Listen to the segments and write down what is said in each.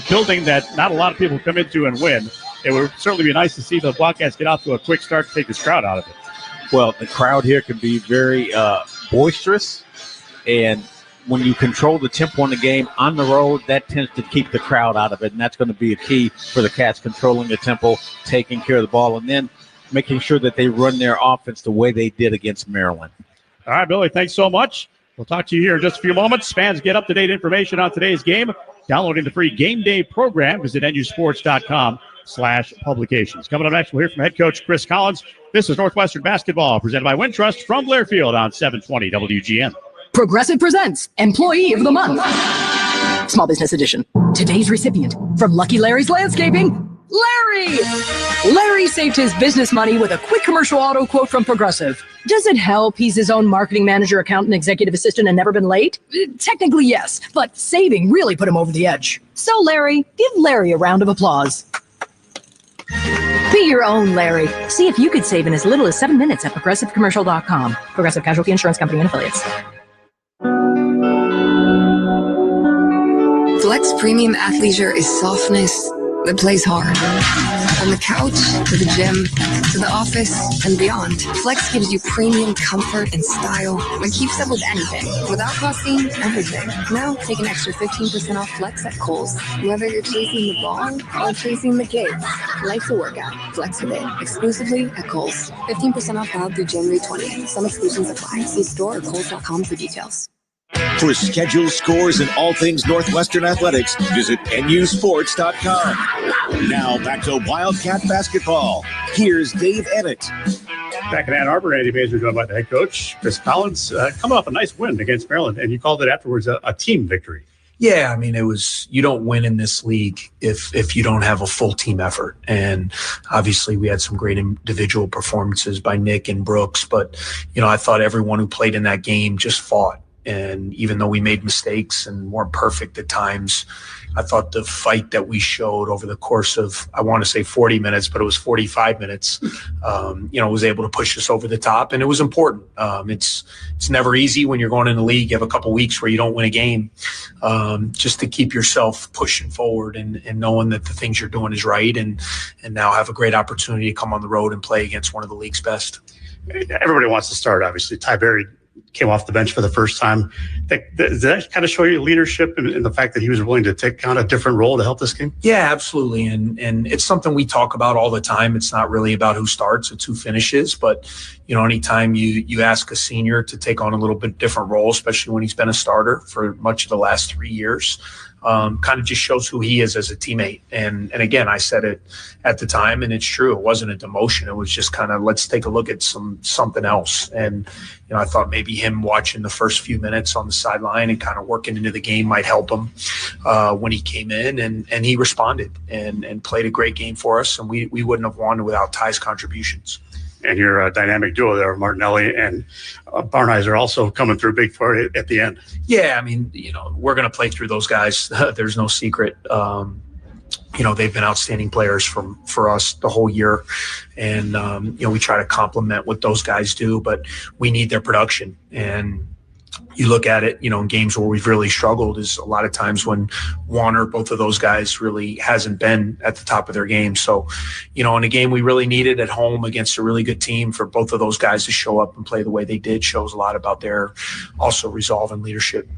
building that not a lot of people come into and win. It would certainly be nice to see the Wildcats get off to a quick start to take this crowd out of it. Well, the crowd here can be very boisterous, and when you control the tempo in the game on the road, that tends to keep the crowd out of it, and that's going to be a key for the Cats, controlling the tempo, taking care of the ball, and then making sure that they run their offense the way they did against Maryland. All right, Billy, thanks so much. We'll talk to you here in just a few moments. Fans, get up-to-date information on today's game. Downloading the free Game Day program, visit nusports.com/publications. Coming up next, we'll hear from head coach Chris Collins. This is Northwestern Basketball, presented by Wintrust from Blairfield on 720 WGN. Progressive presents Employee of the Month. Small Business Edition. Today's recipient from Lucky Larry's Landscaping, Larry! Larry saved his business money with a quick commercial auto quote from Progressive. Does it help he's his own marketing manager, accountant, executive assistant, and never been late? Technically, yes, but saving really put him over the edge. So, Larry, give Larry a round of applause. Be your own Larry. See if you could save in as little as 7 minutes at ProgressiveCommercial.com. Progressive Casualty Insurance Company and Affiliates. Flex Premium Athleisure is softness that plays hard. From the couch to the gym to the office and beyond, Flex gives you premium comfort and style that keeps up with anything without costing everything. Now take an extra 15% off Flex at Kohl's. Whether you're chasing the ball or chasing the kids, life's a workout. Flex with it exclusively at Kohl's. 15% off valid through January 20th. Some exclusions apply. See store or Kohl's.com for details. For schedule, scores, and all things Northwestern athletics, visit nusports.com. Now back to Wildcat basketball. Here's Dave Emmett. Back in Ann Arbor, Andy Mazer joined by the head coach, Chris Collins, coming off a nice win against Maryland, and you called it afterwards a team victory. Yeah, I mean, you don't win in this league if you don't have a full team effort. And obviously we had some great individual performances by Nick and Brooks, but, I thought everyone who played in that game just fought. And even though we made mistakes and weren't perfect at times, I thought the fight that we showed over the course of, I want to say 40 minutes, but it was 45 minutes, was able to push us over the top. And it was important. It's never easy when you're going in the league. You have a couple weeks where you don't win a game, just to keep yourself pushing forward and knowing that the things you're doing is right. And now have a great opportunity to come on the road and play against one of the league's best. Everybody wants to start, obviously. Ty Berry came off the bench for the first time. Does that kind of show you leadership and the fact that he was willing to take on a different role to help this game? Yeah, absolutely. And it's something we talk about all the time. It's not really about who starts, it's who finishes. But, anytime you ask a senior to take on a little bit different role, especially when he's been a starter for much of the last 3 years, kind of just shows who he is as a teammate. And again, I said it at the time, and it's true. It wasn't a demotion. It was just kind of, let's take a look at something else. And, I thought maybe him watching the first few minutes on the sideline and kind of working into the game might help him when he came in, and he responded and played a great game for us. And we wouldn't have won without Ty's contributions. And your dynamic duo there, Martinelli and Barnheiser, also coming through big for it at the end. Yeah, I mean, we're going to play through those guys. There's no secret. They've been outstanding players for us the whole year. And, we try to complement what those guys do, but we need their production. And you look at it, in games where we've really struggled is a lot of times when one or both of those guys really hasn't been at the top of their game. So, in a game we really needed at home against a really good team, for both of those guys to show up and play the way they did shows a lot about their also resolve and leadership.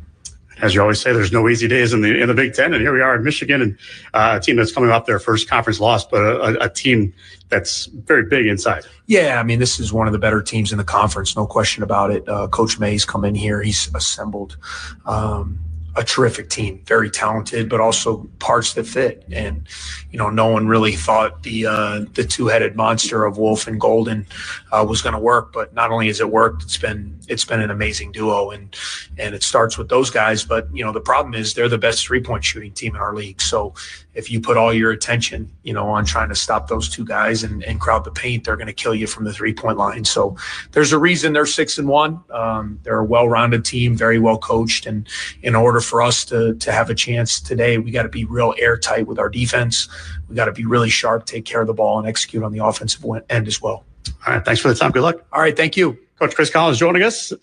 As you always say, there's no easy days in the Big Ten, and here we are in Michigan, and a team that's coming off their first conference loss, but a team that's very big inside. Yeah, I mean, this is one of the better teams in the conference, no question about it. Coach May's come in here. He's assembled a terrific team, very talented, but also parts that fit. And, no one really thought the two-headed monster of Wolf and Golden was going to work. But not only has it worked, it's been an amazing duo. And it starts with those guys. But, the problem is they're the best three-point shooting team in our league. So if you put all your attention, on trying to stop those two guys and crowd the paint, they're going to kill you from the three-point line. So there's a reason they're 6-1. They're a well-rounded team, very well coached. And in order for us to have a chance today, we got to be real airtight with our defense. We got to be really sharp, take care of the ball, and execute on the offensive end as well. All right. Thanks for the time. Good luck. All right. Thank you. Coach Chris Collins joining us.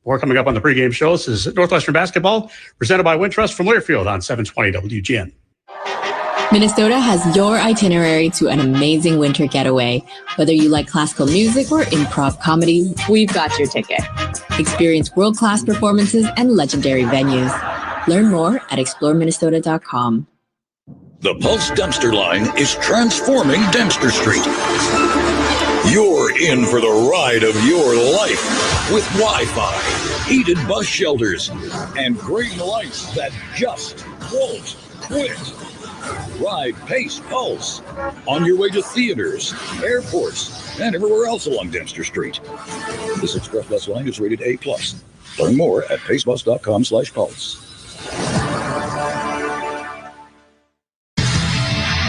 More coming up on the pregame show. This is Northwestern Basketball, presented by Wintrust from Learfield on 720 WGN. Minnesota has your itinerary to an amazing winter getaway. Whether you like classical music or improv comedy, we've got your ticket. Experience world-class performances and legendary venues. Learn more at exploreminnesota.com. The Pulse Dumpster line is transforming Dempster Street. You're in for the ride of your life with Wi-Fi, heated bus shelters, and green lights that just won't quit. Ride Pace Pulse on your way to theaters, airports, and everywhere else along Dempster Street. This express bus line is rated A+. Learn more at pacebus.com/pulse.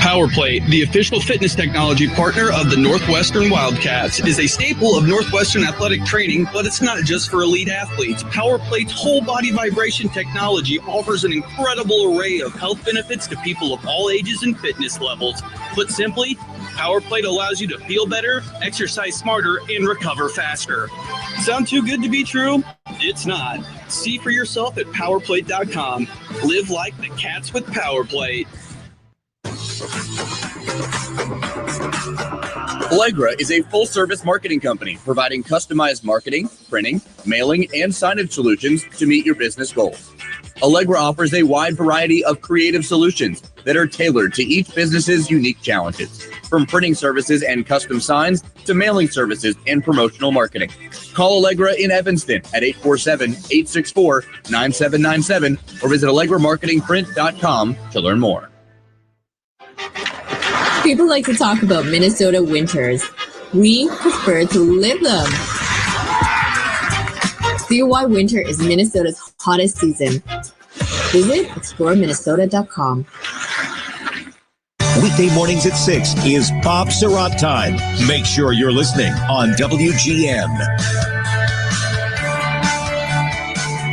PowerPlate, the official fitness technology partner of the Northwestern Wildcats, is a staple of Northwestern athletic training, but it's not just for elite athletes. PowerPlate's whole body vibration technology offers an incredible array of health benefits to people of all ages and fitness levels. Put simply, PowerPlate allows you to feel better, exercise smarter, and recover faster. Sound too good to be true? It's not. See for yourself at PowerPlate.com. Live like the Cats with PowerPlate. Allegra is a full-service marketing company providing customized marketing, printing, mailing, and signage solutions to meet your business goals. Allegra offers a wide variety of creative solutions that are tailored to each business's unique challenges, from printing services and custom signs to mailing services and promotional marketing. Call Allegra in Evanston at 847-864-9797 or visit AllegraMarketingPrint.com to learn more. People like to talk about Minnesota winters. We prefer to live them. See why winter is Minnesota's hottest season. Visit exploreminnesota.com. Weekday mornings at 6 is Bob Surratt time. Make sure you're listening on WGN.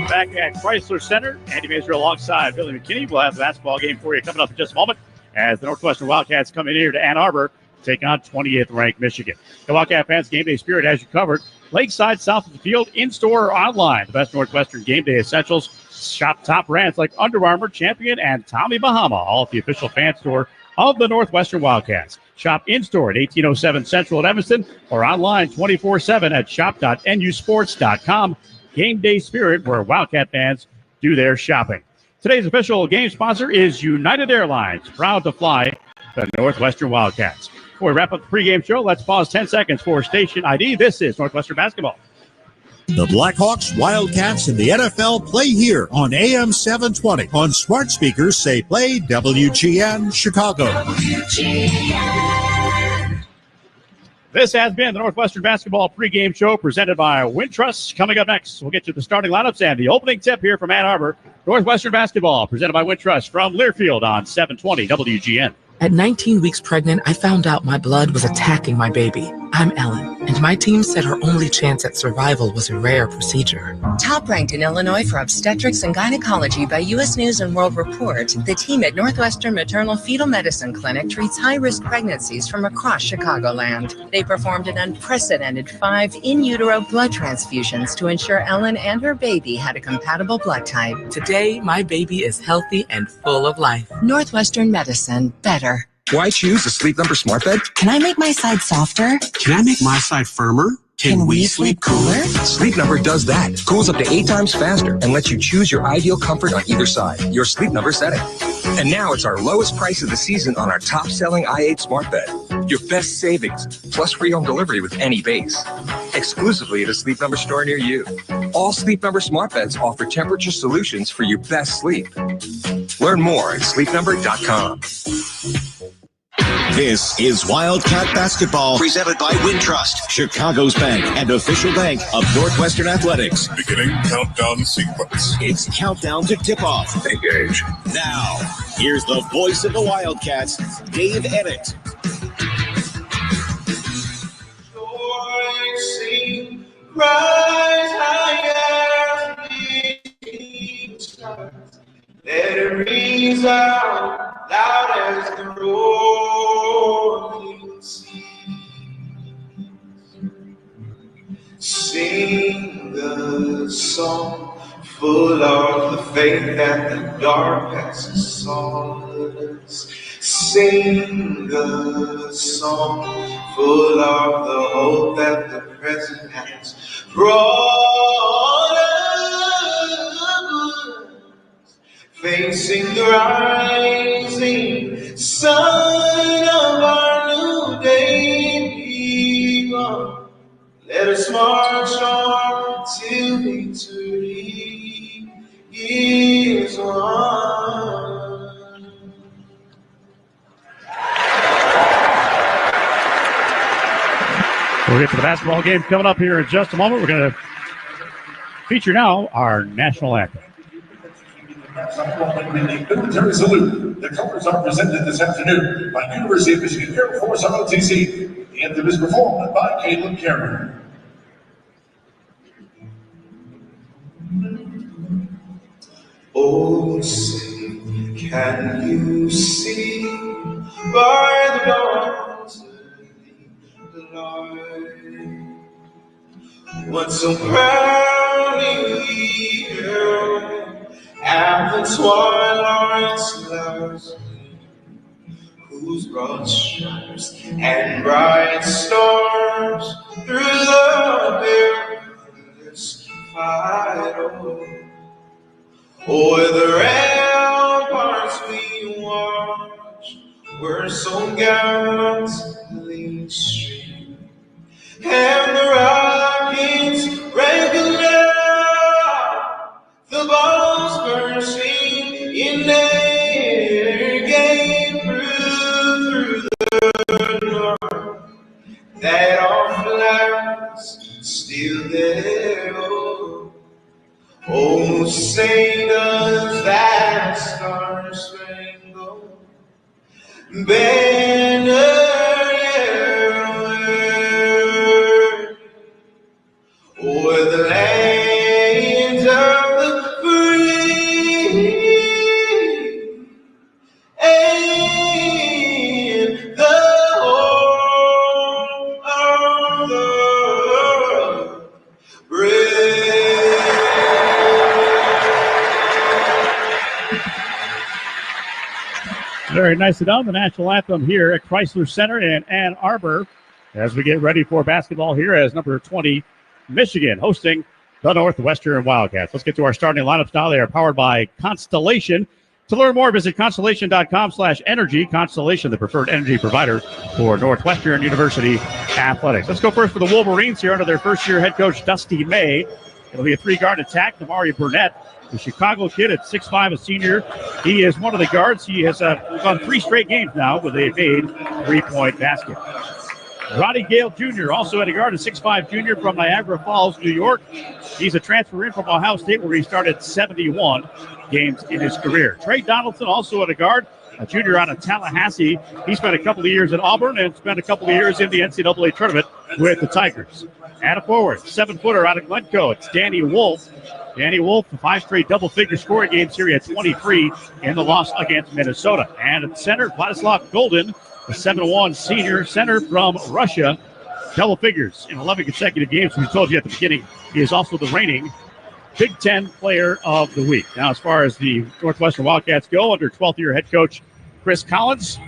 Back at Chrysler Center, Andy Mazer alongside Billy McKinney. We'll have the basketball game for you coming up in just a moment as the Northwestern Wildcats come in here to Ann Arbor, take on 28th ranked Michigan. The Wildcat fans, Game Day Spirit has you covered. Lakeside, south of the field, in-store or online. The best Northwestern Game Day essentials. Shop top brands like Under Armour, Champion, and Tommy Bahama, all at the official fan store of the Northwestern Wildcats. Shop in-store at 1807 Central at Evanston or online 24/7 at shop.nusports.com. Game Day Spirit, where Wildcat fans do their shopping. Today's official game sponsor is United Airlines, proud to fly the Northwestern Wildcats. Before we wrap up the pregame show, let's pause 10 seconds for station ID. This is Northwestern Basketball. The Blackhawks, Wildcats, and the NFL play here on AM 720. On smart speakers, say play WGN Chicago. This has been the Northwestern Basketball pregame show presented by Wintrust. Coming up next, we'll get you the starting lineups and the opening tip here from Ann Arbor. Northwestern Basketball presented by Wintrust from Learfield on 720 WGN. At 19 weeks pregnant, I found out my blood was attacking my baby. I'm Ellen, and my team said her only chance at survival was a rare procedure. Top ranked in Illinois for obstetrics and gynecology by U.S. News and World Report, the team at Northwestern Maternal Fetal Medicine Clinic treats high-risk pregnancies from across Chicagoland. They performed an unprecedented 5 in utero blood transfusions to ensure Ellen and her baby had a compatible blood type. Today, my baby is healthy and full of life. Northwestern Medicine, better. Why choose a Sleep Number smart bed? Can I make my side softer? Can I make my side firmer? Can we sleep cooler? Sleep Number does that. Cools up to 8 times faster and lets you choose your ideal comfort on either side. Your Sleep Number setting. And now it's our lowest price of the season on our top-selling i8 smart bed. Your best savings, plus free home delivery with any base. Exclusively at a Sleep Number store near you. All Sleep Number smart beds offer temperature solutions for your best sleep. Learn more at sleepnumber.com. This is Wildcat Basketball, presented by Wintrust, Chicago's bank and official bank of Northwestern Athletics. Beginning countdown sequence. It's countdown to tip-off. Engage. Now, here's the voice of the Wildcats, Dave Ennett. Rise higher, let it resound loud as the roaring sea. Sing the song full of the faith that the dark has solace. Sing a song full of the hope that the present has brought us. Facing the rising sun of our new day begun. Let us march on till victory is won. We'll get to the basketball game coming up here in just a moment. We're going to feature now our national anthem. Military salute. The colors are presented this afternoon by University of Michigan Air Force ROTC. The anthem is performed by Caleb Carey. Oh, say, can you see by the dawn's early light what so proudly we held at the twilight's last gleam, whose broad stripes and bright stars through the perilous fight o'er the ramparts we watched were so gallantly streamed, and the rockets rang out, the balls bursting in air gave through the north that our flags still there. Oh, say does that star-spangled banner o'er the land of the free and the home of the brave. Very nicely done. The national anthem here at Chrysler Center in Ann Arbor as we get ready for basketball here as number 20, Michigan, hosting the Northwestern Wildcats. Let's get to our starting lineups now. They are powered by Constellation. To learn more, visit Constellation.com/energy. Constellation, the preferred energy provider for Northwestern University athletics. Let's go first for the Wolverines here under their first-year head coach, Dusty May. It'll be a three-guard attack. Damari Burnett, the Chicago kid at 6'5", a senior. He is one of the guards. He has gone 3 straight games now with a made three-point basket. Roddy Gale Jr., also at a guard, a 6'5" junior from Niagara Falls, New York. He's a transfer in from Ohio State where he started 71 games in his career. Trey Donaldson, also at a guard, a junior out of Tallahassee. He spent a couple of years at Auburn and spent a couple of years in the NCAA tournament with the Tigers. At a forward, 7-footer out of Glencoe, it's Danny Wolf. Danny Wolf, 5 straight double-figure scoring games here at 23 in the loss against Minnesota. And at center, Vladislav Golden, a 7-1 senior center from Russia. Double figures in 11 consecutive games. We told you at the beginning, he is also the reigning Big Ten Player of the Week. Now, as far as the Northwestern Wildcats go, under 12th-year head coach Chris Collins,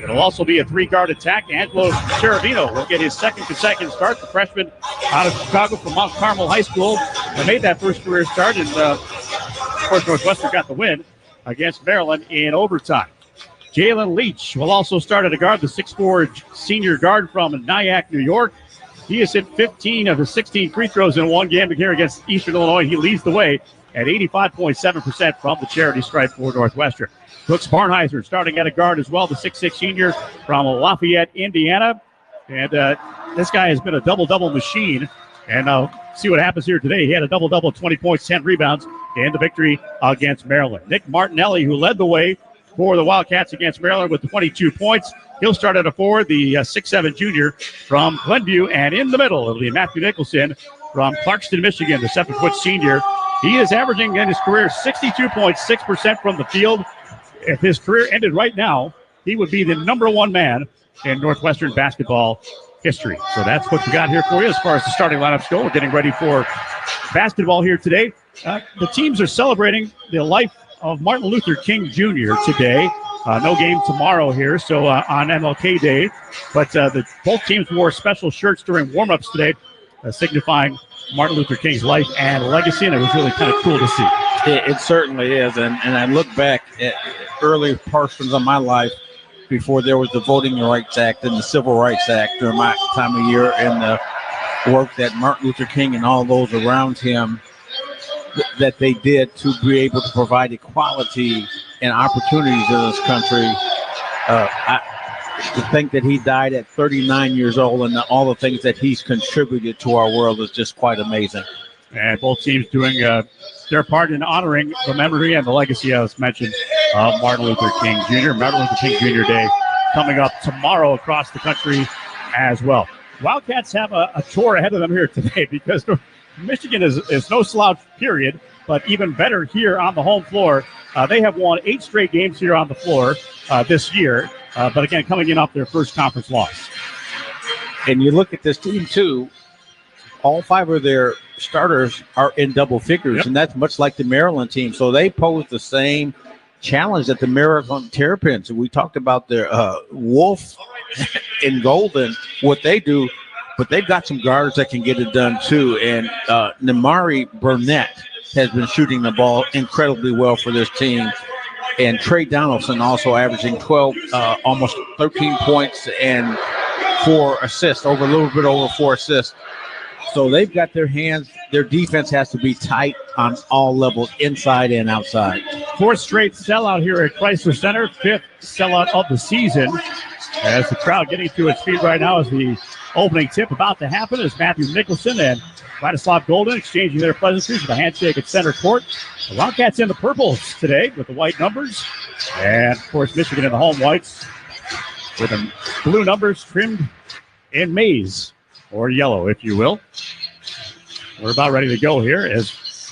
it'll also be a 3-guard attack. Angelo Cervino will get his second consecutive start. The freshman out of Chicago from Mount Carmel High School made that first career start, and of course, Northwestern got the win against Maryland in overtime. Jalen Leach will also start at a guard, the 6'4" senior guard from Nyack, New York. He has hit 15 of his 16 free throws in one game here against Eastern Illinois. He leads the way at 85.7% from the charity stripe for Northwestern. Brooks Barnheiser starting at a guard as well, the 6'6" senior from Lafayette, Indiana. And this guy has been a double-double machine. And see what happens here today. He had a double-double, 20 points, 10 rebounds in the victory against Maryland. Nick Martinelli, who led the way for the Wildcats against Maryland with 22 points. He'll start at a forward, the 6'7" junior from Glenview. And in the middle, it'll be Matthew Nicholson from Clarkston, Michigan, the 7-foot senior. He is averaging in his career 62.6% from the field. If his career ended right now, he would be the number 1 man in Northwestern basketball history. So that's what we got here for you as far as the starting lineups go. We're getting ready for basketball here today. The teams are celebrating the life of Martin Luther King Jr. today. No game tomorrow here, so on MLK Day. But both teams wore special shirts during warm-ups today, signifying Martin Luther King's life and legacy, and it was really kind of cool to see. It certainly is, and I look back at early portions of my life before there was the Voting Rights Act and the Civil Rights Act during my time of year, and the work that Martin Luther King and all those around him that they did to be able to provide equality and opportunities in this country. To think that he died at 39 years old and all the things that he's contributed to our world is just quite amazing. And both teams doing their part in honoring the memory and the legacy, as mentioned, of Martin Luther King Jr. Martin Luther King Jr. Day coming up tomorrow across the country as well. Wildcats have a chore ahead of them here today because Michigan is no slouch, period, but even better here on the home floor. They have won 8 straight games here on the floor this year, but again, coming in off their first conference loss. And you look at this team, too, all 5 of their starters are in double figures, and that's much like the Maryland team. So they pose the same challenge that the Maryland Terrapins. We talked about their Wolf in Golden, what they do, but they've got some guards that can get it done, too. And Nimari Burnett has been shooting the ball incredibly well for this team. And Trey Donaldson also averaging 12, almost 13 points and 4 assists, a little bit over 4 assists. So they've got their hands. Their defense has to be tight on all levels, inside and outside. 4th straight sellout here at Chrysler Center, 5th sellout of the season. As the crowd getting to its feet right now as the opening tip about to happen is Matthew Nicholson and Vladislav Golden exchanging their pleasantries with a handshake at center court. The Wildcats in the purples today with the white numbers. And, of course, Michigan in the home whites with the blue numbers trimmed in maize, or yellow, if you will. We're about ready to go here as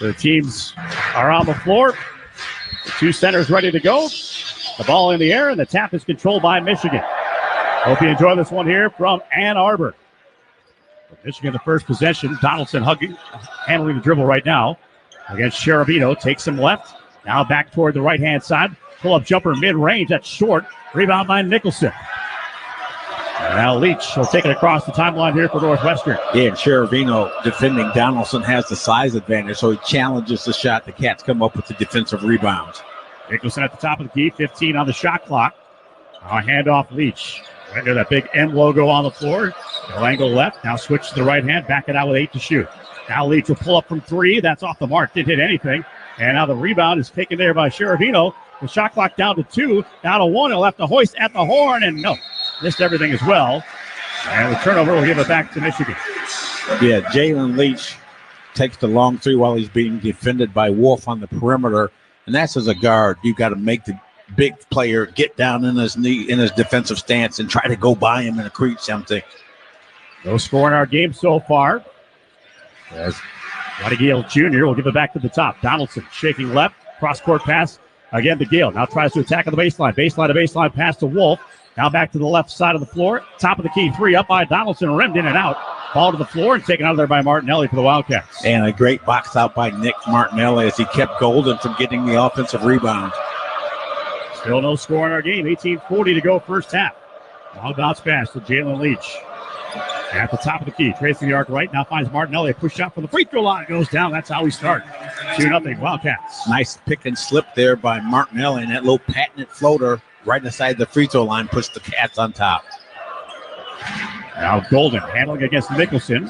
the teams are on the floor. The 2 centers ready to go. The ball in the air, and the tap is controlled by Michigan. Hope you enjoy this one here from Ann Arbor. Michigan, the first possession. Donaldson handling the dribble right now against Cherubino. Takes him left. Now back toward the right-hand side. Pull-up jumper mid-range. That's short. Rebound by Nicholson. And now Leach will take it across the timeline here for Northwestern. Yeah, and Cherubino defending Donaldson has the size advantage, so he challenges the shot. The Cats come up with the defensive rebounds. Nicholson at the top of the key. 15 on the shot clock. Now handoff Leach. Right near that big M logo on the floor. No angle left. Now switch to the right hand. Back it out with 8 to shoot. Now Leach will pull up from 3. That's off the mark. Didn't hit anything. And now the rebound is taken there by Cherubino. The shot clock down to 2. Down to 1. He'll have to hoist at the horn. And no, missed everything as well. And the turnover will give it back to Michigan. Yeah, Jalen Leach takes the long 3 while he's being defended by Wolf on the perimeter. And that's as a guard. You got to make the big player get down in his knee, in his defensive stance, and try to go by him and create something. No score in our game so far. As Roddy Gale Jr. will give it back to the top. Donaldson shaking left. Cross-court pass again to Gale. Now tries to attack on the baseline. Baseline to baseline pass to Wolf. Now back to the left side of the floor. Top of the key 3 up by Donaldson. Rimmed in and out. Ball to the floor and taken out of there by Martinelli for the Wildcats. And a great box out by Nick Martinelli as he kept Golden from getting the offensive rebound. Still no score in our game. 18:40 to go first half. Now bounce pass to Jalen Leach. At the top of the key, tracing the arc right. Now finds Martinelli. A push shot from the free throw line. Goes down. That's how we start. 2-0 Wildcats. Nice pick and slip there by Martinelli. And that little patented floater right inside the free throw line puts the Cats on top. Now Golden handling against Nicholson.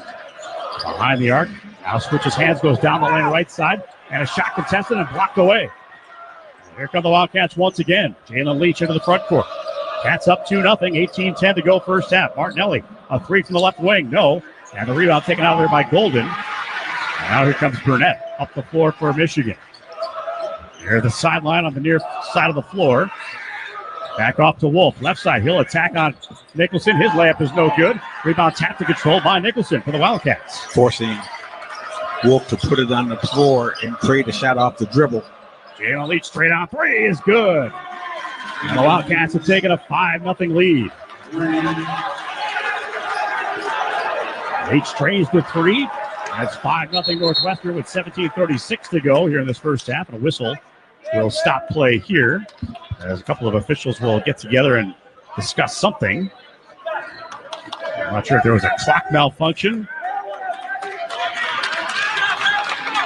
Behind the arc. Now switches hands. Goes down the lane right side. And a shot contested and blocked away. Here come the Wildcats once again. Jalen Leach into the front court. Cats up 2-0. 18-10 to go first half. Martinelli, a 3 from the left wing. No. And the rebound taken out there by Golden. Now here comes Burnett up the floor for Michigan. Near the sideline on the near side of the floor. Back off to Wolf. Left side. He'll attack on Nicholson. His layup is no good. Rebound tapped to control by Nicholson for the Wildcats. Forcing Wolf to put it on the floor and create a shot off the dribble. Jalen Leach straight on 3 is good. And the Wildcats have taken a 5-0 lead. Leach trains with 3. That's 5-0 Northwestern with 17:36 to go here in this first half. And a whistle will stop play here As a couple of officials will get together and discuss something. I'm not sure if there was a clock malfunction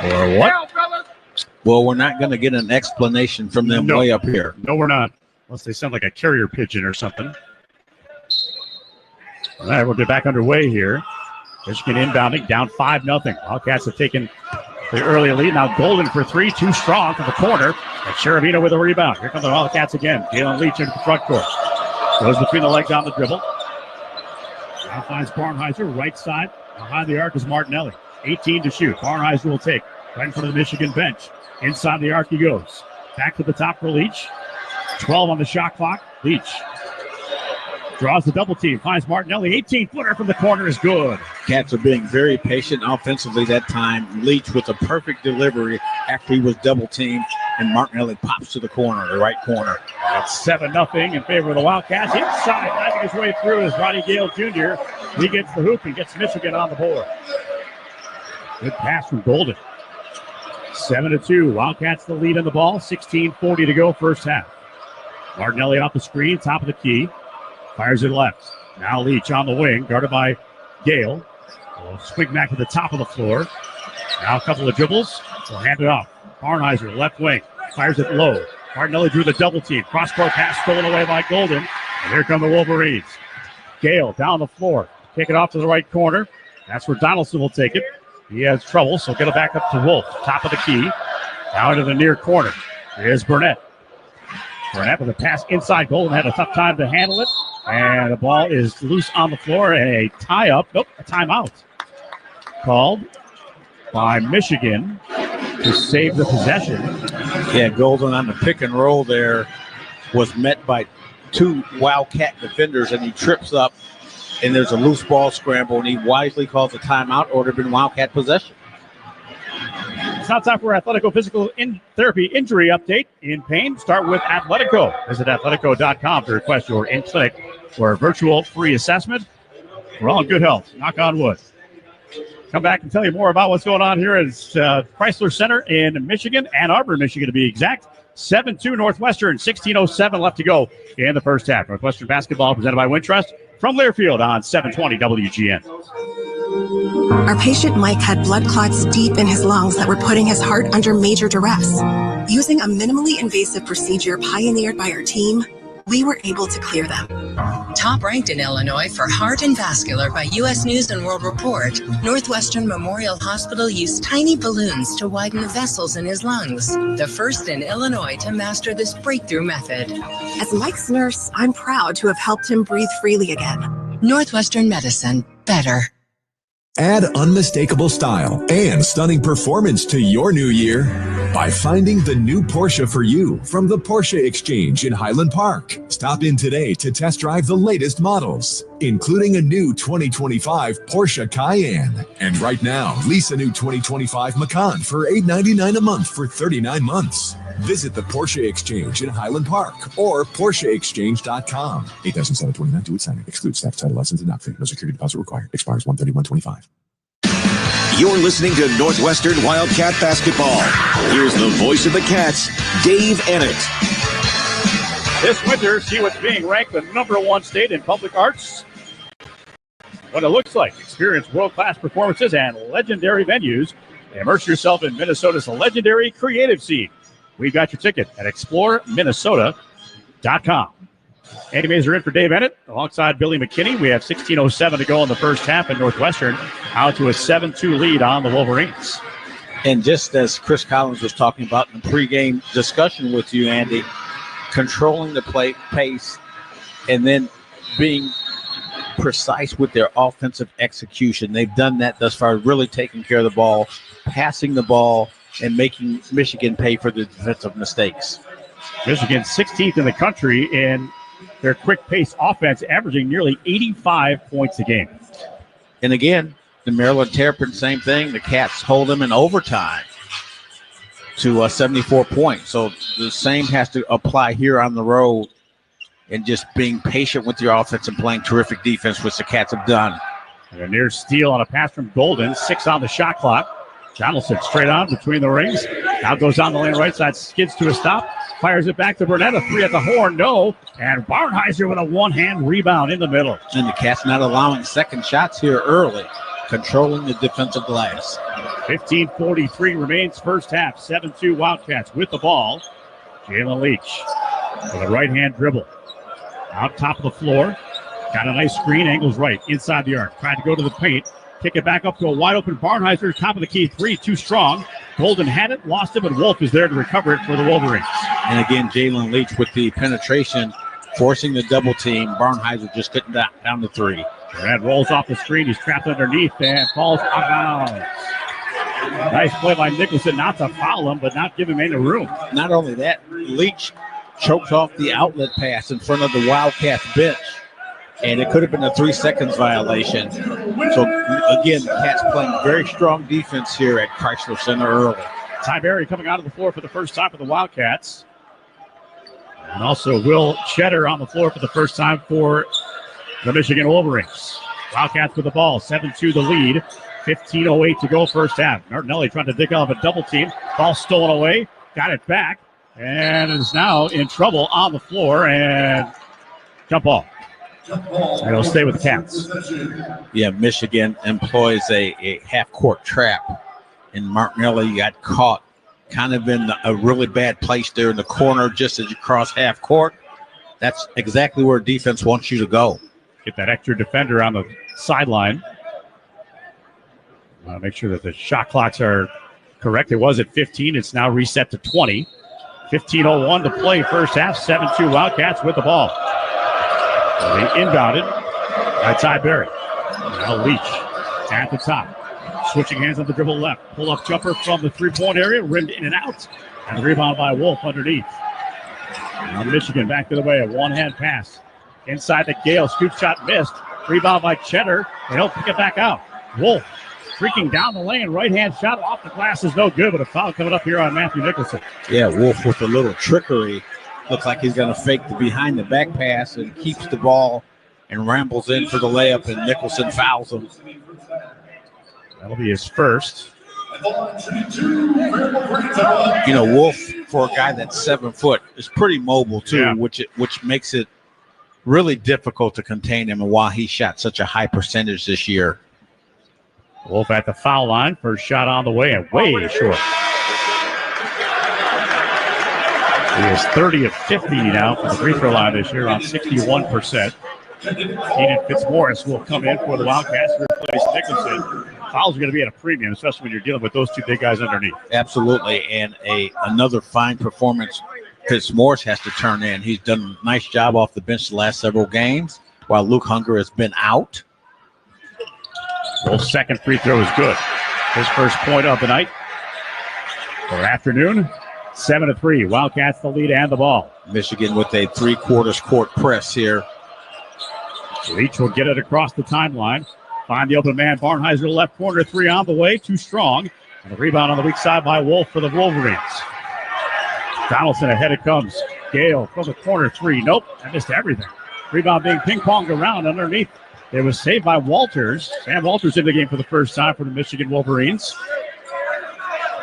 or what. Well, we're not going to get an explanation from them way up here. No, we're not. Unless they sound like a carrier pigeon or something. All right, we'll get back underway here. Michigan inbounding, down 5-0. Wildcats have taken the early lead. Now Golden for three, too strong from the corner. And Cheravino with a rebound. Here come the Wildcats again. Galen Leach into the front court. Goes between the legs on the dribble. Now finds Barnheiser, right side. Behind the arc is Martinelli. 18 to shoot. Barnheiser will take right in front of the Michigan bench. Inside the arc he goes. Back to the top for Leach. 12 on the shot clock. Leach draws the double team. Finds Martinelli. 18-footer from the corner is good. Cats are being very patient offensively that time. Leach with a perfect delivery after he was double teamed, and Martinelli pops to the corner, the right corner. It's 7-0 in favor of the Wildcats. Inside, driving his way through is Roddy Gale Jr. He gets the hoop and gets Michigan on the board. Good pass from Golden. 7-2. Wildcats the lead in the ball. 16:40 to go first half. Martinelli off the screen, top of the key. Fires it left. Now Leach on the wing, guarded by Gale. Will swing back to the top of the floor. Now a couple of dribbles. Will hand it off. Barnheiser, left wing. Fires it low. Martinelli drew the double team. Cross-court pass stolen away by Golden. And here come the Wolverines. Gale down the floor. Kick it off to the right corner. That's where Donaldson will take it. He has trouble, so get it back up to Wolf. Top of the key. Now into the near corner. Here's Burnett. Burnett with a pass inside. Golden had a tough time to handle it. And the ball is loose on the floor. And a tie-up. Nope, a timeout. Called by Michigan to save the possession. Yeah, Golden on the pick and roll there was met by two Wildcat defenders, and he trips up, and there's a loose ball scramble, and he wisely calls a timeout, or it would have been Wildcat possession. It's now time for Athletico Physical Therapy Injury Update. In pain, start with Athletico. Visit athletico.com to request your in-clinic or a virtual free assessment. We're all in good health. Knock on wood. Come back and tell you more about what's going on here at Chrysler Center in Michigan, Ann Arbor, Michigan to be exact. 7-2 Northwestern, 16:07 left to go in the first half. Northwestern basketball presented by Wintrust from Learfield on 720 WGN. Our patient Mike had blood clots deep in his lungs that were putting his heart under major duress. Using a minimally invasive procedure pioneered by our team, we were able to clear them. Top ranked in Illinois for heart and vascular by U.S. News and World Report, Northwestern Memorial Hospital used tiny balloons to widen the vessels in his lungs. The first in Illinois to master this breakthrough method. As Mike's nurse, I'm proud to have helped him breathe freely again. Northwestern Medicine. Better. Add unmistakable style and stunning performance to your new year by finding the new Porsche for you from the Porsche Exchange in Highland Park. Stop in today to test drive the latest models, including a new 2025 Porsche Cayenne. And right now, lease a new 2025 Macan for $899 a month for 39 months. Visit the Porsche Exchange in Highland Park or PorscheExchange.com. 8,729 to its signing. Excludes tax, title, license, and fee. No security deposit required. Expires 1/31/25. You're listening to Northwestern Wildcat Basketball. Here's the voice of the Cats, Dave Ennett. This winter, see what's being ranked the #1 state in public arts. What it looks like. Experience world-class performances and legendary venues. Immerse yourself in Minnesota's legendary creative scene. We've got your ticket at exploreminnesota.com. Andy Mazer in for Dave Ennett alongside Billy McKinney. We have 16:07 to go in the first half, and Northwestern out to a 7-2 lead on the Wolverines. And just as Chris Collins was talking about in the pregame discussion with you, Andy, controlling the pace and then being precise with their offensive execution. They've done that thus far, really taking care of the ball, passing the ball, and making Michigan pay for the defensive mistakes. Michigan 16th in the country in their quick pace offense, averaging nearly 85 points a game. And again, the Maryland Terrapin, same thing. The Cats hold them in overtime to 74 points. So the same has to apply here on the road, and just being patient with your offense and playing terrific defense, which the Cats have done. And a near steal on a pass from Golden. 6 on the shot clock. Donaldson straight on between the rings. Now goes down the lane right side, skids to a stop, fires it back to Burnett. A three at the horn, no. And Barnheiser with a one-hand rebound in the middle. And the Cats not allowing second shots here early, controlling the defensive glass. 15:43 remains first half. 7-2 Wildcats with the ball. Jalen Leach with a right-hand dribble. Out top of the floor. Got a nice screen, angles right, inside the arc. Tried to go to the paint. Kick it back up to a wide-open Barnheiser. Top of the key, three, too strong. Golden had it, lost it, but Wolf is there to recover it for the Wolverines. And again, Jalen Leach with the penetration, forcing the double team. Barnheiser just couldn't down the three. Brad rolls off the screen. He's trapped underneath and falls out of bounds. Nice play by Nicholson, not to foul him, but not give him any room. Not only that, Leach chokes off the outlet pass in front of the Wildcats bench, and it could have been a 3 seconds violation. So again, the Cats playing very strong defense here at Chrysler Center early. Ty Berry coming out of the floor for the first time for the Wildcats. And also Will Cheddar on the floor for the first time for the Michigan Wolverines. Wildcats with the ball, 7-2 the lead. 15:08 to go first half. Martinelli trying to dig out of a double team. Ball stolen away. Got it back. And is now in trouble on the floor. And jump ball. And it'll stay with the Cats. Yeah, Michigan employs a half-court trap. And Martinelli got caught kind of in a really bad place there in the corner just as you cross half court. That's exactly where defense wants you to go. Get that extra defender on the sideline. Make sure that the shot clocks are correct. It was at 15. It's now reset to 20. 15:01 to play first half. 7-2 Wildcats with the ball. They inbounded by Ty Berry. Now Leach at the top. Switching hands on the dribble left. Pull-up jumper from the three-point area. Rimmed in and out. And rebound by Wolf underneath. Now Michigan back to the way. A one-hand pass. Inside the Gale. Scoop shot missed. Rebound by Cheddar. They don't pick it back out. Wolf streaking down the lane. Right-hand shot off the glass is no good, but a foul coming up here on Matthew Nicholson. Yeah, Wolf with a little trickery. Looks like he's going to fake the behind-the-back pass and keeps the ball and rambles in for the layup, and Nicholson fouls him. That'll be his first. You know, Wolf, for a guy that's 7 foot, is pretty mobile, too, Yeah. which makes it really difficult to contain him, and why he shot such a high percentage this year. Wolf at the foul line. First shot on the way and way short. He is 30 of 50 now from the free throw line this year on 61%. Keenan Fitzmaurice will come in for the Wildcats to replace Nicholson. Fouls are going to be at a premium, especially when you're dealing with those two big guys underneath. Absolutely, and another fine performance Fitzmaurice has to turn in. He's done a nice job off the bench the last several games, while Luke Hunger has been out. Wolf's second free throw is good. His first point of the night. For afternoon, 7-3. Wildcats the lead and the ball. Michigan with a three-quarters court press here. Leach will get it across the timeline. Find the open man. Barnheiser left corner, three on the way. Too strong. And the rebound on the weak side by Wolf for the Wolverines. Donaldson ahead it comes. Gale from the corner, three. Nope, I missed everything. Rebound being ping-ponged around underneath. It was saved by Walters. Sam Walters in the game for the first time for the Michigan Wolverines.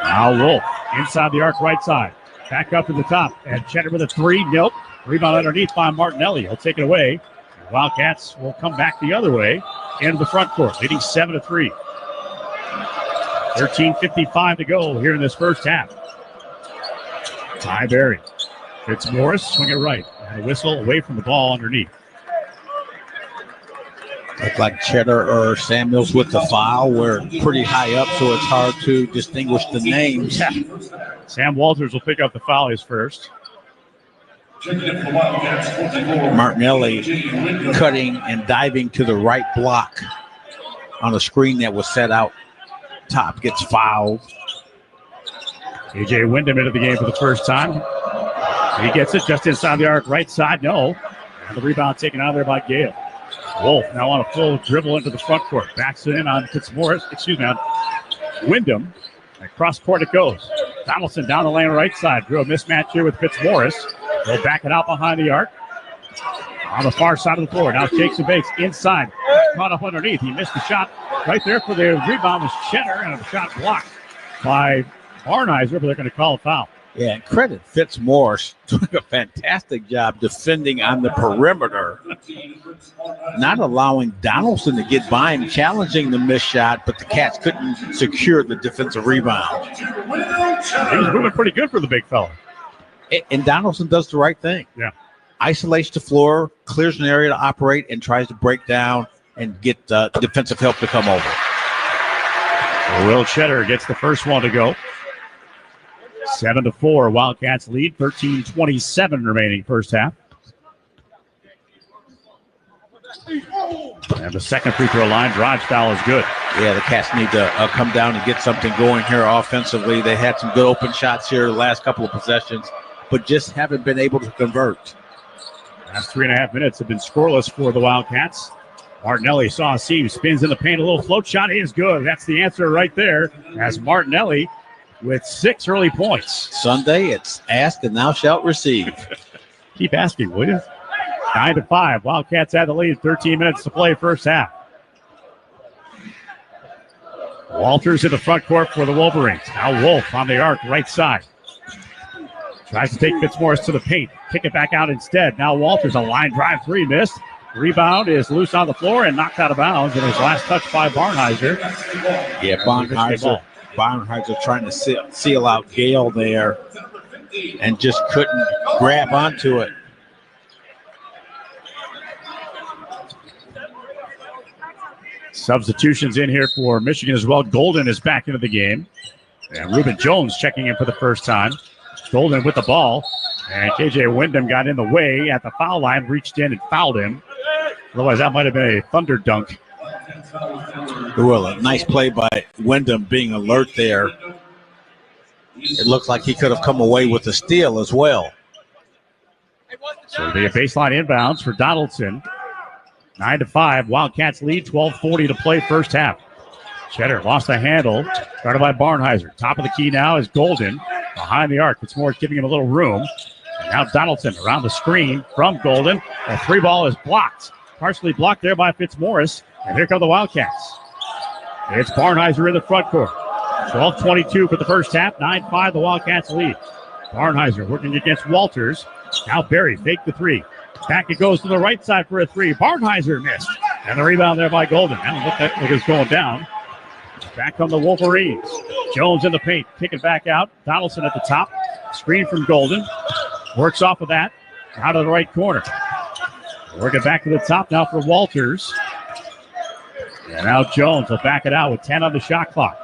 Now Wolf inside the arc right side. Back up to the top. And Cheddar with a three. Nope. Rebound underneath by Martinelli. He'll take it away. Wildcats will come back the other way into the front court, leading 7-3. 13:55 to go here in this first half. Ty Berry. Fitzmaurice swing it right. And a whistle away from the ball underneath. Look like Cheddar or Samuels with the foul. We're pretty high up, so it's hard to distinguish the names. Yeah. Sam Walters will pick up the foul, his first. Martinelli cutting and diving to the right block on a screen that was set out top, gets fouled. A.J. Wyndham into the game for the first time. He gets it just inside the arc, right side, no. And the rebound taken out of there by Gale. Wolf now on a full dribble into the front court. Backs it in on on Wyndham. Across court it goes. Donaldson down the lane right side. Drew a mismatch here with Fitzmaurice. They'll back it out behind the arc. On the far side of the floor. Now shakes and bakes inside. Caught up underneath. He missed the shot right there for the rebound was Cheddar, and a shot blocked by Barnheiser, but they're going to call a foul. Yeah, and credit Fitzmorris doing a fantastic job defending on the perimeter, not allowing Donaldson to get by him, challenging the missed shot, but the Cats couldn't secure the defensive rebound. He's moving pretty good for the big fella. And Donaldson does the right thing. Yeah. Isolates the floor, clears an area to operate, and tries to break down and get defensive help to come over. Will Cheddar gets the first one to go. 7-4, Wildcats lead. 13:27 remaining first half. And the second free throw line drive style is good. Yeah, the Cats need to come down and get something going here offensively. They had some good open shots here the last couple of possessions, but just haven't been able to convert. Last 3.5 minutes have been scoreless for the Wildcats. Martinelli saw a seam, spins in the paint, a little float shot is good. That's the answer right there, as Martinelli with 6 early points. Sunday, it's ask and thou shalt receive. Keep asking, will you? 9-5. Wildcats had the lead. 13 minutes to play first half. Walters in the front court for the Wolverines. Now Wolf on the arc, right side. Tries to take Fitzmorris to the paint. Kick it back out instead. Now Walters, a line drive three, missed. Rebound is loose on the floor and knocked out of bounds. And his last touch by Barnheiser. Yeah, Barnheiser trying to seal out Gale there and just couldn't grab onto it. Substitutions in here for Michigan as well. Golden is back into the game. And Reuben Jones checking in for the first time. Golden with the ball. And KJ Wyndham got in the way at the foul line, reached in and fouled him. Otherwise, that might have been a thunder dunk. Well, a nice play by Wyndham being alert there. It looks like he could have come away with a steal as well. So it'll be a baseline inbounds for Donaldson. 9-5. Wildcats lead. 12:40 to play first half. Cheddar lost the handle. Started by Barnheiser. Top of the key now is Golden. Behind the arc. It's more giving him a little room. And now Donaldson around the screen from Golden. The three ball is blocked. Partially blocked there by Fitzmorris. And here come the Wildcats. It's Barnheiser in the front court. 12:22 for the first half. 9-5 the Wildcats lead. Barnheiser working against Walters. Now Berry faked the three. Back it goes to the right side for a three. Barnheiser missed. And the rebound there by Golden. Now look like it's going down. Back on the Wolverines. Jones in the paint. Kick it back out. Donaldson at the top. Screen from Golden. Works off of that. Out of the right corner. Working back to the top now for Walters. And now Jones will back it out with 10 on the shot clock.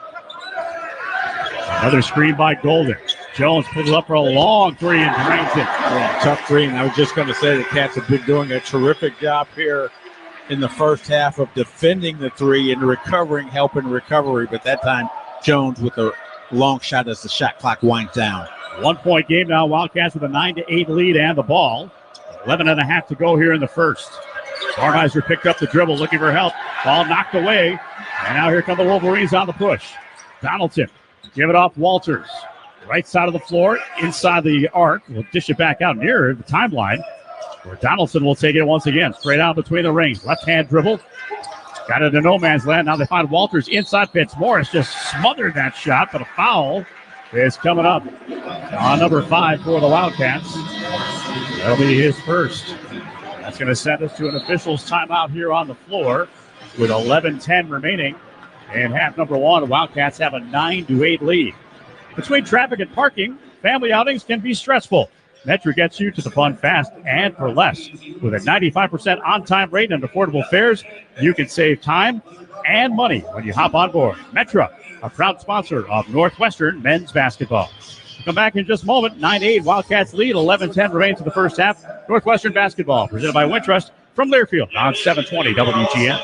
Another screen by Golden. Jones pulls it up for a long three and drains it. Yeah, tough three. And I was just going to say the Cats have been doing a terrific job here in the first half of defending the three and recovering, helping recovery. But that time, Jones with a long shot as the shot clock winds down. 1 point game now. Wildcats with a 9-8 lead and the ball. 11.5 to go here in the first. Barnheiser picked up the dribble, looking for help. Ball knocked away. And now here come the Wolverines on the push. Donaldson, give it off Walters. Right side of the floor, inside the arc. We'll dish it back out near the timeline, where Donaldson will take it once again. Straight out between the rings. Left-hand dribble. Got it to no man's land. Now they find Walters inside. Fitzmorris just smothered that shot, but a foul is coming up on number 5 for the Wildcats. That'll be his first. That's going to send us to an official's timeout here on the floor with 11:10 remaining. And half number 1, Wildcats have a 9-8 lead. Between traffic and parking, family outings can be stressful. Metra gets you to the fun fast and for less. With a 95% on-time rate and affordable fares, you can save time and money when you hop on board. Metra, a proud sponsor of Northwestern men's basketball. Come back in just a moment. 9-8, Wildcats lead. 11:10 remains in the first half. Northwestern basketball presented by Wintrust from Learfield on 720 WGN.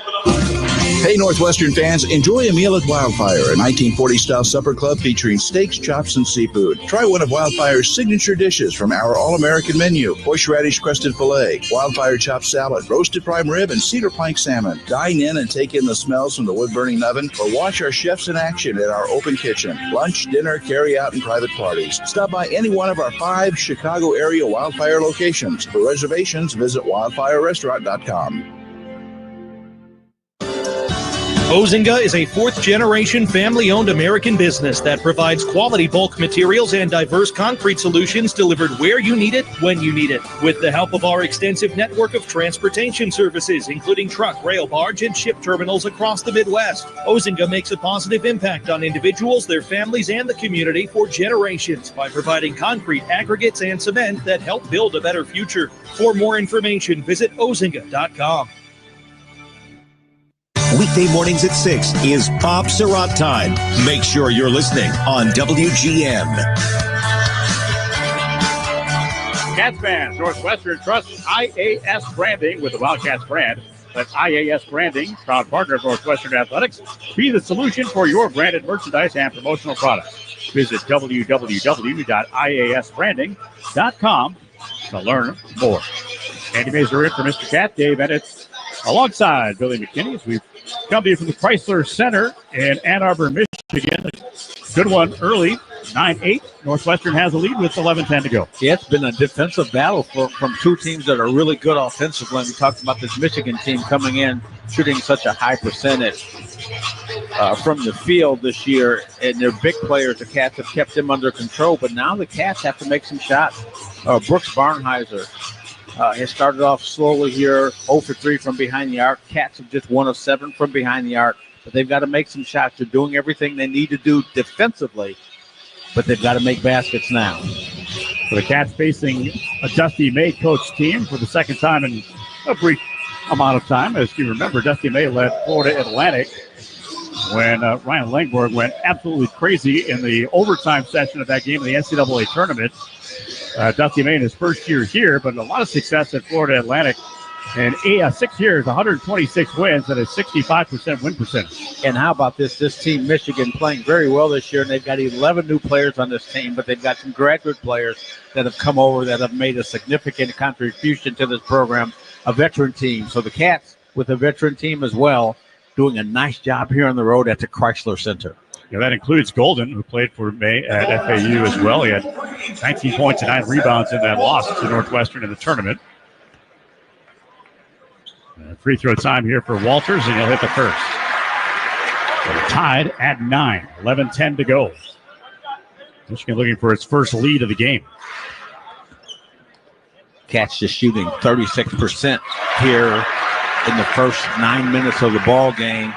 Hey, Northwestern fans, enjoy a meal at Wildfire, a 1940-style supper club featuring steaks, chops, and seafood. Try one of Wildfire's signature dishes from our all-American menu: horseradish-crusted filet, Wildfire chopped salad, roasted prime rib, and cedar plank salmon. Dine in and take in the smells from the wood-burning oven, or watch our chefs in action at our open kitchen. Lunch, dinner, carry-out, and private parties. Stop by any one of our 5 Chicago-area Wildfire locations. For reservations, visit wildfirerestaurant.com. Ozinga is a fourth-generation family-owned American business that provides quality bulk materials and diverse concrete solutions delivered where you need it, when you need it. With the help of our extensive network of transportation services, including truck, rail, barge, and ship terminals across the Midwest, Ozinga makes a positive impact on individuals, their families, and the community for generations by providing concrete, aggregates, and cement that help build a better future. For more information, visit ozinga.com. Weekday mornings at 6 is Pop Surratt time. Make sure you're listening on WGN. Cats fans, Northwestern trusts IAS branding with the Wildcats brand. Let IAS Branding, proud partner of Northwestern Athletics, be the solution for your branded merchandise and promotional products. Visit www.iasbranding.com to learn more. Andy Mazer in for Mr. Cat, Dave Bennett, alongside Billy McKinney, as we've come to you from the Chrysler Center in Ann Arbor, Michigan. Good one early, 9-8. Northwestern has a lead with 11:10 to go. Yeah, it's been a defensive battle from two teams that are really good offensively. We talked about this Michigan team coming in, shooting such a high percentage from the field this year, and their big players, the Cats, have kept them under control. But now the Cats have to make some shots. Brooks Barnheiser has started off slowly here, 0 for 3 from behind the arc. Cats have just 1 of 7 from behind the arc, but they've got to make some shots. They're doing everything they need to do defensively, but they've got to make baskets now. So the Cats facing a Dusty May coach team for the second time in a brief amount of time. As you remember, Dusty May led Florida Atlantic when Ryan Langborg went absolutely crazy in the overtime session of that game in the NCAA tournament. Dusty May in his first year here, but a lot of success at Florida Atlantic. In 6 years, 126 wins and a 65% win percentage. And how about this team, Michigan, playing very well this year, and they've got 11 new players on this team, but they've got some graduate players that have come over that have made a significant contribution to this program, a veteran team. So the Cats, with a veteran team as well, doing a nice job here on the road at the Chrysler Center. Yeah, that includes Golden, who played for May at FAU as well. He had 19 points and 9 rebounds in that loss to Northwestern in the tournament. Free throw time here for Walters, and he'll hit the first. So we're tied at 9, 11:10 to go. Michigan looking for its first lead of the game. Cats just shooting 36% here in the first 9 minutes of the ball game.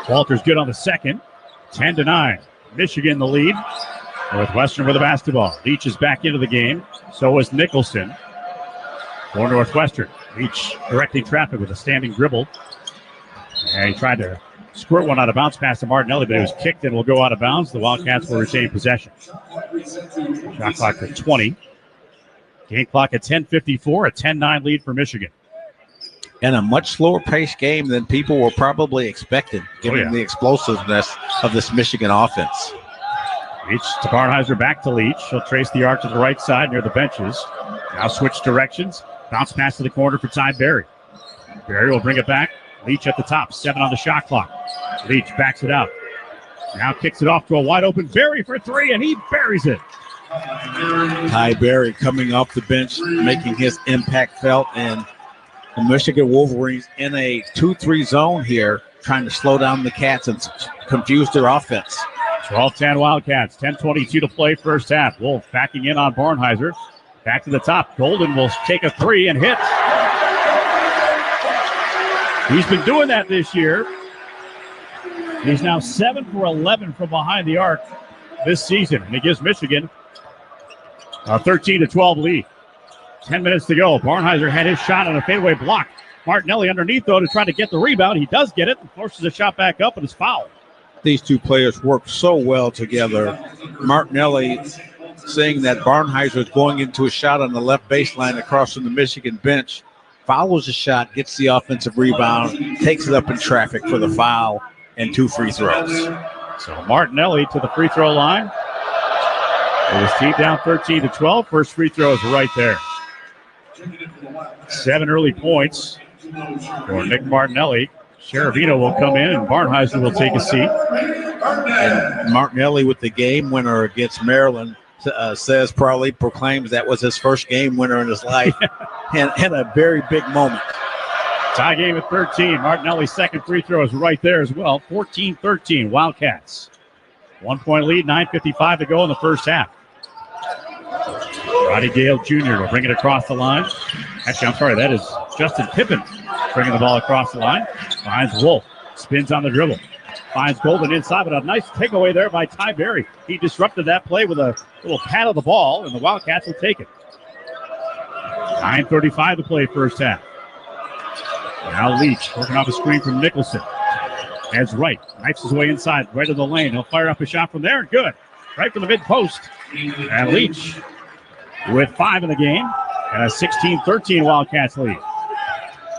Walters good on the second. 10-9. Michigan the lead. Northwestern with the basketball. Leach is back into the game. So is Nicholson. For Northwestern. Leach directing traffic with a standing dribble. And he tried to squirt one out of bounds past to Martinelli, but it was kicked and will go out of bounds. The Wildcats will retain possession. Shot clock at 20. Game clock at 10:54. A 10-9 lead for Michigan. And a much slower paced game than people were probably expecting, given the explosiveness of this Michigan offense. Leach to Barnheiser, back to Leach. He'll trace the arc to the right side near the benches. Now switch directions. Bounce pass to the corner for Ty Berry. Berry will bring it back. Leach at the top. 7 on the shot clock. Leach backs it out. Now kicks it off to a wide open Berry for 3, and he buries it. Ty Berry coming off the bench, making his impact felt, and the Michigan Wolverines in a 2-3 zone here, trying to slow down the Cats and confuse their offense. 12-10 Wildcats, 10:22 to play first half. Wolf backing in on Barnheiser. Back to the top. Golden will take a 3 and hit. He's been doing that this year. He's now 7 for 11 from behind the arc this season. And it gives Michigan a 13-12 lead. 10 minutes to go. Barnheiser had his shot on a fadeaway block. Martinelli underneath, though, to try to get the rebound. He does get it and forces the shot back up, and is fouled. These two players work so well together. Martinelli, seeing that Barnheiser is going into a shot on the left baseline across from the Michigan bench, follows the shot, gets the offensive rebound, takes it up in traffic for the foul, and 2 free throws. So Martinelli to the free throw line. With his team down 13-12. First free throw is right there. 7 early points for Nick Martinelli. Sheravino will come in, and Barnheiser will take a seat. And Martinelli with the game winner against Maryland proclaims that was his first game winner in his life, and a very big moment. Tie game at 13. Martinelli's second free throw is right there as well. 14-13 Wildcats. 1 point lead, 9:55 to go in the first half. Roddy Gale Jr. will bring it across the line. Actually, I'm sorry, that is Justin Pippen bringing the ball across the line. Finds Wolf. Spins on the dribble. Finds Golden inside, but a nice takeaway there by Ty Berry. He disrupted that play with a little pat of the ball, and the Wildcats will take it. 9:35 to play first half. Now Leach working off a screen from Nicholson. Heads right. Knifes his way inside, right of the lane. He'll fire up a shot from there. Good. Right from the mid-post. And Leach with 5 in the game. And a 16-13 Wildcats lead.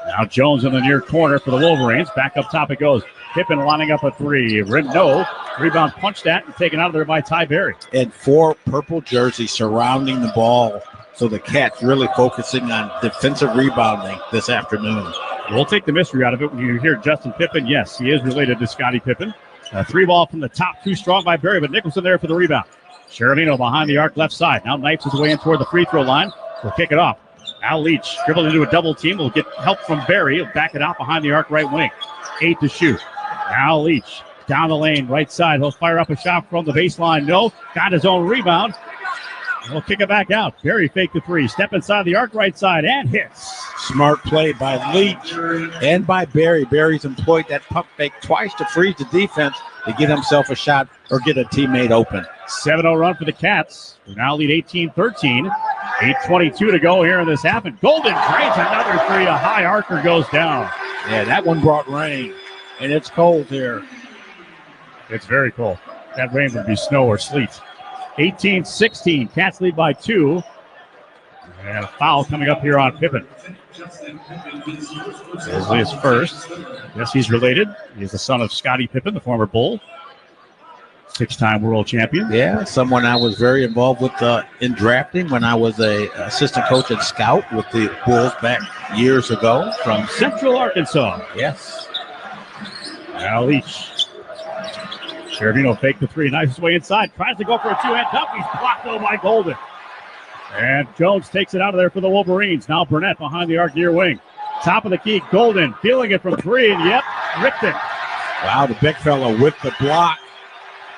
Now Jones in the near corner for the Wolverines. Back up top it goes. Pippen lining up a three. No. Rebound punched at and taken out of there by Ty Berry. And 4 purple jerseys surrounding the ball. So the Cats really focusing on defensive rebounding this afternoon. We'll take the mystery out of it when you hear Justin Pippen. Yes, he is related to Scottie Pippen. A 3-ball from the top, too strong by Berry, but Nicholson there for the rebound. Cherovino behind the arc left side. Now knifes his way in toward the free throw line. We'll kick it off. Now Leach dribbled into a double team. We'll get help from Berry. He'll back it out behind the arc right wing. 8 to shoot. Now Leach down the lane, right side. He'll fire up a shot from the baseline. No. Got his own rebound. We'll kick it back out. Berry faked the three. Step inside the arc right side and hits. Smart play by Leach and by Berry. Berry's employed that pump fake twice to freeze the defense to get himself a shot or get a teammate open. 7-0 run for the Cats. We now lead 18-13. 8:22 to go here in this half. And Golden drains another three. A high archer goes down. Yeah, that one brought rain. And it's cold here. It's very cold. That rain would be snow or sleet. 18-16. Cats lead by 2. And a foul coming up here on Pippen. Leslie is first. Yes, he's related. He is the son of Scottie Pippen, the former Bull. 6-time world champion. Yeah, someone I was very involved with in drafting when I was a assistant coach at Scout with the Bulls back years ago. From Central Arkansas. Yes. Now Leach. Cherovino faked the three. Nice way inside. Tries to go for a two-hand dump. He's blocked though by Golden. And Jones takes it out of there for the Wolverines. Now Burnett behind the arc near wing. Top of the key. Golden feeling it from 3. And yep, ripped it. Wow, the big fella with the block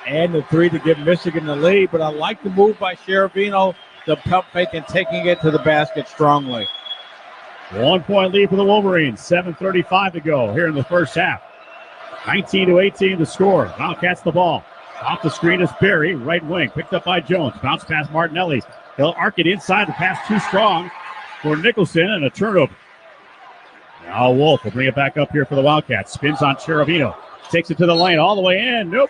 and the 3 to give Michigan the lead. But I like the move by Cherovino, the pump fake and taking it to the basket strongly. 1 point lead for the Wolverines. 7:35 to go here in the first half. 19-18 the score. Wildcats the ball. Off the screen is Berry, right wing. Picked up by Jones. Bounce past Martinelli. He'll arc it inside. The pass too strong for Nicholson and a turnover. Now Wolf will bring it back up here for the Wildcats. Spins on Cherovino. Takes it to the lane all the way in. Nope.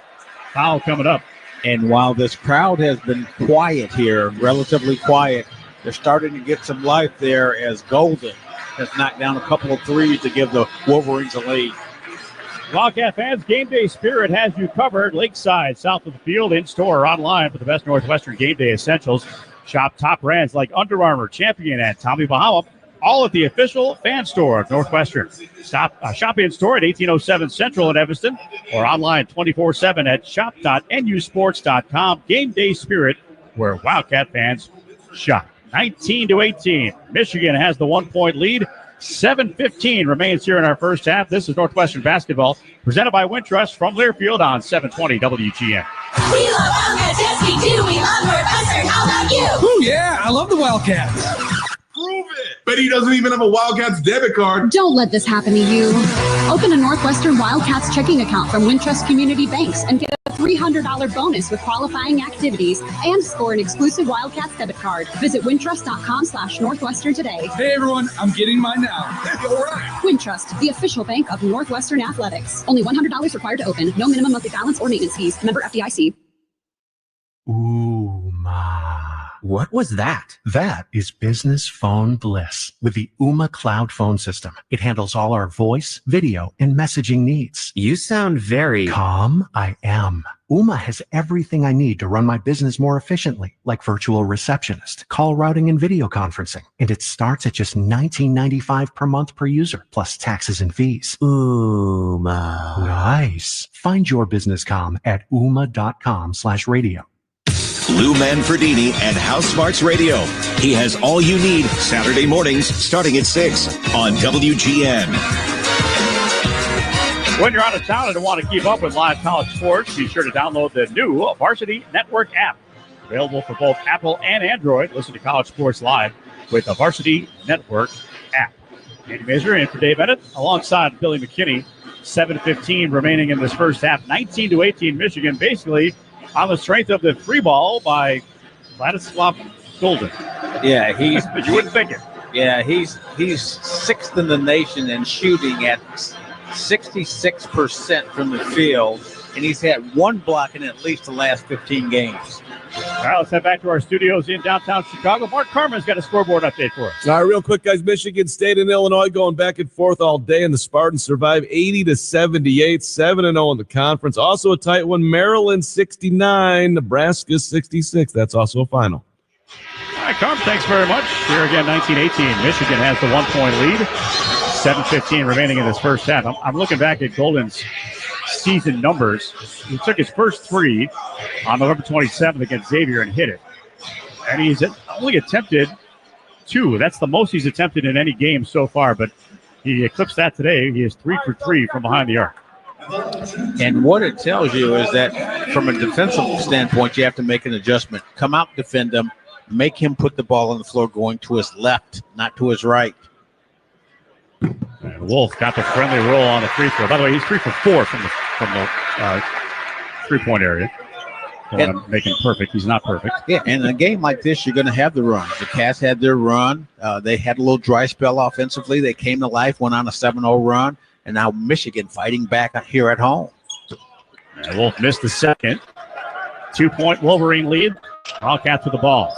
Foul coming up. And while this crowd has been quiet here, relatively quiet, they're starting to get some life there as Golden has knocked down a couple of threes to give the Wolverines a lead. Wildcat fans, Game Day Spirit has you covered. Lakeside, south of the field, in-store or online for the best Northwestern Game Day essentials. Shop top brands like Under Armour, Champion, and Tommy Bahama, all at the official fan store of Northwestern. Shop in-store at 1807 Central in Evanston or online 24/7 at shop.nusports.com. Game Day Spirit, where Wildcat fans shop. 19-18. Michigan has the 1 point lead. 7:15 remains here in our first half. This is Northwestern basketball presented by Wintrust from Learfield on 720 WGN. We love Wildcats, yes we do. We love Northwestern. How about you? Oh yeah, I love the Wildcats. Prove it. Bet he doesn't even have a Wildcats debit card. Don't let this happen to you. Open a Northwestern Wildcats checking account from Wintrust Community Banks and get a $300 bonus with qualifying activities and score an exclusive Wildcats debit card. Visit wintrust.com/Northwestern today. Hey everyone, I'm getting mine now. Hey, all right. Wintrust, the official bank of Northwestern Athletics. Only $100 required to open. No minimum monthly balance or maintenance fees. Member FDIC. Ooh, ma. What was that? That is business phone bliss with the Ooma Cloud Phone System. It handles all our voice, video, and messaging needs. You sound very calm. I am. Ooma has everything I need to run my business more efficiently, like virtual receptionist, call routing, and video conferencing. And it starts at just $19.95 per month per user, plus taxes and fees. Ooma. Nice. Find your business comm at ooma.com/radio. Lou Manfredini and House Smarts Radio. He has all you need Saturday mornings starting at 6 on WGN. When you're out of town and want to keep up with live college sports, be sure to download the new Varsity Network app. Available for both Apple and Android. Listen to college sports live with the Varsity Network app. Andy Mazur in for Dave Bennett alongside Billy McKinney. 7:15 remaining in this first half. 19-18 Michigan, basically on the strength of the free ball by Vladislav Golden. Yeah, you wouldn't think it. Yeah, he's sixth in the nation in shooting at 66% from the field, and he's had one block in at least the last 15 games. All right, let's head back to our studios in downtown Chicago. Mark Carmen's got a scoreboard update for us. All right, real quick, guys. Michigan State and Illinois going back and forth all day, and the Spartans survive 80-78, 7-0 in the conference. Also a tight one, Maryland 69, Nebraska 66. That's also a final. All right, Carm, thanks very much. Here again, 19-18. Michigan has the 1-point lead. 7:15 remaining in this first half. I'm looking back at Golden's season numbers. He took his first three on November 27th against Xavier and hit it. And he's only attempted 2. That's the most he's attempted in any game so far, but he eclipsed that today. He is 3 for 3 from behind the arc. And what it tells you is that from a defensive standpoint, you have to make an adjustment. Come out, defend him, make him put the ball on the floor going to his left, not to his right. And Wolf got the friendly roll on the free throw. By the way, he's 3 for 4 from the three-point area. And making perfect. He's not perfect. Yeah, and in a game like this, you're going to have the run. The Cats had their run. They had a little dry spell offensively. They came to life, went on a 7-0 run, and now Michigan fighting back here at home. And Wolf missed the second. 2-point Wolverine lead. Wildcats with the ball.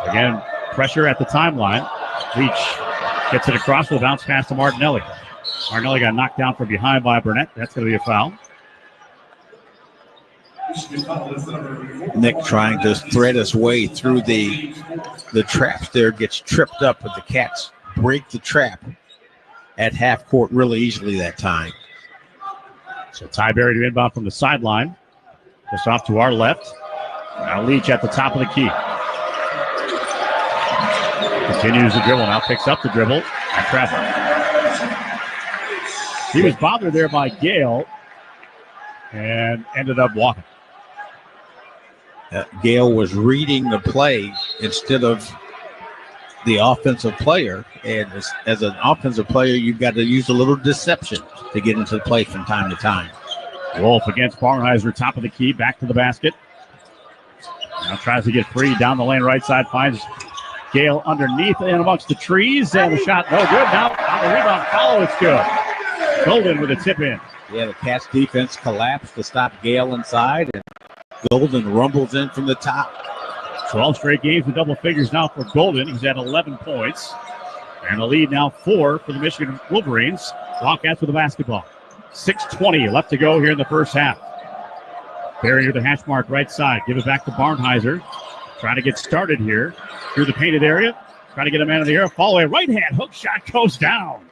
Again, pressure at the timeline. Leach gets it across with a bounce pass to Martinelli. Martinelli got knocked down from behind by Burnett. That's going to be a foul. Nick trying to thread his way through the traps there, gets tripped up, but the Cats break the trap at half court really easily that time. So Ty Berry to inbound from the sideline. Just off to our left. Now Leach at the top of the key. Continues the dribble. Now picks up the dribble. And traffic. He was bothered there by Gale and ended up walking. Gale was reading the play instead of the offensive player. And as an offensive player, you've got to use a little deception to get into the play from time to time. Wolf against Barnheiser, top of the key, back to the basket. Now tries to get free down the lane right side, finds Gale underneath and amongst the trees, and the shot no good. Now on the rebound, follow, it's good. Golden with a tip in. Yeah, the Cats defense collapsed to stop Gale inside, and Golden rumbles in from the top. 12 straight games with double figures now for Golden. He's at 11 points. And the lead now 4 for the Michigan Wolverines. Wildcats with the basketball. 6:20 left to go here in the first half. Barrier the hash mark right side. Give it back to Barnheiser. Trying to get started here through the painted area. Trying to get a man in the air. Fall away. Right hand hook shot goes down.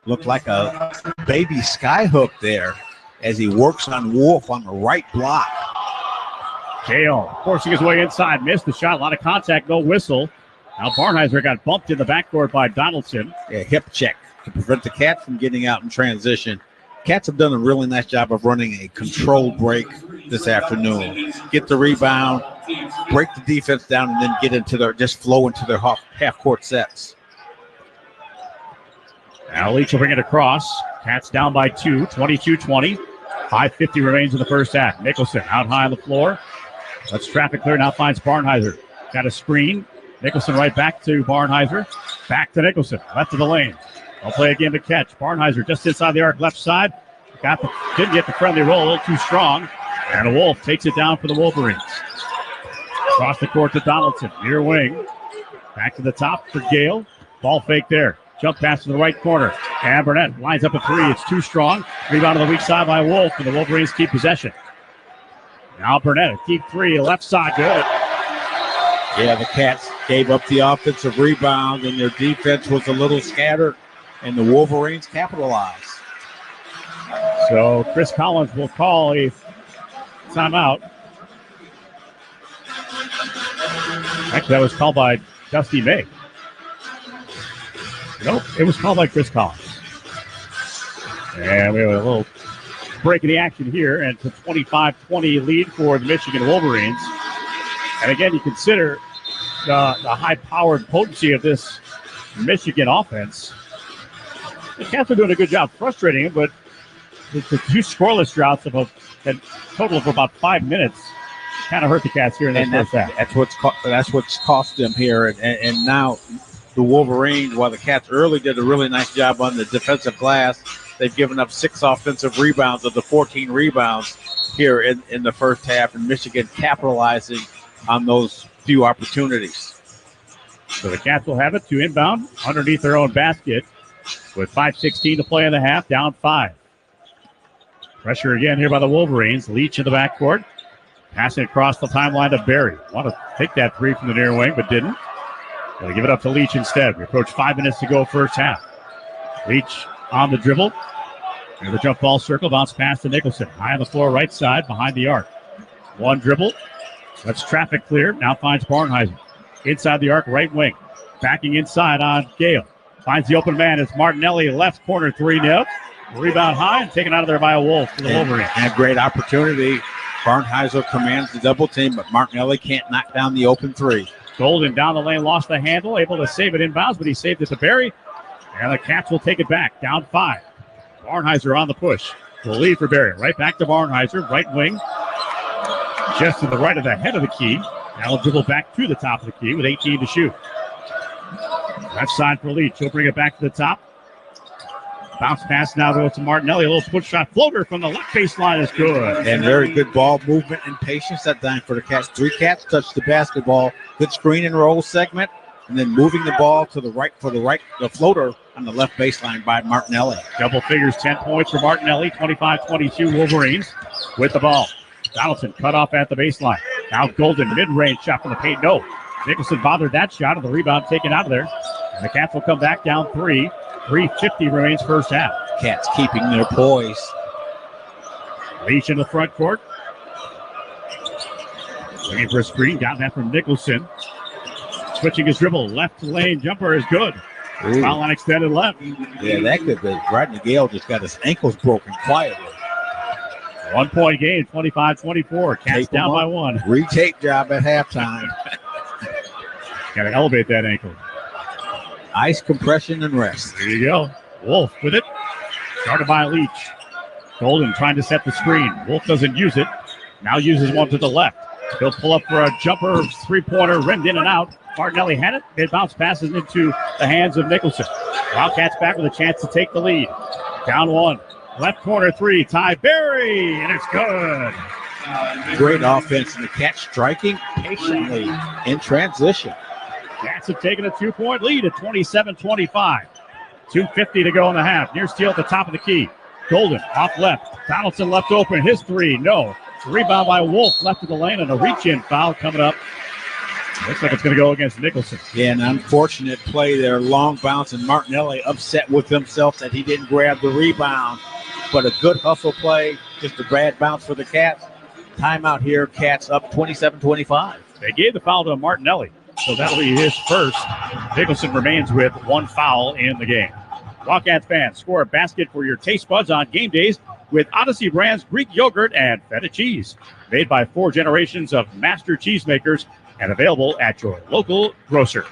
Looked like a baby sky hook there as he works on Wolf on the right block. Gale forcing his way inside. Missed the shot. A lot of contact. No whistle. Now Barnheiser got bumped in the backcourt by Donaldson. Yeah, hip check to prevent the Cats from getting out in transition. Cats have done a really nice job of running a controlled break this afternoon. Get the rebound, break the defense down, and then get into just flow into their half-court sets. Now Leach will bring it across. Cats down by 2, 22-20. 5:50 remains in the first half. Nicholson out high on the floor. Let's traffic clear. Now finds Barnheiser. Got a screen. Nicholson right back to Barnheiser. Back to Nicholson. Left of the lane. I'll play again to catch. Barnheiser just inside the arc, left side. Didn't get the friendly roll, a little too strong. And Wolf takes it down for the Wolverines. Across the court to Donaldson, near wing. Back to the top for Gale. Ball fake there. Jump pass to the right corner. And Burnett lines up a three. It's too strong. Rebound on the weak side by Wolf, and the Wolverines keep possession. Now Burnett, a deep three, left side, good. Yeah, the Cats gave up the offensive rebound, and their defense was a little scattered, and the Wolverines capitalized. So Chris Collins will call a timeout. Actually, that was called by Dusty May. Nope, it was called by Chris Collins. And we have a little break in the action here, and it's a 25-20 lead for the Michigan Wolverines. And again, you consider the high-powered potency of this Michigan offense. The Cats are doing a good job frustrating him, but the two scoreless droughts of a total of about 5 minutes kind of hurt the Cats here in the first half. That's what's cost them here, and now the Wolverines, while the Cats early did a really nice job on the defensive glass, they've given up 6 offensive rebounds of the 14 rebounds here in the first half, and Michigan capitalizing on those few opportunities. So the Cats will have it to inbound underneath their own basket with 5:16 to play in the half, down 5. Pressure again here by the Wolverines. Leach in the backcourt. Passing across the timeline to Berry. Want to take that three from the near wing, but didn't. Going to give it up to Leach instead. We approach 5 minutes to go first half. Leach on the dribble. And the jump ball circle. Bounce pass to Nicholson. High on the floor, right side, behind the arc. One dribble. That's traffic clear. Now finds Barnheiser. Inside the arc, right wing. Backing inside on Gale. Finds the open man. It's Martinelli, left corner three. No. Rebound high and taken out of there by a Wolf for the Wolverines. And a great opportunity. Barnheiser commands the double team, but Martinelli can't knock down the open three. Golden down the lane, lost the handle, able to save it inbounds, but he saved it to Berry. And the Cats will take it back, down 5. Barnheiser on the push. The lead for Berry. Right back to Barnheiser, right wing. Just to the right of the head of the key. Now he'll dribble back to the top of the key with 18 to shoot. Left side for Leach. He'll bring it back to the top. Bounce pass now goes to Martinelli. A little push shot floater from the left baseline is good. And very good ball movement and patience that time for the Cats. 3 Cats touch the basketball. Good screen and roll segment. And then moving the ball to the right for the floater on the left baseline by Martinelli. Double figures, 10 points for Martinelli. 25-22 Wolverines with the ball. Donaldson cut off at the baseline. Now Golden, mid-range shot from the paint. No. Nicholson bothered that shot, and the rebound taken out of there. And the Cats will come back down 3. 3:50 remains first half. Cats keeping their poise. Leach in the front court. Looking for a screen. Got that from Nicholson. Switching his dribble. Left lane jumper is good. Foul line extended left. Yeah, that could be. Rodney Gale just got his ankles broken quietly. 1 point game, 25-24. Cats down by 1. Retake job at halftime. Got to elevate that ankle. Ice compression and rest. There you go. Wolf with it. Started by Leach. Golden trying to set the screen. Wolf doesn't use it. Now uses one to the left. He'll pull up for a jumper. Three-pointer rimmed in and out. Martinelli had it. It bounce passes into the hands of Nicholson. Wildcats back with a chance to take the lead. Down 1. Left corner 3. Ty Berry. And it's good. Great offense. And the Cats striking patiently in transition. Cats have taken a 2-point lead at 27-25. 2:50 to go in the half. Near steal at the top of the key. Golden off left. Donaldson left open. His 3. No. Rebound by Wolf left of the lane and a reach-in foul coming up. Looks like it's going to go against Nicholson. Yeah, an unfortunate play there. Long bounce, and Martinelli upset with himself that he didn't grab the rebound. But a good hustle play. Just a bad bounce for the Cats. Timeout here. Cats up 27-25. They gave the foul to Martinelli, so that'll be his first. Nicholson remains with 1 foul in the game. Wildcats fans, score a basket for your taste buds on game days with Odyssey Brands Greek yogurt and feta cheese. Made by 4 generations of master cheesemakers and available at your local grocer.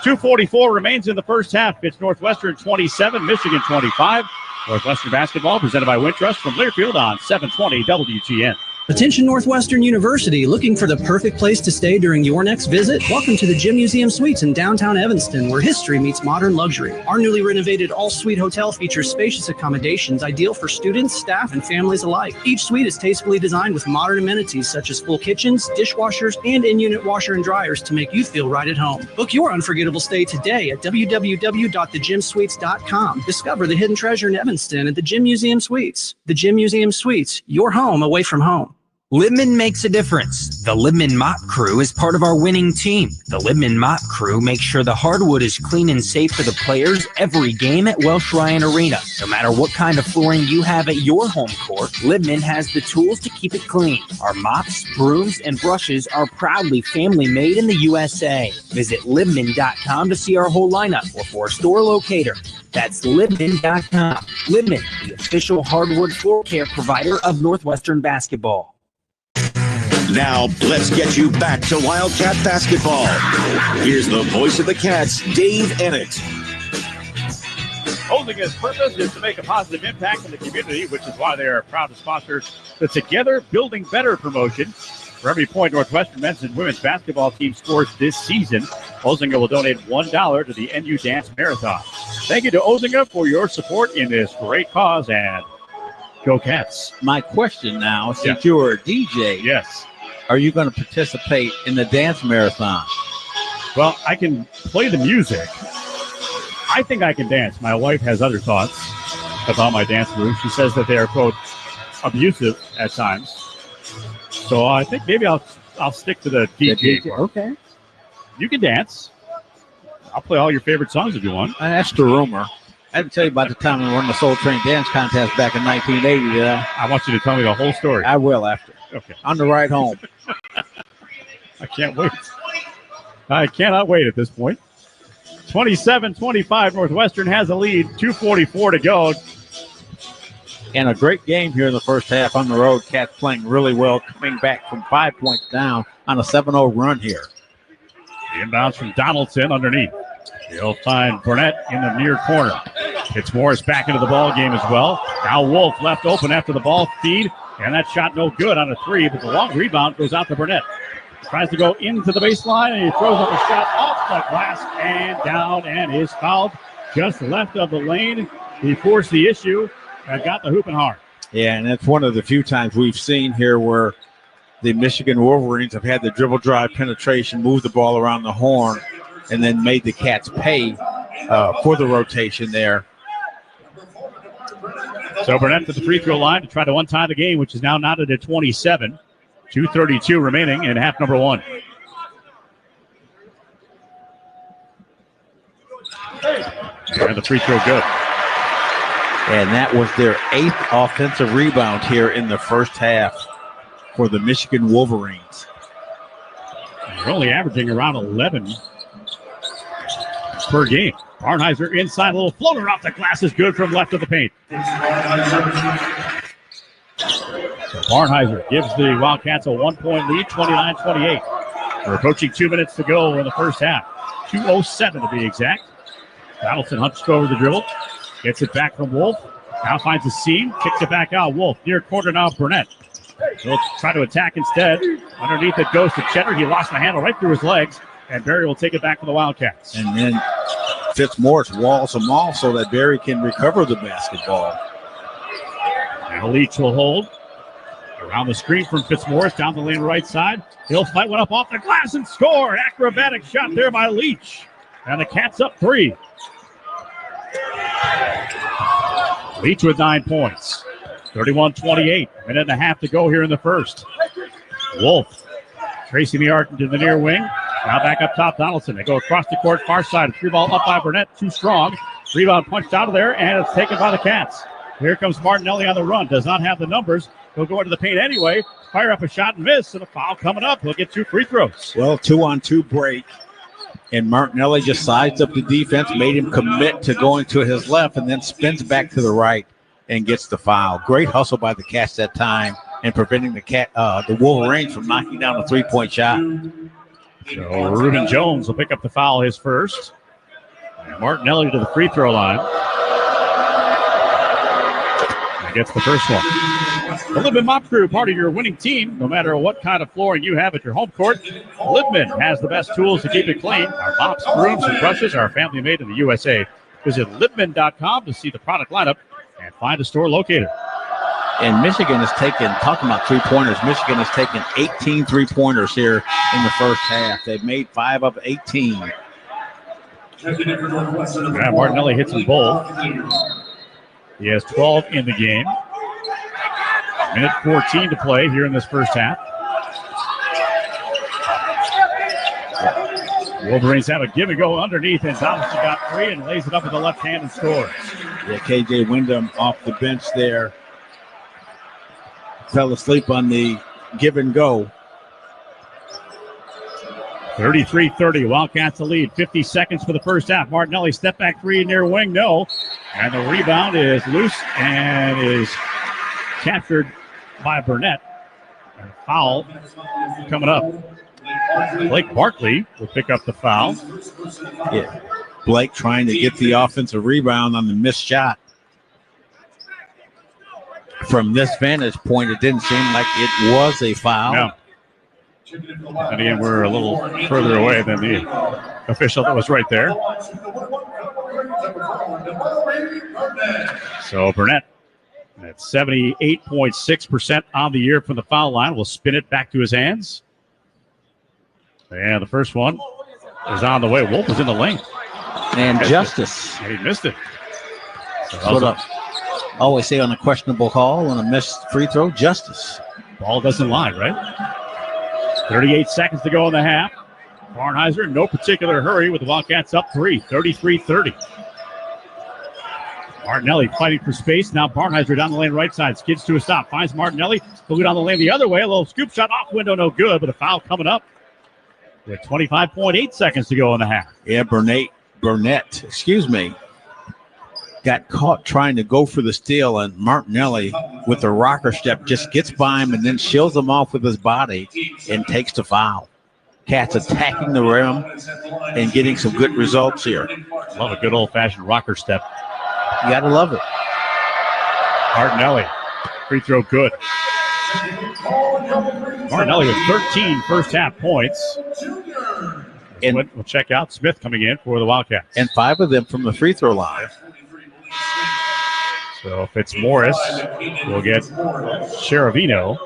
2:44 remains in the first half. It's Northwestern 27, Michigan 25. Northwestern basketball presented by Wintrust from Learfield on 720 WGN. Attention Northwestern University, looking for the perfect place to stay during your next visit? Welcome to the Gym Museum Suites in downtown Evanston, where history meets modern luxury. Our newly renovated all-suite hotel features spacious accommodations ideal for students, staff, and families alike. Each suite is tastefully designed with modern amenities such as full kitchens, dishwashers, and in-unit washer and dryers to make you feel right at home. Book your unforgettable stay today at www.thegymsuites.com. Discover the hidden treasure in Evanston at the Gym Museum Suites. The Gym Museum Suites, your home away from home. Libman makes a difference. The Libman Mop Crew is part of our winning team. The Libman Mop Crew makes sure the hardwood is clean and safe for the players every game at Welsh Ryan Arena. No matter what kind of flooring you have at your home court, Libman has the tools to keep it clean. Our mops, brooms, and brushes are proudly family made in the USA. Visit Libman.com to see our whole lineup or for a store locator. That's Libman.com. Libman, the official hardwood floor care provider of Northwestern basketball. Now, let's get you back to Wildcat basketball. Here's the voice of the Cats, Dave Ennett. Ozinga's purpose is to make a positive impact in the community, which is why they are proud to sponsor the Together Building Better promotion. For every point Northwestern men's and women's basketball team scores this season, Ozinga will donate $1 to the NU Dance Marathon. Thank you to Ozinga for your support in this great cause, and go Cats. My question now, since you're a DJ, yes, are you going to participate in the dance marathon? Well, I can play the music. I think I can dance. My wife has other thoughts about my dance moves. She says that they are, quote, abusive at times. So I think maybe I'll stick to the DJ part. Okay. You can dance. I'll play all your favorite songs if you want. That's the rumor. I had to tell you about the time we won the Soul Train Dance Contest back in 1980. I want you to tell me the whole story. I will after. Okay. On the ride home. I can't wait. I cannot wait at this point. 27-25, Northwestern has a lead. 2:44 to go. And a great game here in the first half on the road. Cats playing really well, coming back from 5 points down on a 7-0 run here. The inbounds from Donaldson underneath. He'll find Burnett in the near corner. It's Morris back into the ball game as well. Now Wolf left open after the ball feed, and that shot no good on a three, but the long rebound goes out to Burnett. Tries to go into the baseline, and he throws up a shot off the glass and down, and is fouled just left of the lane. He forced the issue and got the hoop and hard. Yeah, and it's one of the few times we've seen here where the Michigan Wolverines have had the dribble drive penetration, move the ball around the horn, and then made the Cats pay for the rotation there. So Burnett to the free throw line to try to one-tie the game, which is now knotted at 27. 2:32 remaining in half number one. And the free throw good. And that was their 8th offensive rebound here in the first half for the Michigan Wolverines. They're only averaging around 11 per game. Barnheiser inside, a little floater off the glass is good from left of the paint. So Barnheiser gives the Wildcats a 1-point lead, 29-28. We're approaching 2 minutes to go in the first half. 2:07 to be exact. Donaldson hunched over the dribble. Gets it back from Wolf. Now finds a seam. Kicks it back out. Wolf near corner now. Burnett. He'll try to attack instead. Underneath it goes to Cheddar. He lost the handle right through his legs. And Barry will take it back for the Wildcats. And then Fitzmaurice walls him off so that Barry can recover the basketball. Now Leach will hold. Around the screen from Fitzmaurice, down the lane right side. He'll fight one up off the glass and score. Acrobatic shot there by Leach. And the Cats up 3. Leach with 9 points. 31-28. Minute and a half to go here in the first. Wolf tracing the arc into the near wing. Now back up top, Donaldson. They go across the court, far side. 3-ball up by Burnett, too strong. Rebound punched out of there, and it's taken by the Cats. Here comes Martinelli on the run. Does not have the numbers. He'll go into the paint anyway. Fire up a shot and miss, and a foul coming up. He'll get 2 free throws. Well, 2-on-2 break. And Martinelli just sized up the defense, made him commit to going to his left, and then spins back to the right and gets the foul. Great hustle by the Cats that time and preventing the Wolverines from knocking down a 3-point shot. So Reuben Jones will pick up the foul, his first. And Martinelli to the free throw line. And gets the first one. The Libman Mop Crew, part of your winning team. No matter what kind of flooring you have at your home court, Libman has the best tools to keep it clean. Our mops, brooms, and brushes are family made in the USA. Visit Libman.com to see the product lineup and find a store locator. And Michigan has taken, talking about three-pointers, Michigan has taken 18 three-pointers here in the first half. They've made 5 of 18. Yeah, Martinelli hits them both. He has 12 in the game. Minute 14 to play here in this first half. Wolverines have a give and go underneath, and Donaldson got three and lays it up with the left hand and scores. Yeah, KJ Wyndham off the bench there. Fell asleep on the give and go. 33-30, Wildcats the lead. 50 seconds for the first half. Martinelli step back three near wing, no. And the rebound is loose and is captured by Burnett. And foul coming up. Blake Barkley will pick up the foul. Yeah, Blake trying to get the offensive rebound on the missed shot. From this vantage point, it didn't seem like it was a foul. No. And again, we're a little further away than the official that was right there. So Burnett at 78.6% on the year from the foul line. Will spin it back to his hands. And the first one is on the way. Wolf was in the lane. And Justice. And he missed it. So what I always say on a questionable call, on a missed free throw, Justice. Ball doesn't lie, right? 38 seconds to go in the half. Barnheiser in no particular hurry with the Wildcats up three, 33-30. Martinelli fighting for space. Now Barnheiser down the lane right side. Skids to a stop. Finds Martinelli. He'll go down the lane the other way. A little scoop shot off window, no good, but a foul coming up with 25.8 seconds to go in the half. Yeah, Burnett, got caught trying to go for the steal, and Martinelli with the rocker step just gets by him and then shields him off with his body and takes the foul. Cats attacking the rim and getting some good results here. Love a good old-fashioned rocker step. You got to love it. Martinelli, free throw good. Martinelli with 13 first-half points. And we'll check out Smith coming in for the Wildcats. And 5 of them from the free throw line. So Fitzmaurice will get Cheravino.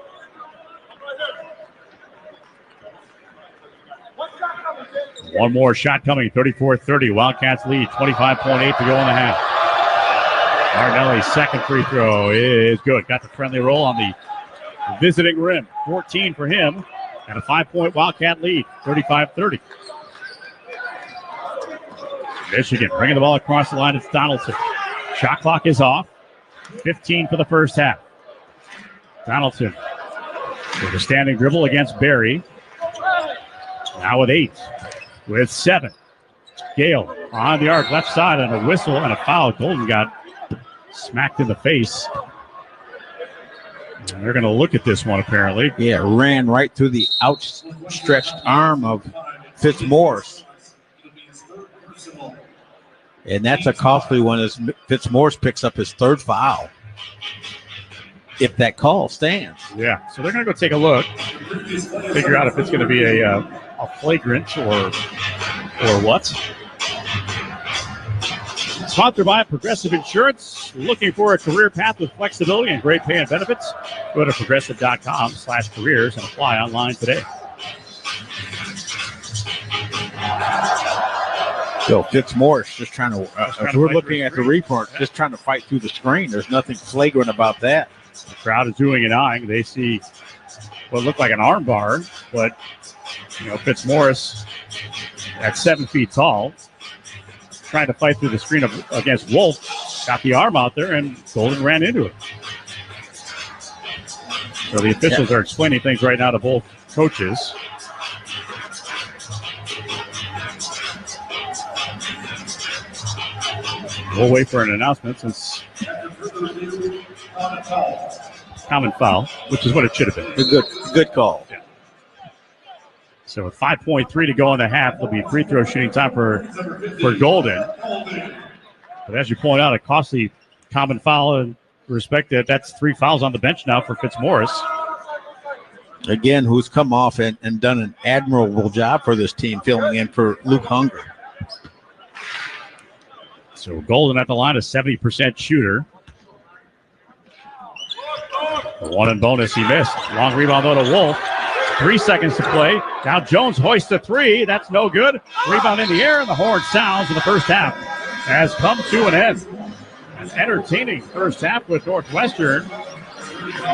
One more shot coming, 34-30. Wildcats lead, 25.8 to go in the half. Martinelli's second free throw is good. Got the friendly roll on the visiting rim. 14 for him, and a 5-point Wildcat lead, 35-30. Michigan bringing the ball across the line. It's Donaldson. Shot clock is off. 15 for the first half. Donaldson with a standing dribble against Barry. Now with 8. With 7. Gale on the arc, left side, and a whistle and a foul. Golden got smacked in the face. And they're going to look at this one, apparently. Yeah, ran right through the outstretched arm of Fitzmaurice. And that's a costly one as Fitzmaurice picks up his third foul. If that call stands. Yeah, so they're going to go take a look. Figure out if it's going to be a flagrant or what. Sponsored by Progressive Insurance. Looking for a career path with flexibility and great pay and benefits? Go to progressive.com/careers and apply online today. So Fitzmaurice just trying to, as we're looking at the report, just trying to fight through the screen. There's nothing flagrant about that. The crowd is doing and eyeing. They see what looked like an arm bar, but Fitzmaurice at 7 feet tall, trying to fight through the screen against Wolf, got the arm out there, and Golden ran into it. So the officials are explaining things right now to both coaches. We'll wait for an announcement since common foul, which is what it should have been. A good call. Yeah. So with 5.3 to go in the half, there'll be free throw shooting time for Golden. But as you point out, a costly common foul, and respect that that's 3 fouls on the bench now for Fitzmaurice. Again, who's come off and done an admirable job for this team, filling in for Luke Hunger. So Golden at the line, a 70% shooter. The one in bonus, he missed. Long rebound though to Wolf. 3 seconds to play. Now Jones hoists a 3. That's no good. Rebound in the air, and the horn sounds in the first half has come to an end. An entertaining first half with Northwestern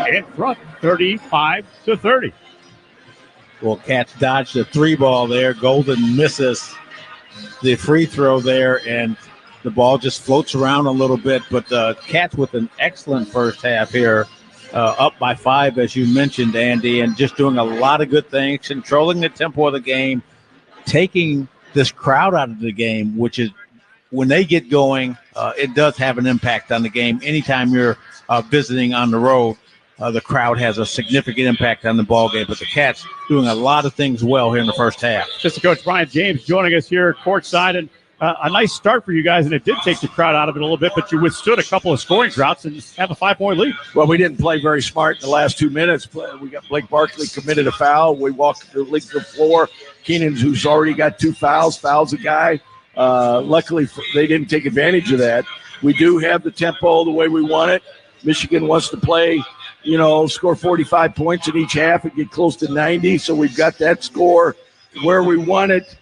in front, 35-30. Well, Cats dodged the 3 ball there. Golden misses the free throw there, and the ball just floats around a little bit. But Cats with an excellent first half here, up by 5, as you mentioned, Andy, and just doing a lot of good things, controlling the tempo of the game, taking this crowd out of the game, which is when they get going, it does have an impact on the game. Anytime you're visiting on the road, the crowd has a significant impact on the ball game. But the Cats doing a lot of things well here in the first half. Assistant Coach Brian James joining us here courtside, and a nice start for you guys, and it did take the crowd out of it a little bit, but you withstood a couple of scoring droughts and have a 5-point lead. Well, we didn't play very smart in the last 2 minutes. We got Blake Barkley committed a foul. We walked the league to the floor. Keenan, who's already got 2 fouls a guy. Luckily, they didn't take advantage of that. We do have the tempo the way we want it. Michigan wants to play, score 45 points in each half and get close to 90. So we've got that score where we want it.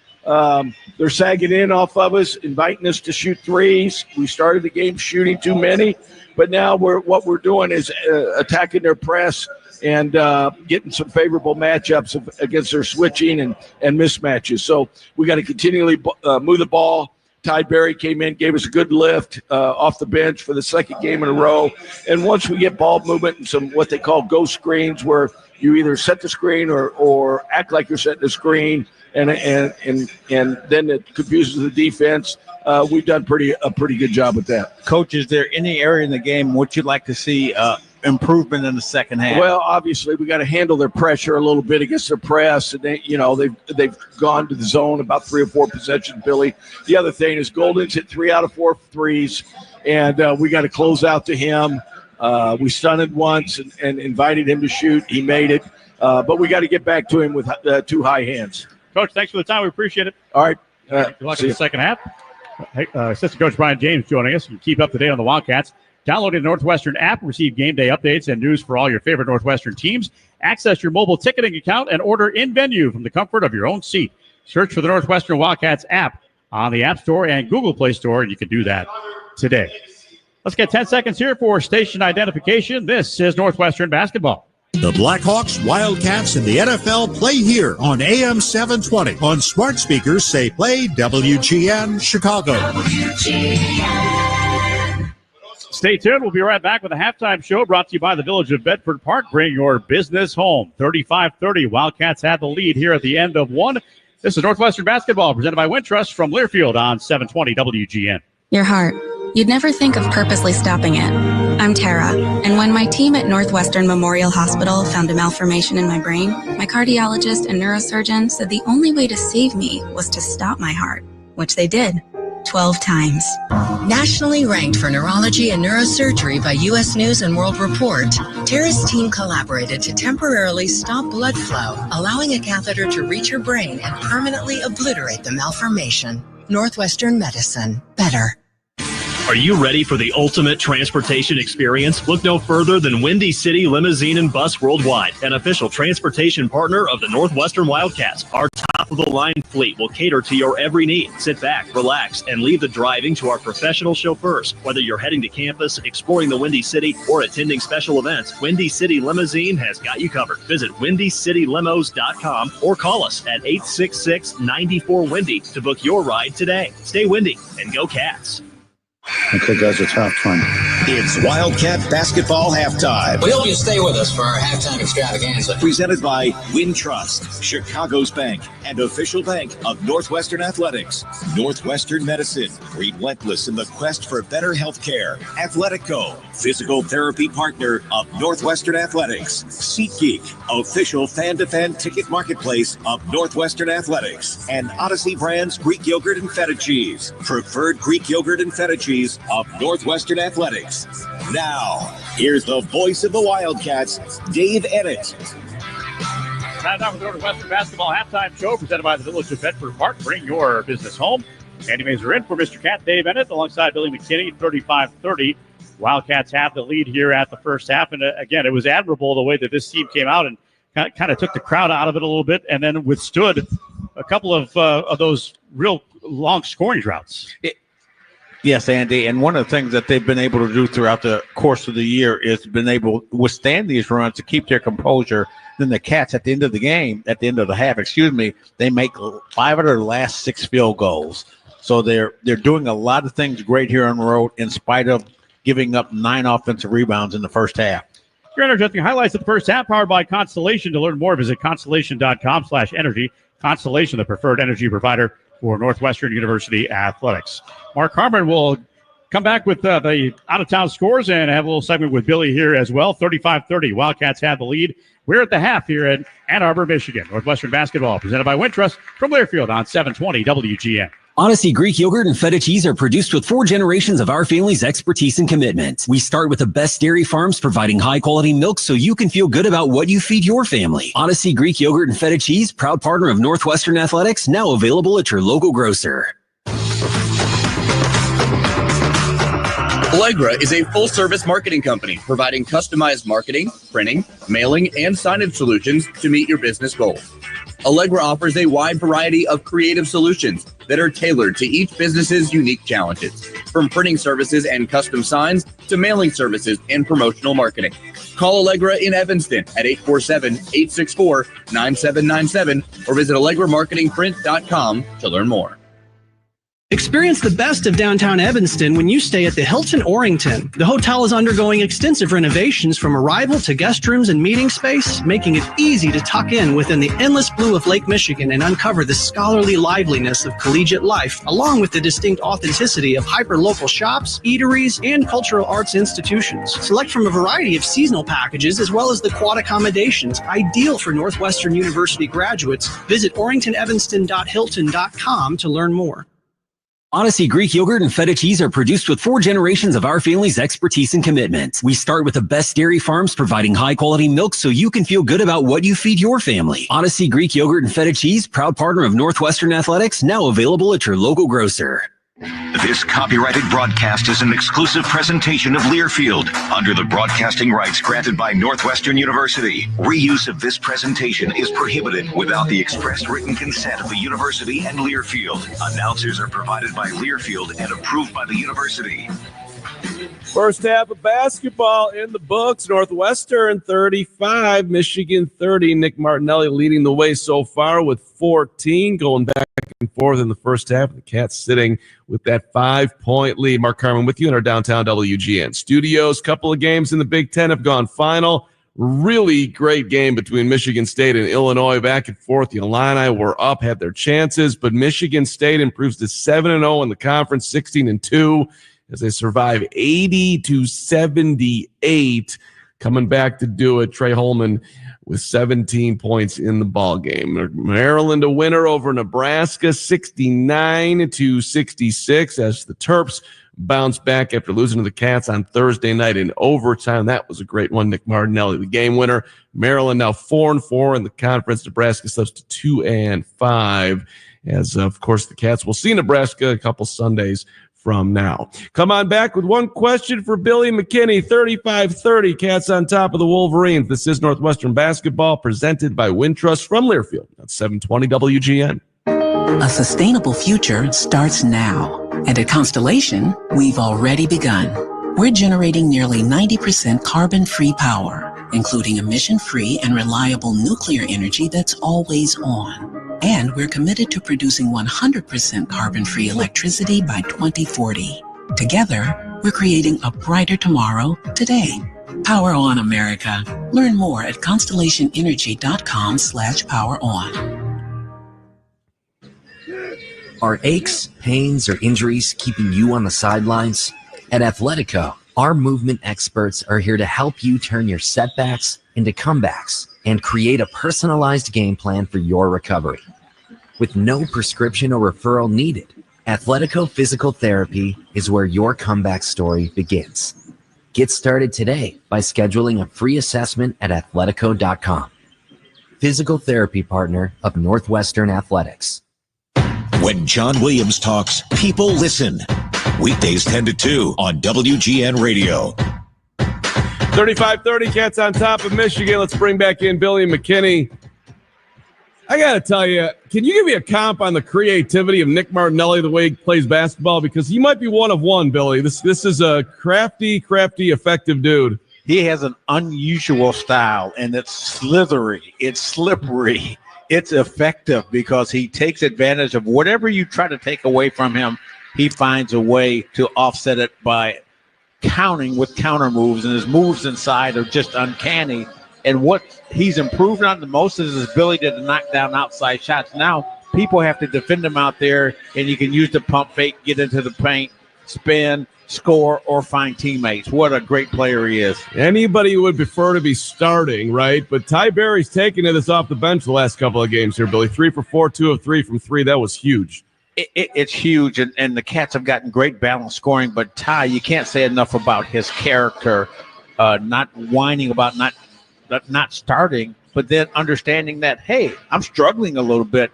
They're sagging in off of us, inviting us to shoot threes. We started the game shooting too many, but now what we're doing is attacking their press and getting some favorable matchups against their switching and mismatches. So we got to continually move the ball. Ty Berry came in, gave us a good lift off the bench for the second game in a row. And once we get ball movement and some what they call ghost screens, where you either set the screen or act like you're setting the screen, and then it confuses the defense. We've done a pretty good job with that. Coach, is there any area in the game which you'd like to see improvement in the second half? Well, obviously we got to handle their pressure a little bit against their press, and they've gone to the zone about 3 or 4 possessions. Billy, the other thing is Golden's hit 3 out of 4 threes, and we got to close out to him. We stunted once and invited him to shoot. He made it, but we got to get back to him with 2 high hands. Coach, thanks for the time. We appreciate it. All right. Good luck in the second half. Assistant Coach Brian James joining us. You can keep up to date on the Wildcats. Download the Northwestern app, receive game day updates and news for all your favorite Northwestern teams. Access your mobile ticketing account and order in-venue from the comfort of your own seat. Search for the Northwestern Wildcats app on the App Store and Google Play Store, and you can do that today. Let's get 10 seconds here for station identification. This is Northwestern basketball. The Blackhawks, Wildcats, and the NFL play here on AM 720. On smart speakers, say play WGN Chicago. Stay tuned. We'll be right back with a halftime show brought to you by the Village of Bedford Park. Bring your business home. 35-30. Wildcats had the lead here at the end of one. This is Northwestern basketball presented by Wintrust from Learfield on 720 WGN. Your heart. You'd never think of purposely stopping it. I'm Tara, and when my team at Northwestern Memorial Hospital found a malformation in my brain, my cardiologist and neurosurgeon said the only way to save me was to stop my heart, which they did. 12 times. Nationally ranked for neurology and neurosurgery by U.S. News and World Report, Tara's team collaborated to temporarily stop blood flow, allowing a catheter to reach her brain and permanently obliterate the malformation. Northwestern Medicine. Better. Are you ready for the ultimate transportation experience? Look no further than Windy City Limousine and Bus Worldwide, an official transportation partner of the Northwestern Wildcats. Our top-of-the-line fleet will cater to your every need. Sit back, relax, and leave the driving to our professional chauffeurs. Whether you're heading to campus, exploring the Windy City, or attending special events, Windy City Limousine has got you covered. Visit WindyCityLimos.com or call us at 866-94-WINDY to book your ride today. Stay windy and go Cats. Okay, guys, it's halftime. It's Wildcat Basketball Halftime. We hope you stay with us for our halftime extravaganza. Presented by Wintrust, Chicago's bank and official bank of Northwestern Athletics. Northwestern Medicine, relentless in the quest for better health care. Athletico, physical therapy partner of Northwestern Athletics. SeatGeek, official fan-to-fan ticket marketplace of Northwestern Athletics. And Odyssey Brands Greek Yogurt and Feta Cheese, preferred Greek Yogurt and Feta Cheese of Northwestern Athletics. Now, here's the voice of the Wildcats, Dave Ennett. Time for the Northwestern basketball halftime show presented by the Village of Bedford Park. Bring your business home. Andy Mazer in for Mr. Cat, Dave Ennett, alongside Billy McKinney, 35-30. Wildcats have the lead here at the first half. And again, it was admirable the way that this team came out and kind of took the crowd out of it a little bit and then withstood a couple of those real long scoring droughts. Yes, Andy. And one of the things that they've been able to do throughout the course of the year is been able to withstand these runs to keep their composure. Then the Cats at the end of the game, at the end of the half, they make 5 of their last 6 field goals. So they're doing a lot of things great here on the road in spite of giving up 9 offensive rebounds in the first half. Your Energetic highlights of the first half, powered by Constellation. To learn more, visit constellation.com/energy. Constellation, the preferred energy provider for Northwestern University athletics. Mark Harmon will come back with the out-of-town scores and have a little segment with Billy here as well. 35-30, Wildcats have the lead. We're at the half here at Ann Arbor, Michigan. Northwestern basketball presented by Wintrust from Learfield on 720 WGN. Odyssey Greek yogurt and feta cheese are produced with 4 generations of our family's expertise and commitment. We start with the best dairy farms providing high-quality milk so you can feel good about what you feed your family. Odyssey Greek yogurt and feta cheese, proud partner of Northwestern Athletics, now available at your local grocer. Allegra is a full-service marketing company providing customized marketing, printing, mailing, and signage solutions to meet your business goals. Allegra offers a wide variety of creative solutions that are tailored to each business's unique challenges, from printing services and custom signs to mailing services and promotional marketing. Call Allegra in Evanston at 847-864-9797 or visit AllegraMarketingPrint.com to learn more. Experience the best of downtown Evanston when you stay at the Hilton Orrington. The hotel is undergoing extensive renovations from arrival to guest rooms and meeting space, making it easy to tuck in within the endless blue of Lake Michigan and uncover the scholarly liveliness of collegiate life, along with the distinct authenticity of hyper-local shops, eateries, and cultural arts institutions. Select from a variety of seasonal packages as well as the quad accommodations, ideal for Northwestern University graduates. Visit orringtonevanston.hilton.com to learn more. Odyssey Greek yogurt and feta cheese are produced with 4 generations of our family's expertise and commitment. We start with the best dairy farms providing high-quality milk so you can feel good about what you feed your family. Odyssey Greek yogurt and feta cheese, proud partner of Northwestern Athletics, now available at your local grocer. This copyrighted broadcast is an exclusive presentation of Learfield under the broadcasting rights granted by Northwestern University. Reuse of this presentation is prohibited without the express written consent of the university and Learfield. Announcers are provided by Learfield and approved by the university. First half of basketball in the books. Northwestern 35, Michigan 30. Nick Martinelli leading the way so far with 14, going back and forth in the first half. The Cats sitting with that 5-point lead. Mark Carmen with you in our downtown WGN studios. Couple of games in the Big Ten have gone final. Really great game between Michigan State and Illinois, back and forth. The Illini were up, had their chances, but Michigan State improves to 7-0 in the conference, 16-2. As they survive 80-78, coming back to do it. Trey Holman with 17 points in the ball game. Maryland a winner over Nebraska, 69-66, as the Terps bounce back after losing to the Cats on Thursday night in overtime. That was a great one. Nick Martinelli, the game winner. Maryland now 4-4 in the conference. Nebraska slips to 2-5. As of course the Cats will see Nebraska a couple Sundays from now. Come on back with one question for Billy McKinney. 35-30, Cats on top of the Wolverines. This is Northwestern basketball presented by Wintrust from Learfield. That's 720 WGN. A sustainable future starts now. And at Constellation, we've already begun. We're generating nearly 90% carbon-free power, including emission-free and reliable nuclear energy that's always on. And we're committed to producing 100% carbon-free electricity by 2040. Together, we're creating a brighter tomorrow today. Power on, America. Learn more at constellationenergy.com/poweron. Are aches, pains, or injuries keeping you on the sidelines? At Athletico, our movement experts are here to help you turn your setbacks into comebacks and create a personalized game plan for your recovery. With no prescription or referral needed, Athletico Physical Therapy is where your comeback story begins. Get started today by scheduling a free assessment at athletico.com. Physical therapy partner of Northwestern Athletics. When John Williams talks, people listen. Weekdays 10 to 2 on WGN Radio. 35-30, Cats on top of Michigan. Let's bring back in Billy McKinney. I got to tell you, can you give me a comp on the creativity of Nick Martinelli, the way he plays basketball? Because he might be one of one, Billy. This is a crafty, effective dude. He has an unusual style, and it's slithery. It's slippery. It's effective because he takes advantage of whatever you try to take away from him. He finds a way to offset it by countering with counter moves, and his moves inside are just uncanny. And what he's improved on the most is his ability to knock down outside shots. Now people have to defend him out there, and you can use the pump fake, get into the paint, spin, score, or find teammates. What a great player he is. Anybody would prefer to be starting, right? But Ty Berry's taken this off the bench the last couple of games here, Billy. 3 for 4, 2 of 3 from 3. That was huge. It's huge, and the Cats have gotten great balance scoring. But Ty, you can't say enough about his character, not whining about not starting, but then understanding that, hey, I'm struggling a little bit,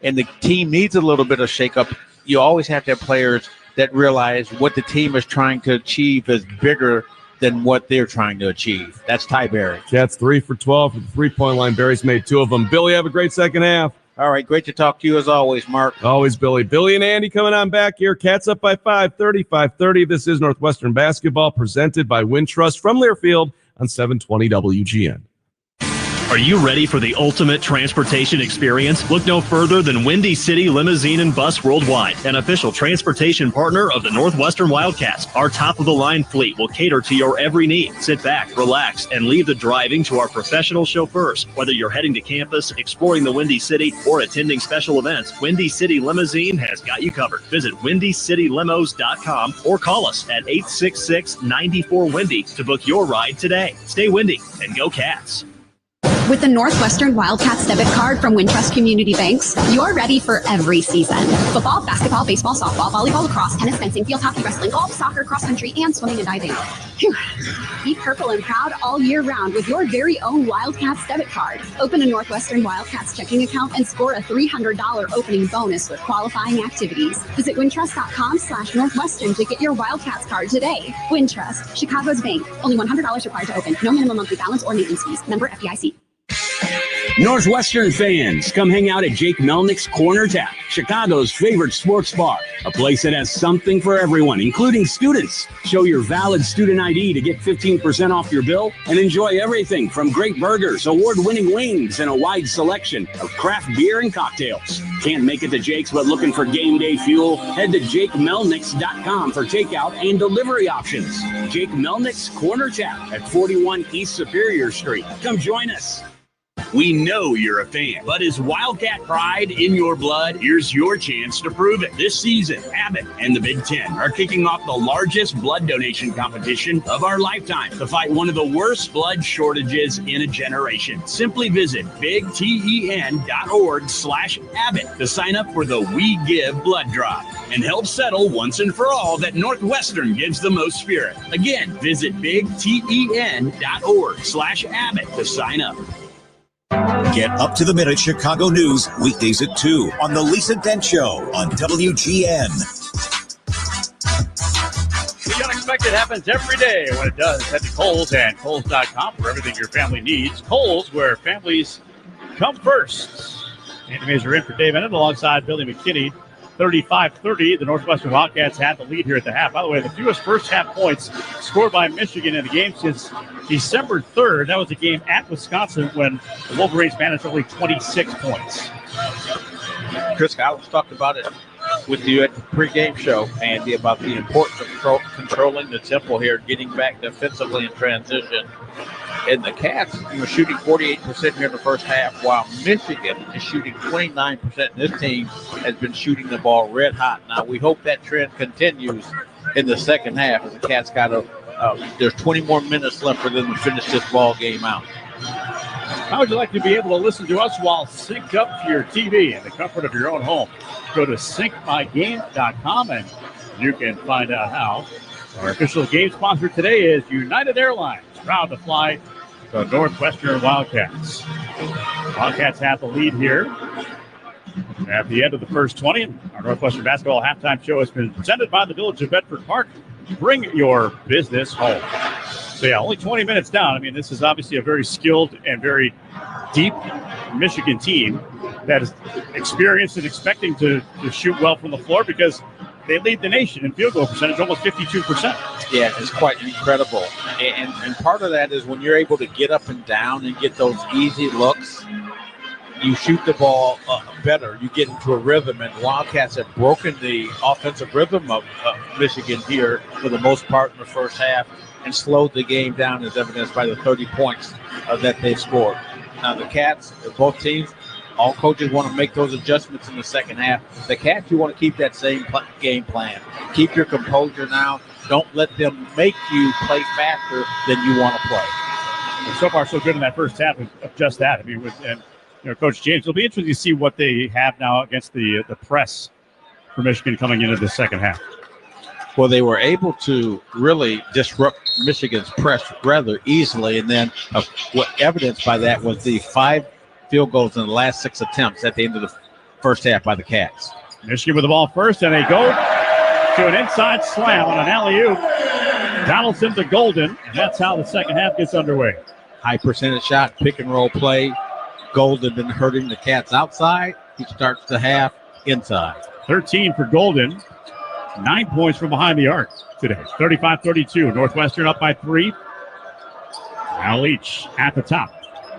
and the team needs a little bit of shakeup. You always have to have players that realize what the team is trying to achieve is bigger than what they're trying to achieve. That's Ty Berry. Cats 3 for 12 from the three-point line. Berry's made 2 of them. Billy, have a great second half. All right, great to talk to you as always, Mark. Always, Billy. Billy and Andy coming on back here. Cats up by 5, 35-30. This is Northwestern basketball presented by Wintrust from Learfield on 720 WGN. Are you ready for the ultimate transportation experience? Look no further than Windy City Limousine and Bus Worldwide, an official transportation partner of the Northwestern Wildcats. Our top-of-the-line fleet will cater to your every need. Sit back, relax, and leave the driving to our professional chauffeurs. Whether you're heading to campus, exploring the Windy City, or attending special events, Windy City Limousine has got you covered. Visit WindyCityLimos.com or call us at 866-94-WINDY to book your ride today. Stay windy and go Cats. With the Northwestern Wildcats debit card from Wintrust Community Banks, you're ready for every season. Football, basketball, baseball, softball, volleyball, lacrosse, tennis, fencing, field hockey, wrestling, golf, soccer, cross country, and swimming and diving. Phew. Be purple and proud all year round with your very own Wildcats debit card. Open a Northwestern Wildcats checking account and score a $300 opening bonus with qualifying activities. Visit wintrust.com/Northwestern to get your Wildcats card today. Wintrust, Chicago's bank. Only $100 required to open. No minimum monthly balance or maintenance fees. Member FDIC. Northwestern fans, come hang out at Jake Melnick's Corner Tap, Chicago's favorite sports bar. A place that has something for everyone, including students. Show your valid student ID to get 15% off your bill and enjoy everything from great burgers, award-winning wings, and a wide selection of craft beer and cocktails. Can't make it to Jake's but looking for game day fuel? Head to JakeMelnicks.com for takeout and delivery options. Jake Melnick's Corner Tap at 41 East Superior Street. Come join us. We know you're a fan, but is Wildcat pride in your blood? Here's your chance to prove it. This season, Abbott and the Big Ten are kicking off the largest blood donation competition of our lifetime to fight one of the worst blood shortages in a generation. Simply visit bigten.org/Abbott to sign up for the We Give blood drive and help settle once and for all that Northwestern gives the most spirit. Again, visit bigten.org/Abbott to sign up. Get up to the minute Chicago news weekdays at 2 on the Lisa Dent Show on WGN. The unexpected happens every day. When it does, head to Kohl's and Kohl's.com for everything your family needs. Kohl's, where families come first. Andy Mazur in for Dave Bennett alongside Billy McKinney. 35-30, the Northwestern Wildcats had the lead here at the half. By the way, the fewest first-half points scored by Michigan in the game since December 3rd. That was a game at Wisconsin when the Wolverines managed only 26 points. Chris Collins talked about it with you at the pregame show, Andy, about the importance of controlling the tempo here, getting back defensively in transition. And the Cats were shooting 48% here in the first half, while Michigan is shooting 29%. This team has been shooting the ball red hot. Now, we hope that trend continues in the second half as the Cats got there's 20 more minutes left for them to finish this ball game out. How would you like to be able to listen to us while synced up to your TV in the comfort of your own home? Go to syncmygame.com and you can find out how. Our official game sponsor today is United Airlines, proud to fly the Northwestern Wildcats. Wildcats have the lead here at the end of the first 20. Our Northwestern basketball halftime show has been presented by the Village of Bedford Park. Bring your business home. So, yeah, only 20 minutes down. I mean, this is obviously a very skilled and very deep Michigan team. that is experienced and expecting to shoot well from the floor because they lead the nation in field goal percentage, almost 52%. Yeah, it's quite incredible. And part of that is when you're able to get up and down and get those easy looks, you shoot the ball better. You get into a rhythm, and Wildcats have broken the offensive rhythm of Michigan here for the most part in the first half and slowed the game down, as evidenced by the 30 points that they scored. Now, the Cats, both teams, all coaches want to make those adjustments in the second half. The Cats, you want to keep that same game plan. Keep your composure now. Don't let them make you play faster than you want to play. And so far, so good in that first half of just that. I mean, Coach James, it'll be interesting to see what they have now against the press for Michigan coming into the second half. Well, they were able to really disrupt Michigan's press rather easily, and then what evidenced by that was the 5 field goals in the last 6 attempts at the end of the first half by the Cats. Michigan with the ball first, and they go to an inside slam on an alley-oop. Donaldson to Golden, and that's how the second half gets underway. High percentage shot, pick and roll play. Golden been hurting the Cats outside. He starts the half inside. 13 for Golden. 9 points from behind the arc today. 35-32. Northwestern up by 3. Now Leach at the top.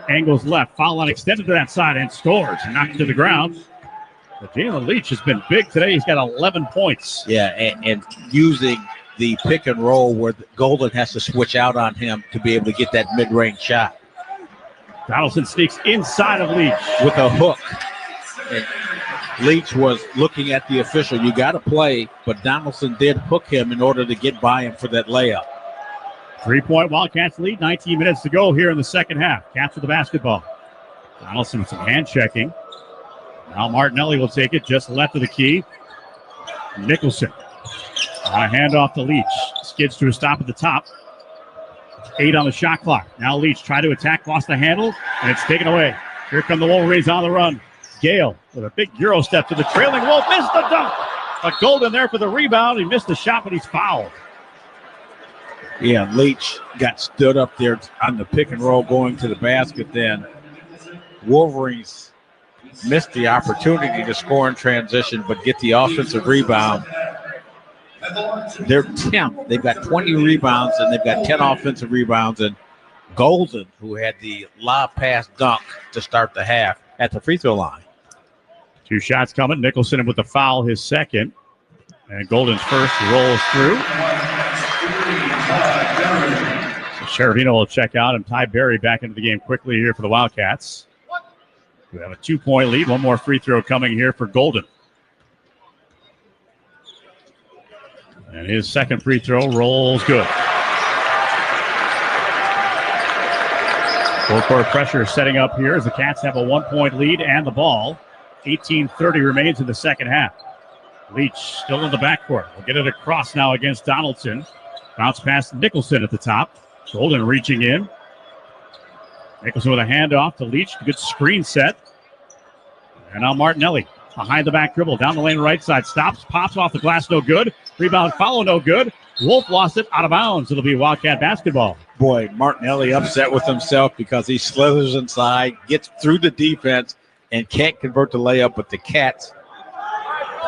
Angles left. Foul line extended to that side and scores. Knocked to the ground. But Jalen Leach has been big today. He's got 11 points. Yeah, and using the pick and roll where Golden has to switch out on him to be able to get that mid-range shot. Donaldson sneaks inside of Leach with a hook. And Leach was looking at the official. You got to play, but Donaldson did hook him in order to get by him for that layup. 3-point Wildcats lead. 19 minutes to go here in the second half. Cats with the basketball. Donaldson with some hand checking. Now Martinelli will take it just left of the key. Nicholson on a handoff to Leach. Skids to a stop at the top. 8 on the shot clock. Now Leach tried to attack, lost the handle, and it's taken away. Here come the Wolverines on the run. Gale with a big Euro step to the trailing Wolf. Missed the dunk. But Golden there for the rebound. He missed the shot, but he's fouled. Yeah, Leach got stood up there on the pick and roll going to the basket then. Wolverines missed the opportunity to score in transition, but get the offensive rebound. They're 10th. They've got 20 rebounds, and they've got 10 offensive rebounds. And Golden, who had the lob pass dunk to start the half at the free throw line. 2 shots coming. Nicholson with the foul, his second. And Golden's first rolls through. Sheravino will check out, and Ty Berry back into the game quickly here for the Wildcats. We have a 2-point lead. One more free throw coming here for Golden. And his second free throw rolls good. Full court pressure setting up here as the Cats have a 1-point lead and the ball. 18:30 remains in the second half. Leach still in the backcourt. We'll get it across now against Donaldson. Bounce past Nicholson at the top. Golden reaching in. Nicholson with a handoff to Leach. Good screen set. And now Martinelli behind the back dribble. Down the lane right side. Stops. Pops off the glass. No good. Rebound follow. No good. Wolf lost it out of bounds. It'll be Wildcat basketball. Boy, Martinelli upset with himself because he slithers inside, gets through the defense, and can't convert the layup, but the Cats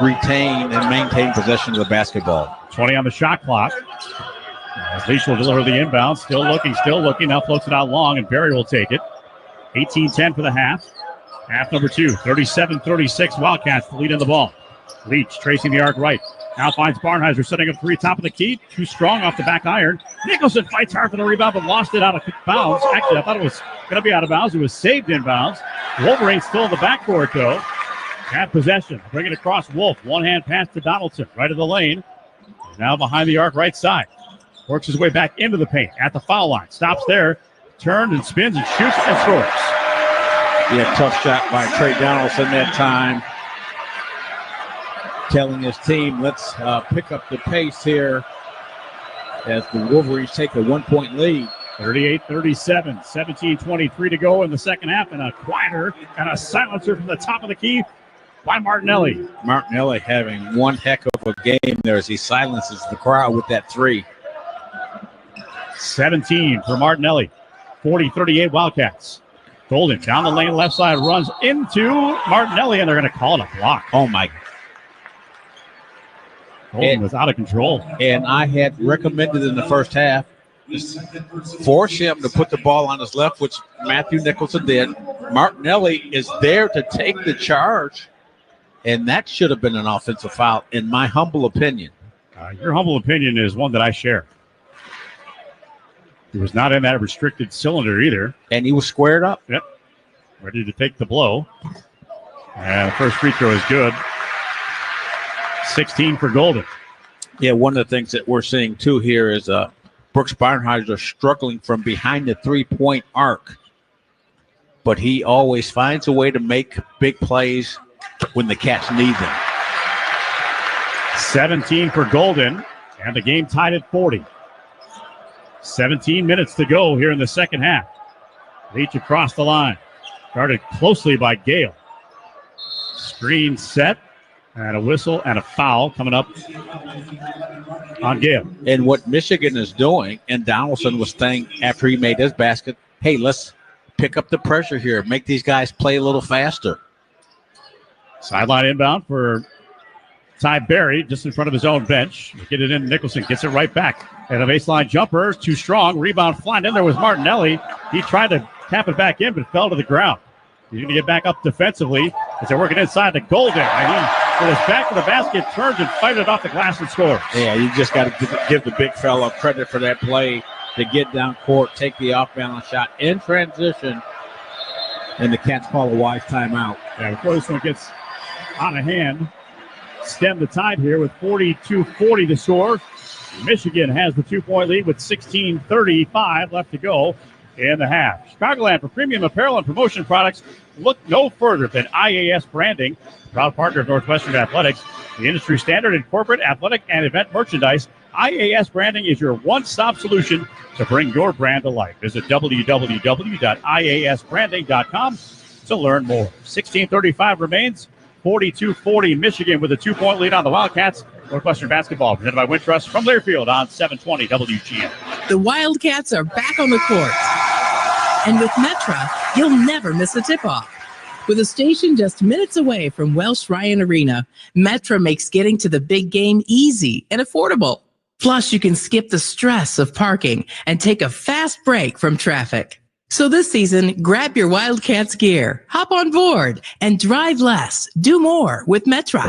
retain and maintain possession of the basketball. 20 on the shot clock. Leach will deliver the inbound. Still looking. Now floats it out long, and Berry will take it. 18-10 for the half. Half number 2. 37-36 Wildcats, the lead in the ball. Leach tracing the arc right. Now finds Barnheiser setting up 3 top of the key. Too strong off the back iron. Nicholson fights hard for the rebound, but lost it out of bounds. Actually, I thought it was going to be out of bounds. It was saved in bounds. Wolverines still in the backcourt, though. Have possession. Bring it across Wolf. One-hand pass to Donaldson. Right of the lane. Now behind the arc right side. Works his way back into the paint at the foul line. Stops there. Turns and spins and shoots and scores. Yeah, tough shot by Trey Donaldson that time. Telling his team, let's pick up the pace here as the Wolverines take a 1-point lead. 38-37, 17:23 to go in the second half, and a quieter and a silencer from the top of the key by Martinelli. Martinelli having one heck of a game there as he silences the crowd with that 3. 17 for Martinelli. 40-38 Wildcats. Golden down the lane, left side, runs into Martinelli, and they're going to call it a block. Oh, my. Golden was out of control. And I had recommended in the first half, force him to put the ball on his left, which Matthew Nicholson did. Martinelli is there to take the charge, and that should have been an offensive foul, in my humble opinion. Your humble opinion is one that I share. He was not in that restricted cylinder either. And he was squared up. Yep. Ready to take the blow. And the first free throw is good. 16 for Golden. Yeah, one of the things that we're seeing, too, here is Brooks Barnheiser struggling from behind the three-point arc. But he always finds a way to make big plays when the Cats need them. 17 for Golden, and the game tied at 40. 17 minutes to go here in the second half. Leach across the line. Guarded closely by Gale. Screen set, and a whistle and a foul coming up on Gale. And what Michigan is doing, and Donaldson was saying after he made his basket, hey, let's pick up the pressure here, make these guys play a little faster. Sideline inbound for Ty Berry, just in front of his own bench. Get it in. Nicholson gets it right back. And a baseline jumper, too strong. Rebound flying in there was Martinelli. He tried to tap it back in, but fell to the ground. He's going to get back up defensively as they're working inside the Golden. And he, with his back to the basket, turns and fired it off the glass and scores. Yeah, you just got to give the big fella credit for that play to get down court, take the off-balance shot in transition, and the Cats call a wise timeout. Yeah, before this one gets out of hand, stem the tide here with 42-40 to score. Michigan has the 2-point lead with 16:35 left to go in the half. Chicagoland for premium apparel and promotion products. Look no further than IAS Branding, proud partner of Northwestern Athletics, the industry standard in corporate, athletic, and event merchandise. IAS Branding is your one-stop solution to bring your brand to life. Visit www.iasbranding.com to learn more. 16:35 remains. 42-40 Michigan with a 2-point lead on the Wildcats. Northwestern basketball presented by Wintrust from Learfield on 720 WGN. The Wildcats are back on the court. And with Metra, you'll never miss a tip-off. With a station just minutes away from Welsh Ryan Arena, Metra makes getting to the big game easy and affordable. Plus, you can skip the stress of parking and take a fast break from traffic. So this season, grab your Wildcats gear, hop on board, and drive less, do more with Metra.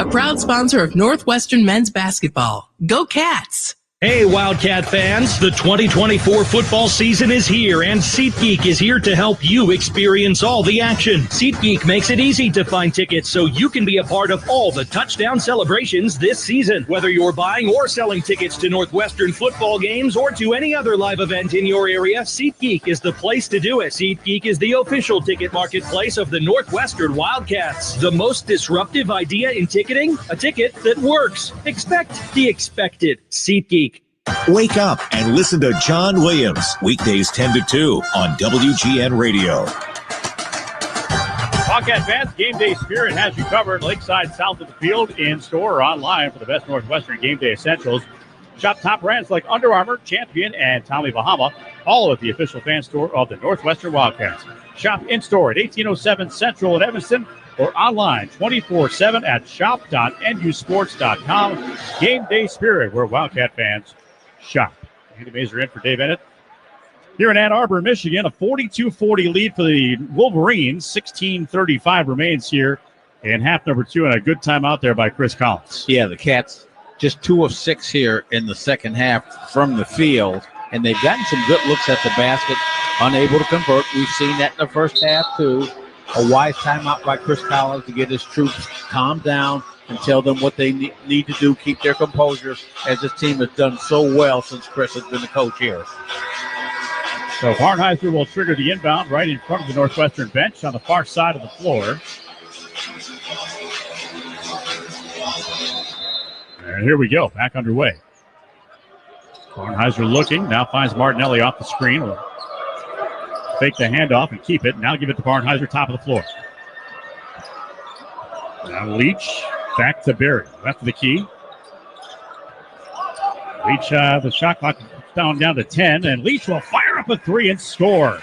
A proud sponsor of Northwestern men's basketball. Go Cats! Hey, Wildcat fans, the 2024 football season is here, and SeatGeek is here to help you experience all the action. SeatGeek makes it easy to find tickets so you can be a part of all the touchdown celebrations this season. Whether you're buying or selling tickets to Northwestern football games or to any other live event in your area, SeatGeek is the place to do it. SeatGeek is the official ticket marketplace of the Northwestern Wildcats. The most disruptive idea in ticketing? A ticket that works. Expect the expected. SeatGeek. Wake up and listen to John Williams, weekdays 10 to 2 on WGN Radio. Wildcat fans, Game Day Spirit has you covered lakeside, south of the field, in store or online for the best Northwestern game day essentials. Shop top brands like Under Armour, Champion, and Tommy Bahama, all at the official fan store of the Northwestern Wildcats. Shop in store at 1807 Central in Evanston or online 24/7 at shop.nusports.com. Game Day Spirit, where Wildcat fans shop. Andy Mazer in for Dave Ennett. Here in Ann Arbor, Michigan, a 42-40 lead for the Wolverines. 16:35 remains here in half number 2, and a good time out there by Chris Collins. Yeah, the Cats just 2 of 6 here in the second half from the field, and they've gotten some good looks at the basket, unable to convert. We've seen that in the first half, too. A wise timeout by Chris Collins to get his troops calmed down and tell them what they need to do, keep their composure, as this team has done so well since Chris has been the coach here. So Barnheiser will trigger the inbound right in front of the Northwestern bench on the far side of the floor. And here we go, back underway. Barnheiser looking, now finds Martinelli off the screen. Will fake the handoff and keep it. Now give it to Barnheiser, top of the floor. Now Leach. Back to Berry, left of the key. Leach, the shot clock down to 10, and Leach will fire up a 3 and score.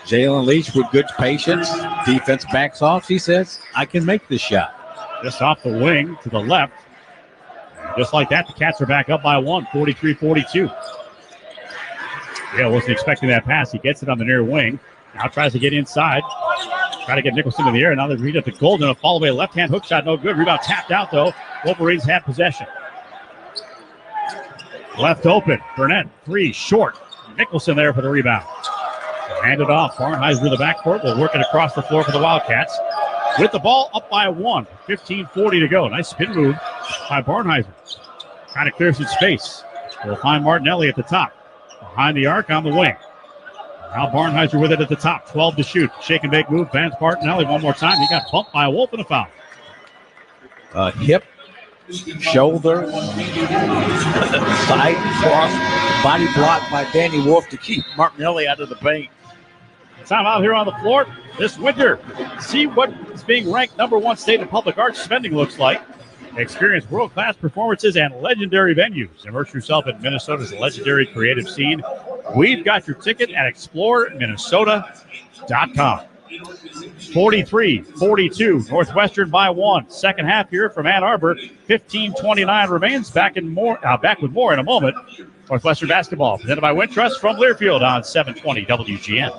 Jalen Leach with good patience. Defense backs off. He says, I can make this shot. Just off the wing to the left. Just like that, the Cats are back up by 1, 43-42. Yeah, wasn't expecting that pass. He gets it on the near wing. Now tries to get inside. Try to get Nicholson in the air. Now they read up to Golden. A fall away left-hand hook shot. No good. Rebound tapped out, though. Wolverines have possession. Left open. Burnett, 3, short. Nicholson there for the rebound. Handed off. Barnheiser in the backcourt will work it across the floor for the Wildcats. With the ball up by 1. 15:40 to go. Nice spin move by Barnheiser. Trying to clear some space. We'll find Martinelli at the top. Behind the arc on the wing. Now Barnheiser with it at the top. 12 to shoot. Shake and bake move. Vance Martinelli one more time. He got bumped by a Wolf and a foul. Hip, shoulder, side cross, body block by Danny Wolf to keep Martinelli out of the paint. Time out here on the floor this winter. See what is being ranked #1 state in public arts spending looks like. Experience world-class performances and legendary venues. Immerse yourself in Minnesota's legendary creative scene. We've got your ticket at exploreminnesota.com. 43-42, Northwestern by 1. Second half here from Ann Arbor. 15:29 remains. Back with more in a moment. Northwestern basketball presented by Wintrust from Learfield on 720 WGN.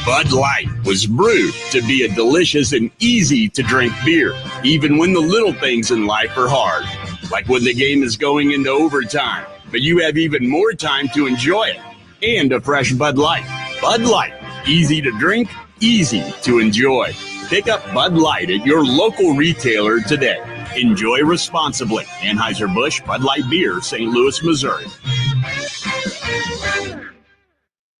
Bud Light was brewed to be a delicious and easy-to-drink beer, even when the little things in life are hard, like when the game is going into overtime, but you have even more time to enjoy it. And a fresh Bud Light. Bud Light, easy to drink, easy to enjoy. Pick up Bud Light at your local retailer today. Enjoy responsibly. Anheuser-Busch Bud Light Beer, St. Louis, Missouri.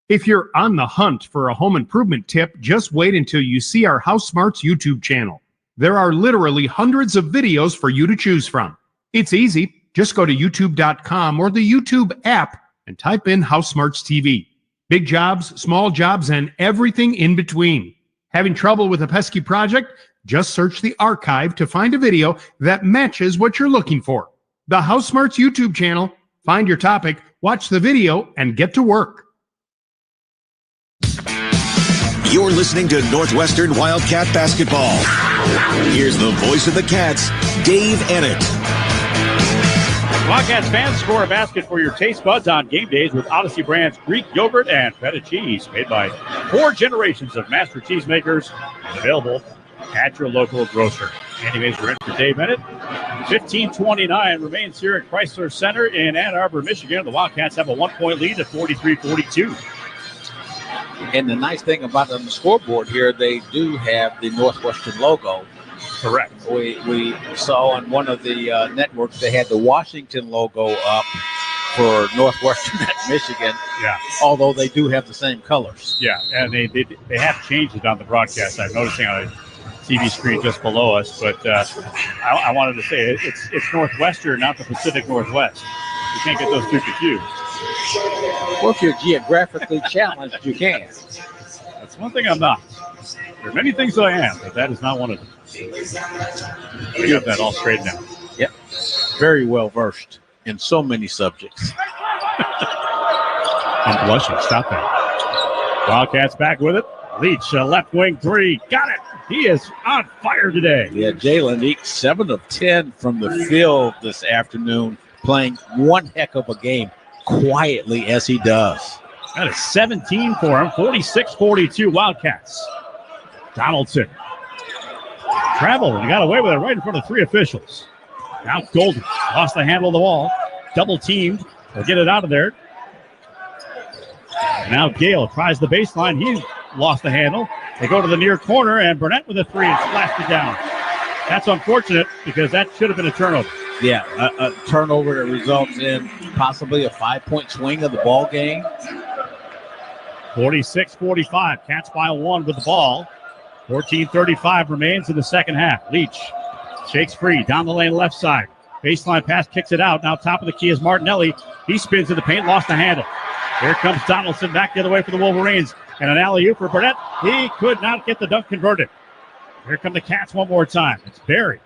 If you're on the hunt for a home improvement tip, just wait until you see our House Smarts YouTube channel. There are literally hundreds of videos for you to choose from. It's easy. Just go to youtube.com or the YouTube app and type in House Smarts TV. Big jobs, small jobs, and everything in between. Having trouble with a pesky project? Just search the archive to find a video that matches what you're looking for. The House Smarts YouTube channel. Find your topic, watch the video, and get to work. You're listening to Northwestern Wildcat Basketball. Here's the voice of the Cats, Dave Ennett. Wildcats fans, score a basket for your taste buds on game days with Odyssey Brands Greek yogurt and feta cheese, made by 4 generations of master cheesemakers, and available at your local grocer. Andy Mazer in for Dave Ennett. 15:29 remains here at Chrysler Center in Ann Arbor, Michigan. The Wildcats have a 1-point lead at 43-42. And the nice thing about on the scoreboard here, they do have the Northwestern logo. Correct. We saw on one of the networks they had the Washington logo up for Northwestern at Michigan. Yeah. Although they do have the same colors. Yeah, and they have changed it on the broadcast. I'm noticing on a TV screen just below us, but I wanted to say it's Northwestern, not the Pacific Northwest. You can't get those two confused. Well, if you're geographically challenged, you can. That's one thing I'm not. There are many things I am, but that is not one of them. We got that all straightened out. Yep. Very well versed in so many subjects. I'm blushing. Stop that. Wildcats back with it. Leach, left wing 3. Got it. He is on fire today. Yeah, Jalen Leach, 7 of 10 from the field this afternoon, playing one heck of a game quietly as he does. That is 17 for him. 46-42 Wildcats. Donaldson traveled and got away with it right in front of 3 officials. Now Golden lost the handle of the ball. Double teamed. They'll get it out of there. Now Gale tries the baseline. He lost the handle. They go to the near corner, and Burnett with a 3 and splashed it down. That's unfortunate because that should have been a turnover. Yeah, a turnover that results in possibly a 5-point swing of the ball game. 46-45. Cats by 1 with the ball. 14:35 remains in the second half. Leach shakes free down the lane left side. Baseline pass, kicks it out. Now top of the key is Martinelli. He spins in the paint, lost the handle. Here comes Donaldson back the other way for the Wolverines. And an alley-oop for Burnett. He could not get the dunk converted. Here come the Cats one more time. It's Barry.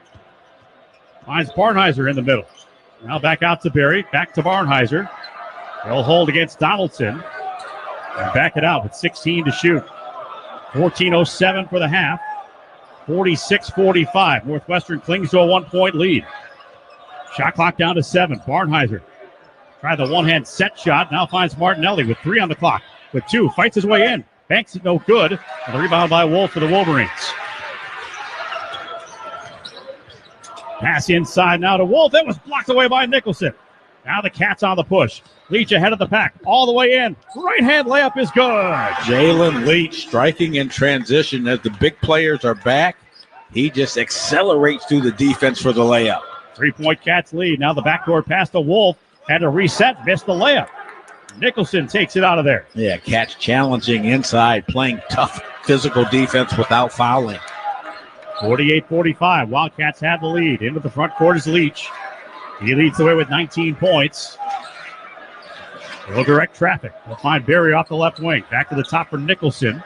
Finds Barnheiser in the middle. Now back out to Berry, back to Barnheiser. They'll hold against Donaldson and back it out with 16 to shoot. 14:07 for the half. 46-45. Northwestern clings to a 1-point lead. Shot clock down to 7. Barnheiser tried the one-hand set shot. Now finds Martinelli with 3 on the clock. With 2, fights his way in. Banks it no good. And the rebound by Wolf for the Wolverines. Pass inside now to Wolf. That was blocked away by Nicholson. Now the Cats on the push. Leach ahead of the pack. All the way in. Right-hand layup is good. Jalen Leach striking in transition as the big players are back. He just accelerates through the defense for the layup. 3-point Cats lead. Now the backdoor pass to Wolf. Had to reset. Missed the layup. Nicholson takes it out of there. Yeah, Cats challenging inside, playing tough physical defense without fouling. 48-45. Wildcats have the lead. Into the front court is Leach. He leads the way with 19 points. They'll direct traffic. They'll find Berry off the left wing. Back to the top for Nicholson.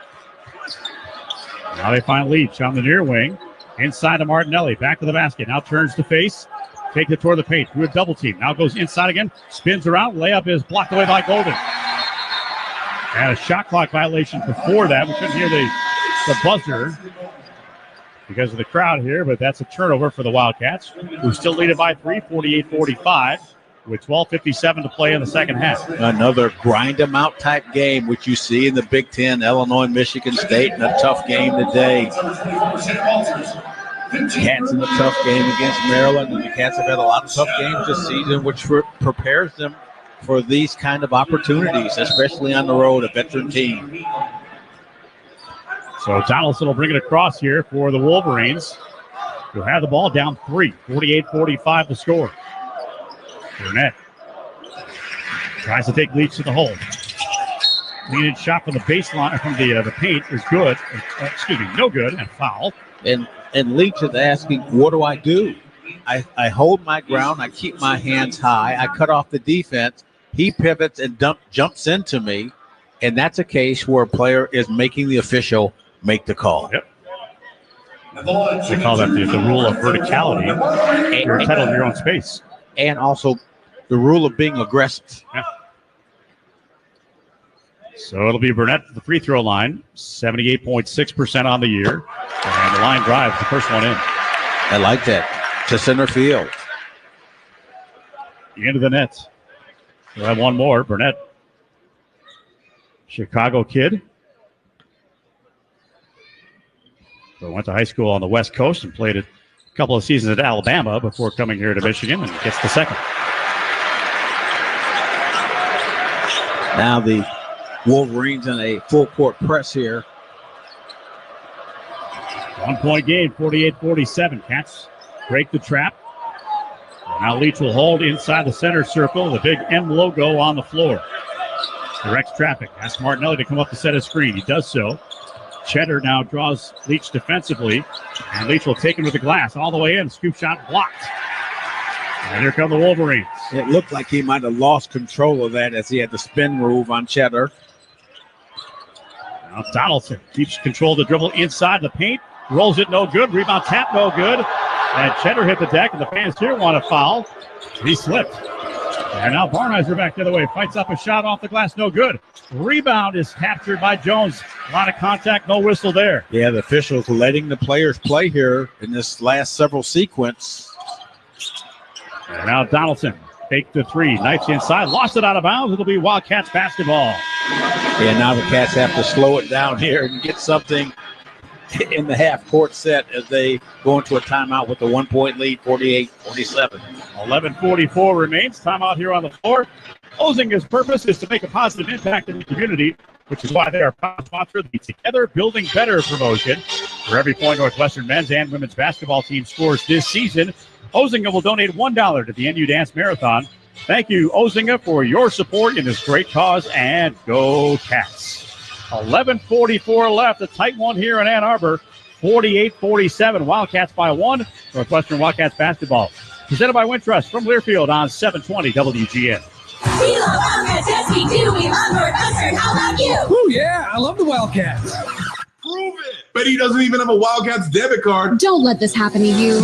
Now they find Leach on the near wing. Inside to Martinelli. Back to the basket. Now turns to face. Take it toward the paint. Through a double team. Now goes inside again. Spins around. Layup is blocked away by Golden. And a shot clock violation before that. We couldn't hear the buzzer because of the crowd here, but that's a turnover for the Wildcats, who still lead it by 3, 48-45, with 12:57 to play in the second half. Another grind them out type game, which you see in the Big Ten, Illinois, Michigan State, in a tough game today. Cats in a tough game against Maryland, and the Cats have had a lot of tough games this season, which prepares them for these kind of opportunities, especially on the road, a veteran team. So Donaldson will bring it across here for the Wolverines, who have the ball down 3, 48-45 to score. Burnett tries to take Leach to the hole. Leaded shot from the baseline, from the paint is good. No good, and foul. And Leach is asking, what do I do? I hold my ground. I keep my hands high. I cut off the defense. He pivots and jumps into me. And that's a case where a player is making the official make the call. Yep. They call that the rule of verticality. You're entitled to your own space. And also the rule of being aggressive. Yeah. So it'll be Burnett at the free throw line, 78.6% on the year. And the line drives the first one in. I like that. To center field. Into the net. We'll have one more. Burnett, Chicago kid. So went to high school on the West Coast and played a couple of seasons at Alabama before coming here to Michigan, and gets the second. Now the Wolverines in a full court press here. 1-point game, 48-47. Cats break the trap. Now Leach will hold inside the center circle, the big M logo on the floor. Directs traffic. Asks Martinelli to come up to set a screen. He does so. Cheddar now draws Leach defensively, and Leach will take him to the glass all the way in. Scoop shot blocked. And here come the Wolverines. It looked like he might have lost control of that as he had the spin move on Cheddar. Now Donaldson keeps control of the dribble inside the paint. Rolls it no good. Rebound tap no good. And Cheddar hit the deck, and the fans here want a foul. He slipped. And now Barnheiser back the other way. Fights up a shot off the glass, no good. Rebound is captured by Jones. A lot of contact, no whistle there. Yeah, the officials letting the players play here in this last several sequence. And now Donaldson faked the three. Knifes inside, lost it out of bounds. It'll be Wildcats basketball. Yeah, now the Cats have to slow it down here and get something in the half-court set as they go into a timeout with a 1-point lead, 48-47. 11:44 remains. Timeout here on the floor. Ozinga's purpose is to make a positive impact in the community, which is why they are proud sponsor of the Together Building Better promotion. For every point Northwestern men's and women's basketball team scores this season, Ozinga will donate $1 to the NU Dance Marathon. Thank you, Ozinga, for your support in this great cause, and go Cats. 11:44 left, a tight one here in Ann Arbor. 48-47, Wildcats by 1. Northwestern Wildcats basketball. Presented by Wintrust from Learfield on 720 WGN. We love Wildcats, yes we do. We love Northwestern. How about you? Oh yeah, I love the Wildcats. Prove it. Bet he doesn't even have a Wildcats debit card. Don't let this happen to you.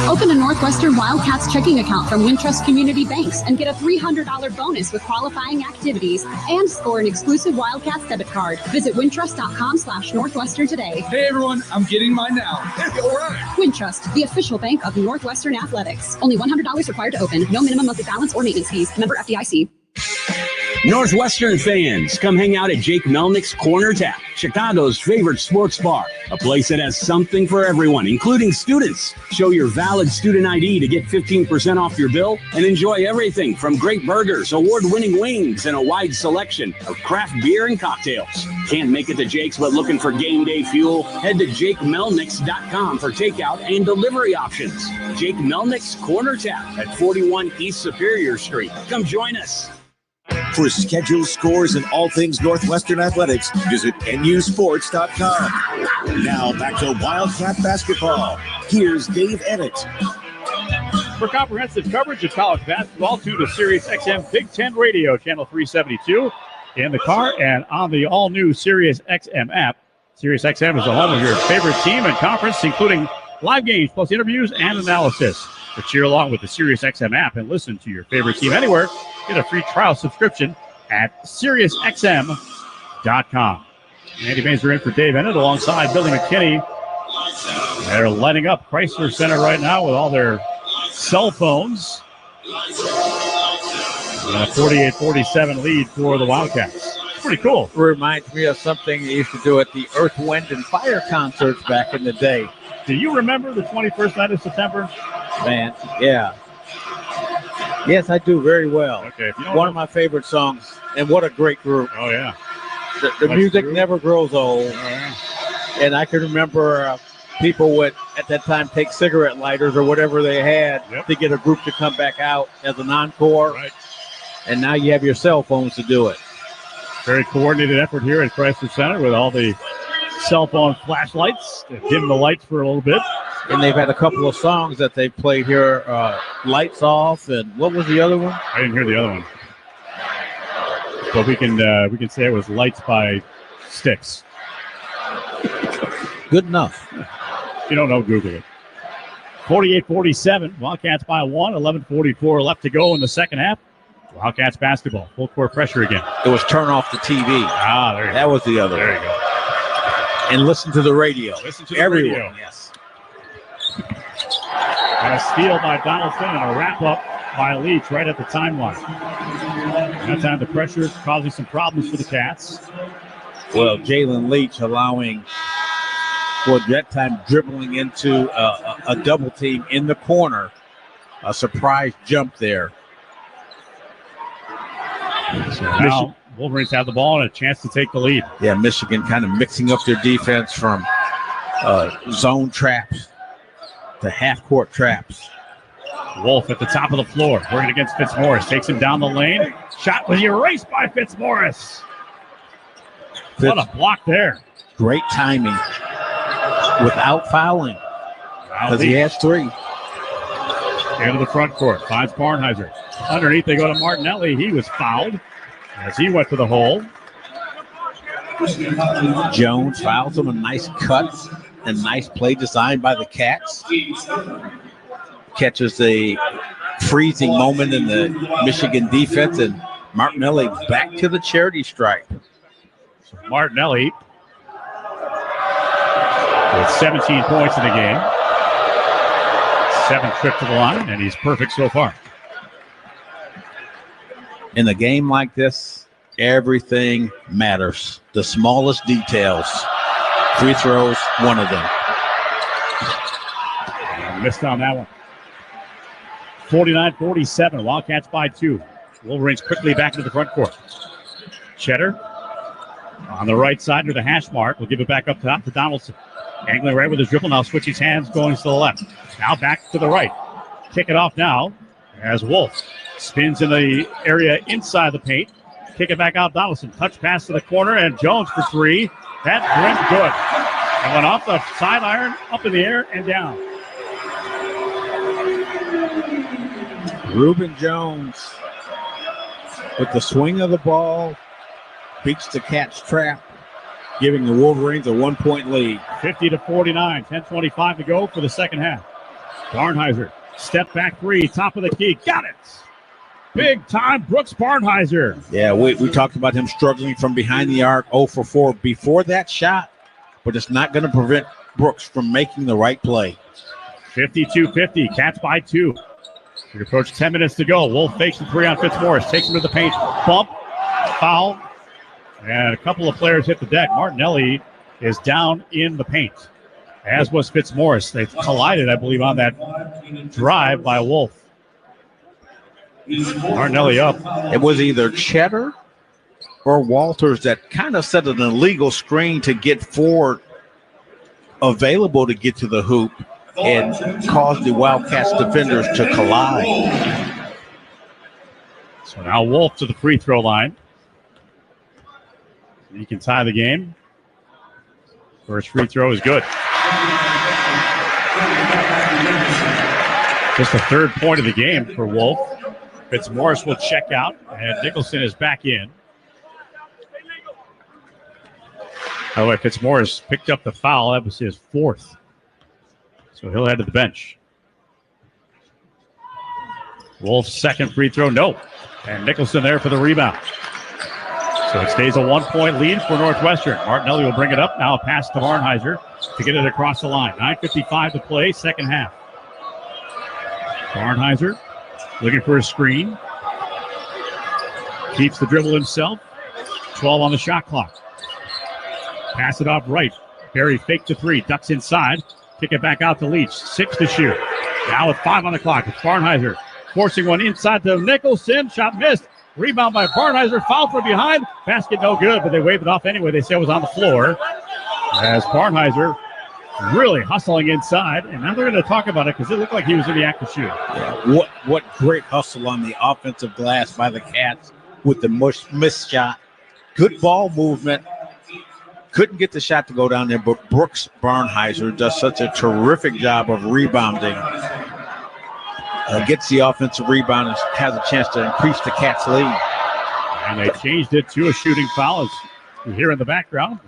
Open a Northwestern Wildcats checking account from Wintrust Community Banks and get a $300 bonus with qualifying activities and score an exclusive Wildcats debit card. Visit wintrust.com/Northwestern today. Hey everyone, I'm getting mine now. All right. Wintrust, the official bank of Northwestern Athletics. Only $100 required to open. No minimum monthly balance or maintenance fees. Member FDIC. Northwestern fans, come hang out at Jake Melnick's Corner Tap, Chicago's favorite sports bar. A place that has something for everyone, including students. Show your valid student ID to get 15% off your bill and enjoy everything from great burgers, award-winning wings, and a wide selection of craft beer and cocktails. Can't make it to Jake's but looking for game day fuel? Head to JakeMelnicks.com for takeout and delivery options. Jake Melnick's Corner Tap at 41 East Superior Street. Come join us. For schedules, scores, and all things Northwestern Athletics, visit nusports.com. Now back to Wildcat basketball. Here's Dave Ennett. For comprehensive coverage of college basketball, tune to Sirius XM Big Ten Radio, channel 372, in the car and on the all-new Sirius XM app. Sirius XM is the home of your favorite team and conference, including live games, plus interviews and analysis. To cheer along with the Sirius XM app and listen to your favorite team anywhere, get a free trial subscription at SiriusXM.com. Andy Mazer in for Dave Ennett alongside Billy McKinney. They're lighting up Chrysler Center right now with all their cell phones. And a 48-47 lead for the Wildcats. Pretty cool. Reminds me of something they used to do at the Earth, Wind, and Fire concerts back in the day. Do you remember the 21st night of September? Man, yeah. Yes, I do very well. Okay. If you don't One of my favorite songs, and what a great group. Oh, yeah. The music never grows old. Oh, yeah. And I can remember people would, at that time, take cigarette lighters or whatever they had to get a group to come back out as an encore. Right. And now you have your cell phones to do it. Very coordinated effort here at Chrysler Center with all the cell phone flashlights to dim the lights for a little bit. And they've had a couple of songs that they played here, Lights Off, and what was the other one? I didn't hear the other one. But we can say it was Lights by Styx. Good enough. If you don't know, Google it. 48-47, Wildcats by 1, 11:44 left to go in the second half. Wildcats basketball, full court pressure again. It was turn off the TV. Ah, there you go. That was the other There one. you go. And listen to the radio. Listen to the Everyone. radio. Yes. And a steal by Donaldson and a wrap-up by Leach right at the timeline. That time the pressure is causing some problems for the Cats. Well, Jalen Leach allowing, for that time, dribbling into a double team in the corner. A surprise jump there. So now Wolverines have the ball and a chance to take the lead. Yeah, Michigan kind of mixing up their defense from zone traps to half-court traps. Wolf at the top of the floor, working against Fitzmaurice. Takes him down the lane. Shot was erased by Fitzmaurice. What a block there. Great timing without fouling because he has three. Into the front court. Finds Barnheiser. Underneath, they go to Martinelli. He was fouled as he went to the hole. Jones fouls him. A nice cut and nice play designed by the Cats. Catches a freezing moment in the Michigan defense, and Martinelli back to the charity stripe. So Martinelli with 17 points in the game. 7th trip to the line, and he's perfect so far. In a game like this, everything matters. The smallest details. Free throws, one of them. Missed on that one. 49-47. Wildcats by 2. Wolverines quickly back into the front court. Cheddar on the right side near the hash mark. We'll give it back up top to Donaldson. Angling right with his dribble now. Switches hands going to the left. Now back to the right. Kick it off now as Wolf spins in the area inside the paint. Kick it back out. Donaldson. Touch pass to the corner and Jones for 3. That rimmed good. And went off the side iron, up in the air and down. Reuben Jones with the swing of the ball beats the Cats trap giving the Wolverines a 1-point lead. 50-49, 10:25 to go for the second half. Barnheiser, step back three, top of the key, got it. Big time, Brooks Barnheiser. Yeah, we talked about him struggling from behind the arc, 0 for 4 before that shot, but it's not going to prevent Brooks from making the right play. 52-50, Cats by 2. We approach 10 minutes to go. Wolf fakes the three on Fitzmaurice, takes him to the paint, bump, foul, and a couple of players hit the deck. Martinelli is down in the paint, as was Fitzmaurice. They collided, I believe, on that drive by Wolf. Martinelli up. It was either Cheddar or Walters that kind of set an illegal screen to get Ford available to get to the hoop and caused the Wildcats defenders to collide. So now Wolf to the free throw line. He can tie the game. First free throw is good. Just the third point of the game for Wolf. Fitzmaurice will check out, and Nicholson is back in. By the way, Fitzmaurice picked up the foul. That was his fourth. So he'll head to the bench. Wolf's second free throw, no. And Nicholson there for the rebound. So it stays a 1-point lead for Northwestern. Martinelli will bring it up. Now a pass to Barnheiser to get it across the line. 9:55 to play, second half. Barnheiser looking for a screen. Keeps the dribble himself. 12 on the shot clock. Pass it off right. Barry fake to three. Ducks inside. Kick it back out to Leach. 6 to shoot. Now with 5 on the clock. It's Barnheiser forcing one inside to Nicholson. Shot missed. Rebound by Barnheiser. Foul from behind. Basket no good, but they waved it off anyway. They said it was on the floor. As Barnheiser really hustling inside. And now they're going to talk about it because it looked like he was in the act of shooting. Yeah. What great hustle on the offensive glass by the Cats with the missed shot. Good ball movement. Couldn't get the shot to go down there, but Brooks Barnheiser does such a terrific job of rebounding. Gets the offensive rebound and has a chance to increase the Cats' lead. And they changed it to a shooting foul, as you hear in the background.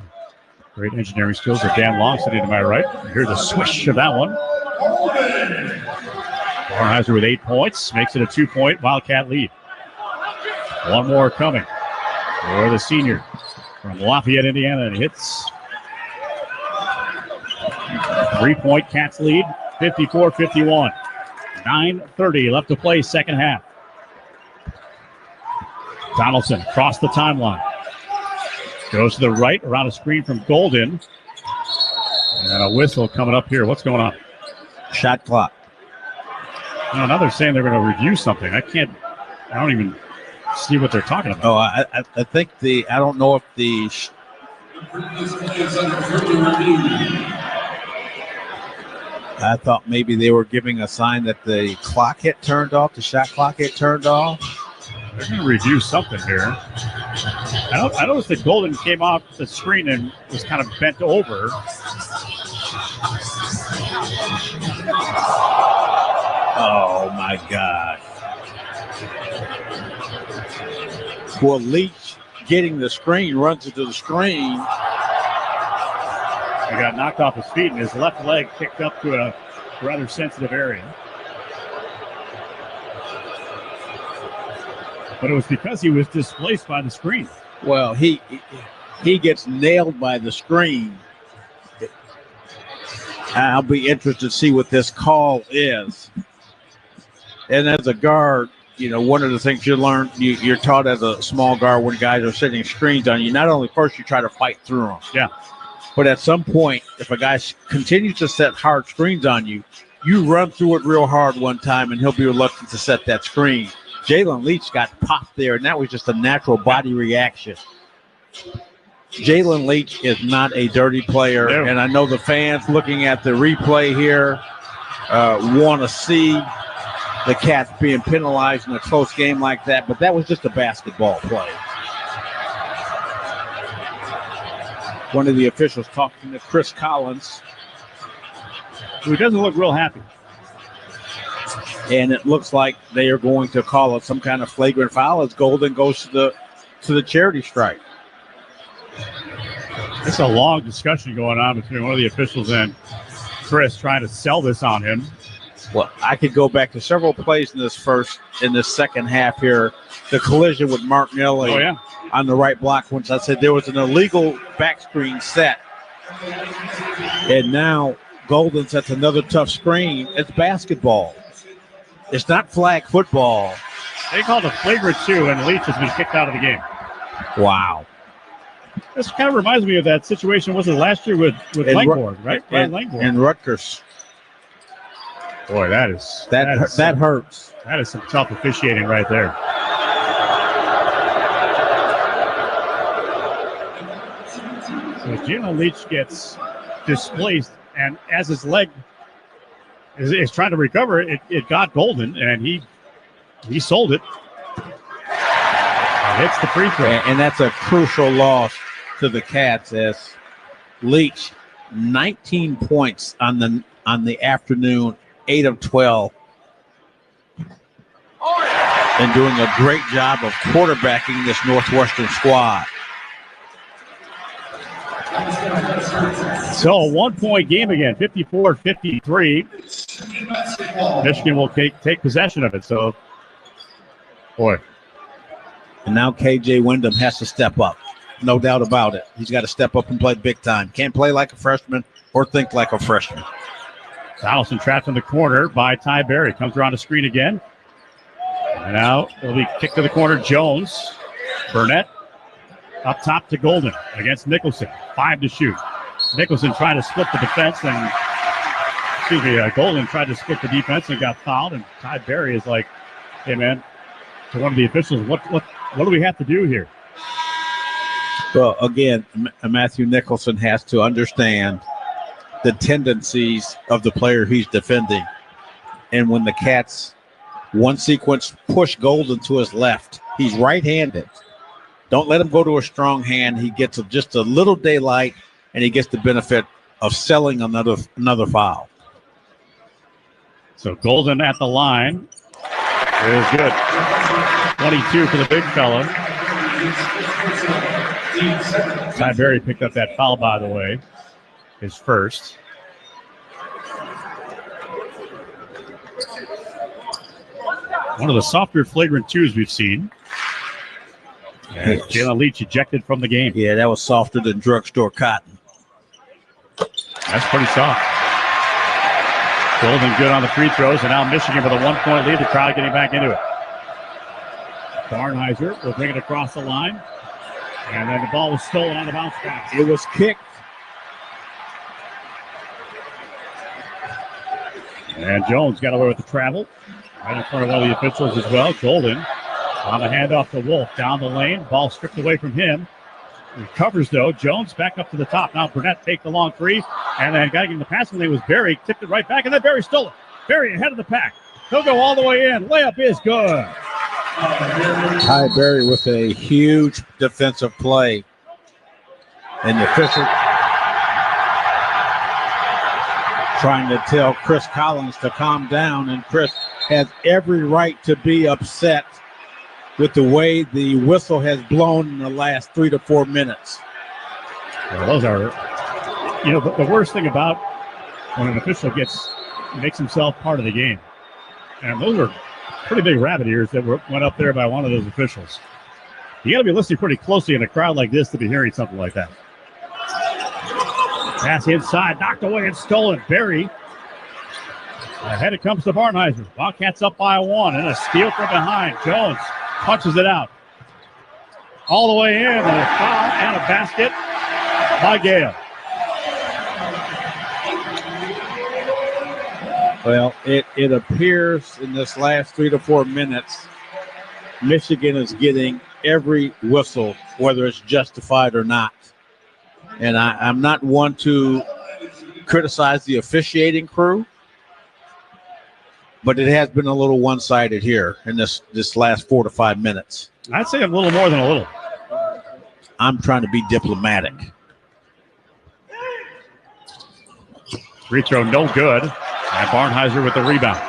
Great engineering skills of Dan Long sitting to my right. You hear the swish of that one. Barnheiser with 8 points, makes it a 2-point Wildcat lead. One more coming for the senior from Lafayette, Indiana, and hits. 3-point Cats lead, 54-51. 9:30 left to play, second half. Donaldson across the timeline. Goes to the right, around a screen from Golden. And a whistle coming up here. What's going on? Shot clock. No, now they're saying they're going to review something. I don't even see what they're talking about. Oh, I think I don't know if the... I thought maybe they were giving a sign that the clock had turned off, the shot clock had turned off. They're going to review something here. I noticed that Golden came off the screen and was kind of bent over. Oh, my God. Well, Leach getting the screen, runs into the screen. He got knocked off his feet and his left leg kicked up to a rather sensitive area. But it was because he was displaced by the screen. Well, he gets nailed by the screen. I'll be interested to see what this call is. And as a guard, you know, one of the things you learn, you're taught as a small guard when guys are setting screens on you, not only first you try to fight through them. Yeah. But at some point, if a guy continues to set hard screens on you, you run through it real hard one time and he'll be reluctant to set that screen. Jalen Leach got popped there, and that was just a natural body reaction. Jalen Leach is not a dirty player, and I know the fans looking at the replay here want to see the Cats being penalized in a close game like that, but that was just a basketball play. One of the officials talking to Chris Collins, who doesn't look real happy. And it looks like they are going to call it some kind of flagrant foul as Golden goes to the charity strike. It's a long discussion going on between one of the officials and Chris trying to sell this on him. Well, I could go back to several plays in this second half here. The collision with Martinelli on the right block, once I said there was an illegal back screen set. And now Golden sets another tough screen. It's basketball. It's not flag football. They called a flagrant 2, and Leach has been kicked out of the game. Wow. This kind of reminds me of that situation, was it last year with Langford, right? And Rutgers. Boy, that hurts. That is some tough officiating right there. So Jalen Leach gets displaced, and as his leg is trying to recover, it got Golden, and he sold it. Hits the free throw. And that's a crucial loss to the Cats, as Leach, 19 points on the afternoon, 8 of 12. And doing a great job of quarterbacking this Northwestern squad. So a 1-point game again, 54-53. Michigan will take possession of it. So, boy. And now KJ Wyndham has to step up. No doubt about it. He's got to step up and play big time. Can't play like a freshman or think like a freshman. Donaldson trapped in the corner by Ty Berry. Comes around the screen again. And now it'll be kicked to the corner. Jones. Burnett up top to Golden against Nicholson. 5 to shoot. Nicholson trying to split the defense, and Golden tried to split the defense and got fouled. And Ty Berry is like, "Hey man," to one of the officials, what do we have to do here? Well, again, Matthew Nicholson has to understand the tendencies of the player he's defending. And when the Cats one sequence push Golden to his left, he's right-handed. Don't let him go to a strong hand. He gets just a little daylight, and he gets the benefit of selling another foul. So Golden at the line is good. 22 for the big fella. Ty Berry picked up that foul, by the way, his first. One of the softer flagrant 2s we've seen. And Jalen Leach ejected from the game. Yeah, that was softer than drugstore cotton. That's pretty soft. Golden good on the free throws, and now Michigan with a 1-point lead. The crowd getting back into it. Barnheiser will bring it across the line. And then the ball was stolen on the bounce pass. It was kicked. And Jones got away with the travel. Right in front of one of the officials as well. Golden on the handoff to Wolf. Down the lane. Ball stripped away from him. Recovers, though. Jones back up to the top. Now Burnett take the long three. And then got him the passing lane was Berry. Tipped it right back. And then Berry stole it. Berry ahead of the pack. He'll go all the way in. Layup is good. Ty Berry with a huge defensive play. And the official trying to tell Chris Collins to calm down. And Chris has every right to be upset with the way the whistle has blown in the last 3 to 4 minutes. Well, those are, the worst thing about when an official makes himself part of the game. And those are pretty big rabbit ears that went up there by one of those officials. You got to be listening pretty closely in a crowd like this to be hearing something like that. Pass inside, knocked away and stolen. Berry. Ahead it comes to Barnheiser. Wildcats up by 1 and a steal from behind. Jones punches it out. All the way in, and a foul and a basket by Gale. Well, it appears in this last 3 to 4 minutes, Michigan is getting every whistle, whether it's justified or not. And I'm not one to criticize the officiating crew, but it has been a little one-sided here in this last 4 to 5 minutes. I'd say a little more than a little. I'm trying to be diplomatic. Free throw no good. And Barnheiser with the rebound.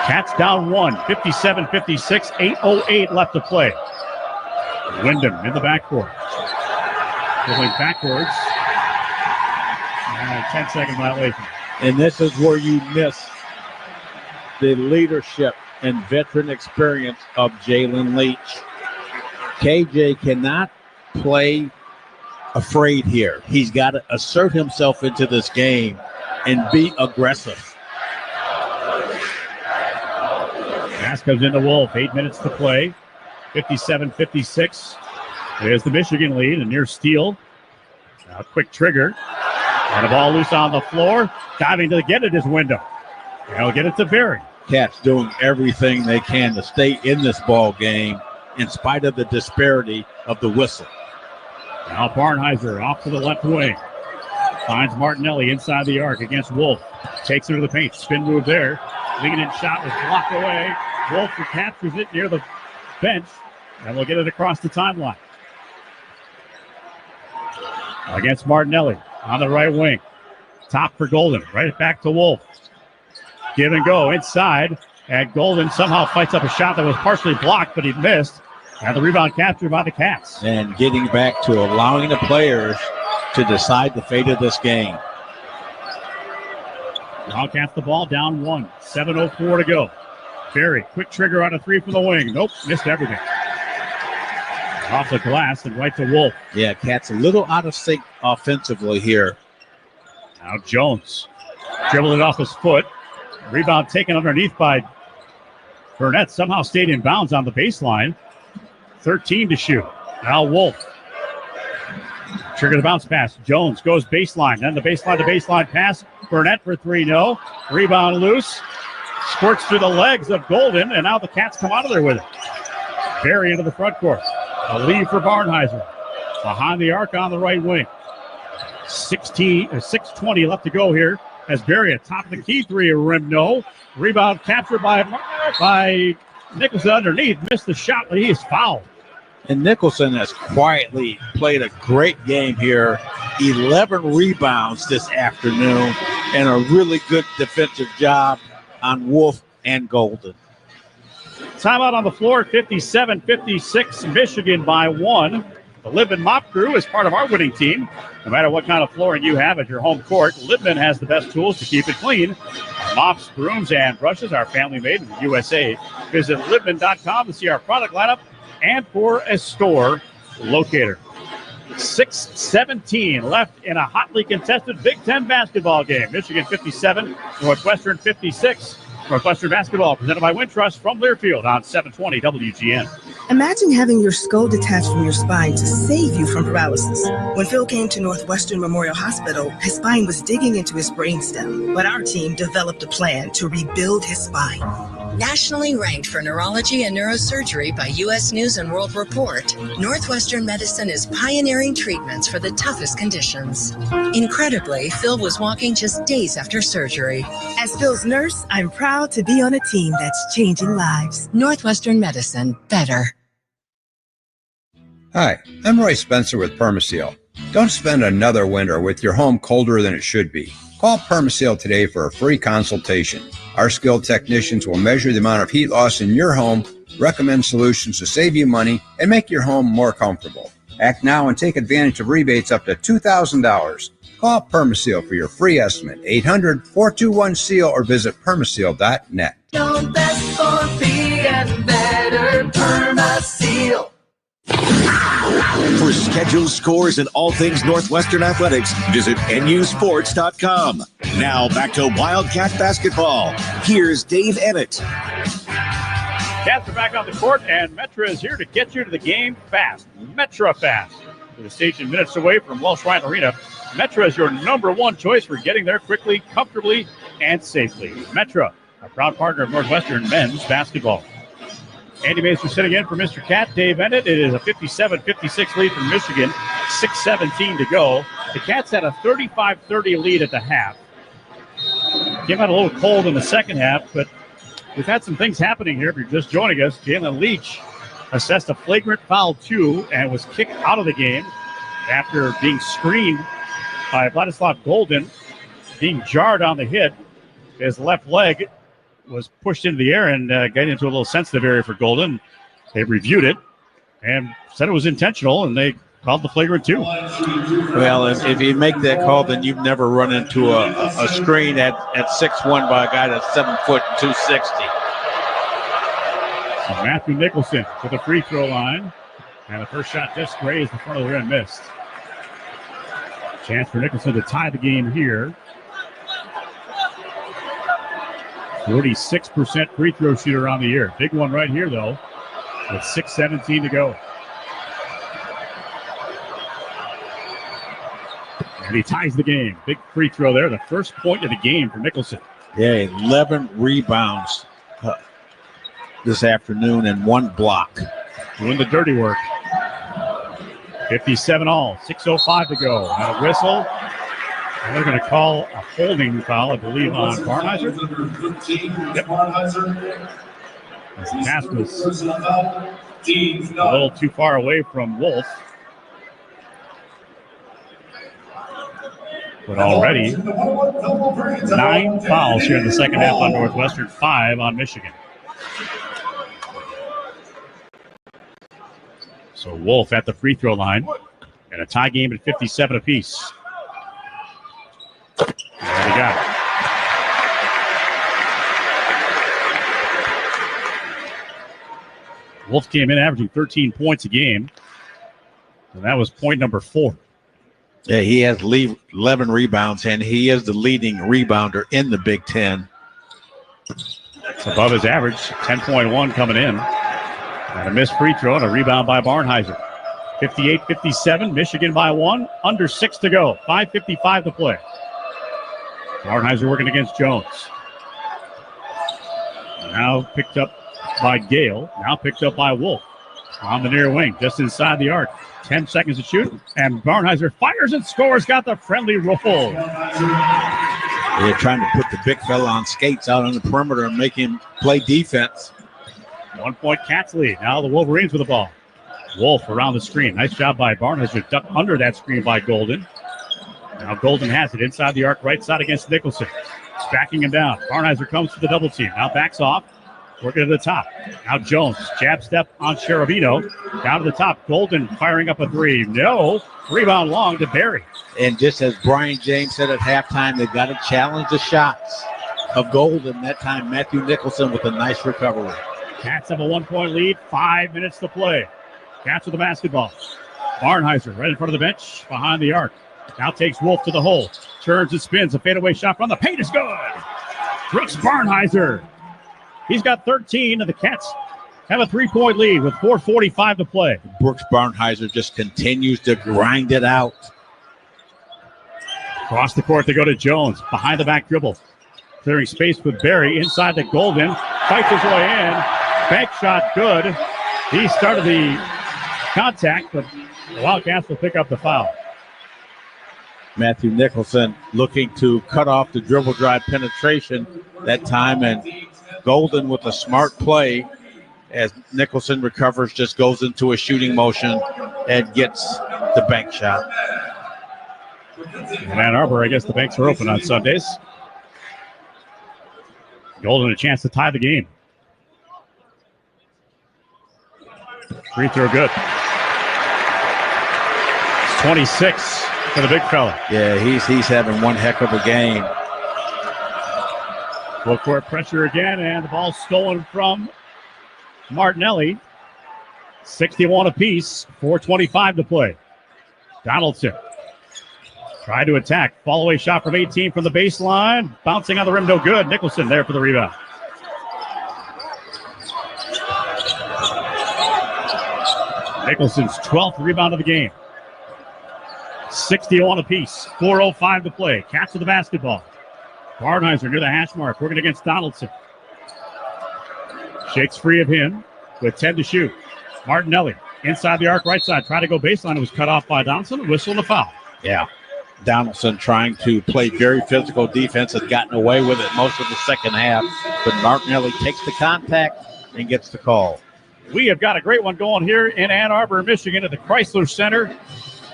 Cats down 1, 57-56, 8:08 left to play. Wyndham in the backcourt. Going backwards 10-second violation. And this is where you miss the leadership and veteran experience of Jalen Leach. KJ cannot play afraid here. He's got to assert himself into this game and be aggressive. Pass comes into Wolf. 8 minutes to play. 57-56. There's the Michigan lead, a near steal. Now a quick trigger. And a ball loose on the floor. Diving to get it is Wyndham. And he'll get it to Berry. Cats doing everything they can to stay in this ball game in spite of the disparity of the whistle. Now Barnheiser off to the left wing. Finds Martinelli inside the arc against Wolf. Takes her to the paint. Spin move there. Leading in shot was blocked away. Wolf captures it near the bench. And we'll get it across the timeline. Against Martinelli on the right wing. Top for Golden. Right back to Wolf. Give and go inside. And Golden somehow fights up a shot that was partially blocked, but he missed. And the rebound captured by the Cats. And getting back to allowing the players to decide the fate of this game. Wildcats the ball down 1. 7:04 to go. Berry, quick trigger on a three from the wing. Nope, missed everything. Off the glass and right to Wolf. Yeah, Cats a little out of sync offensively here. Now Jones dribbled it off his foot. Rebound taken underneath by Burnett. Somehow stayed in bounds on the baseline. 13 to shoot. Now Wolf. Trigger the bounce pass. Jones goes baseline. Then the baseline to baseline pass. Burnett for 3, no. Rebound loose. Squirts through the legs of Golden, and now the Cats come out of there with it. Berry into the front court. A lead for Barnheiser. Behind the arc on the right wing. 6:20 left to go here. As Berry at top of the key three, a rim no. Rebound captured by Nicholson underneath. Missed the shot, but he is fouled. And Nicholson has quietly played a great game here. 11 rebounds this afternoon and a really good defensive job on Wolf and Golden. Timeout on the floor, 57-56, Michigan by 1. The Libman Mop Crew is part of our winning team. No matter what kind of flooring you have at your home court, Libman has the best tools to keep it clean. Mops, brooms, and brushes are family made in the USA. Visit Libman.com to see our product lineup and for a store locator. 6:17 left in a hotly contested Big Ten basketball game. Michigan 57, Northwestern 56. Northwestern basketball presented by Wintrust from Learfield on 720 WGN. Imagine having your skull detached from your spine to save you from paralysis. When Phil came to Northwestern Memorial Hospital, his spine was digging into his brainstem, but our team developed a plan to rebuild his spine. Nationally ranked for neurology and neurosurgery by U.S. News and World Report, Northwestern Medicine is pioneering treatments for the toughest conditions. Incredibly, Phil was walking just days after surgery. As Phil's nurse, I'm proud to be on a team that's changing lives. Northwestern Medicine, better. Hi, I'm Roy Spencer with Permaseal. Don't spend another winter with your home colder than it should be. Call Permaseal today for a free consultation. Our skilled technicians will measure the amount of heat loss in your home, recommend solutions to save you money, and make your home more comfortable. Act now and take advantage of rebates up to $2,000. Call Permaseal for your free estimate, 800-421-SEAL, or visit permaseal.net. Don't best for be and better Permaseal. For schedules, scores, and all things Northwestern athletics, visit nusports.com. Now back to Wildcat basketball. Here's Dave Emmett. Cats are back on the court, and Metra is here to get you to the game fast. Metra Fast. With the station minutes away from Welsh Ryan Arena, Metra is your number one choice for getting there quickly, comfortably, and safely. Metra, a proud partner of Northwestern men's basketball. Andy Mason sitting in for Mr. Cat, Dave Emmett. It is a 57-56 lead for Michigan, 6:17 to go. The Cats had a 35-30 lead at the half. Came out a little cold in the second half, but we've had some things happening here. If you're just joining us, Jalen Leach assessed a flagrant foul 2 and was kicked out of the game after being screened by Vladislav Golden, being jarred on the hit. His left leg was pushed into the air and got into a little sensitive area for Golden. They reviewed it and said it was intentional, and they called the flagrant 2. Well, if you make that call, then you've never run into a screen at 6'1" by a guy that's 7 foot 260. So Matthew Nicholson to the free throw line. And the first shot just grazed the front of the rim, missed. Chance for Nicholson to tie the game here. 46% free throw shooter on the year. Big one right here, though, with 6:17 to go. And he ties the game. Big free throw there. The first point of the game for Nicholson. Yeah, 11 rebounds this afternoon and 1 block. Doing the dirty work. 57 all. 6:05 to go. And a whistle. And they're going to call a holding foul, I believe, on Barnheiser. Yep. As the pass was a little too far away from Wolf. But already 9 fouls here in the second half on Northwestern, 5 on Michigan. So Wolf at the free throw line. And a tie game at 57 apiece. There we got it. Wolf came in averaging 13 points a game. And that was point number 4. Yeah, he has 11 rebounds, and he is the leading rebounder in the Big Ten. It's above his average, 10.1 coming in. And a missed free throw and a rebound by Barnheiser. 58-57, Michigan by 1, under 6 to go. 5:55 to play. Barnheiser working against Jones. Now picked up by Gale. Now picked up by Wolf. On the near wing, just inside the arc. 10 seconds to shoot. And Barnheiser fires and scores. Got the friendly roll. They're trying to put the big fella on skates out on the perimeter and make him play defense. 1 point Cats lead. Now the Wolverines with the ball. Wolf around the screen. Nice job by Barnheiser. Ducked under that screen by Golden. Now Golden has it inside the arc, right side against Nicholson. It's backing him down. Barnheiser comes to the double team. Now backs off. Working to the top. Now Jones. Jab step on Cherubino. Down to the top. Golden firing up a 3. No. Rebound long to Barry. And just as Brian James said at halftime, they've got to challenge the shots of Golden. That time, Matthew Nicholson with a nice recovery. Cats have a 1 point lead. 5 minutes to play. Cats with the basketball. Barnheiser right in front of the bench. Behind the arc. Now takes Wolf to the hole. Turns and spins. A fadeaway shot from the paint is good. Brooks Barnheiser. He's got 13, and the Cats have a 3 point lead with 4:45 to play. Brooks Barnheiser just continues to grind it out. Across the court, they go to Jones. Behind the back dribble. Clearing space with Barry inside the Golden. Fights his way in. Bank shot good. He started the contact, but the Wildcats will pick up the foul. Matthew Nicholson looking to cut off the dribble drive penetration that time, and Golden with a smart play as Nicholson recovers, just goes into a shooting motion and gets the bank shot. In Ann Arbor, I guess the banks are open on Sundays. Golden a chance to tie the game. Free throw good. It's 26 for the big fella. Yeah, he's having one heck of a game. Full court pressure again, and the ball stolen from Martinelli. 61 apiece, 4:25 to play. Donaldson tried to attack. Fall away shot from 18 from the baseline. Bouncing on the rim, no good. Nicholson there for the rebound. Nicholson's 12th rebound of the game. 61 apiece, 4:05 to play. Cats with the basketball. Barnheiser near the hash mark, working against Donaldson. Shakes free of him with 10 to shoot. Martinelli inside the arc, right side. Tried to go baseline. It was cut off by Donaldson. Whistle and a foul. Yeah. Donaldson trying to play very physical defense, has gotten away with it most of the second half. But Martinelli takes the contact and gets the call. We have got a great one going here in Ann Arbor, Michigan at the Chrysler Center.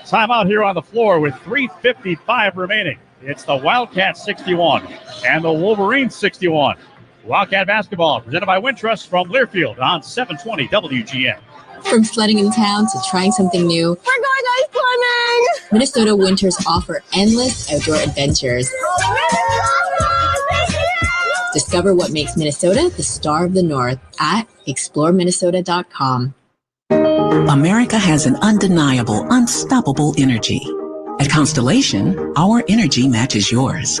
Timeout here on the floor with 3:55 remaining. It's the Wildcats 61 and the Wolverines 61. Wildcat basketball presented by Wintrust from Learfield on 720 WGN. From sledding in town to trying something new, we're going ice swimming! Minnesota winters offer endless outdoor adventures. Discover what makes Minnesota the star of the North at exploreminnesota.com. America has an undeniable, unstoppable energy. At Constellation, our energy matches yours.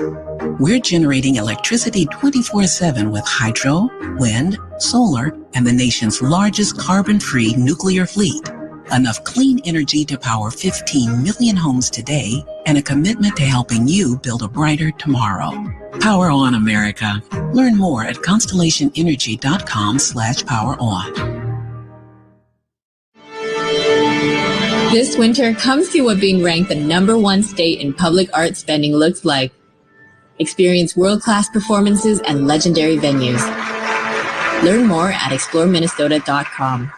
We're generating electricity 24/7 with hydro, wind, solar, and the nation's largest carbon-free nuclear fleet. Enough clean energy to power 15 million homes today, and a commitment to helping you build a brighter tomorrow. Power on, America. Learn more at constellationenergy.com/poweron. This winter, come see what being ranked the #1 state in public art spending looks like. Experience world-class performances and legendary venues. Learn more at exploreminnesota.com.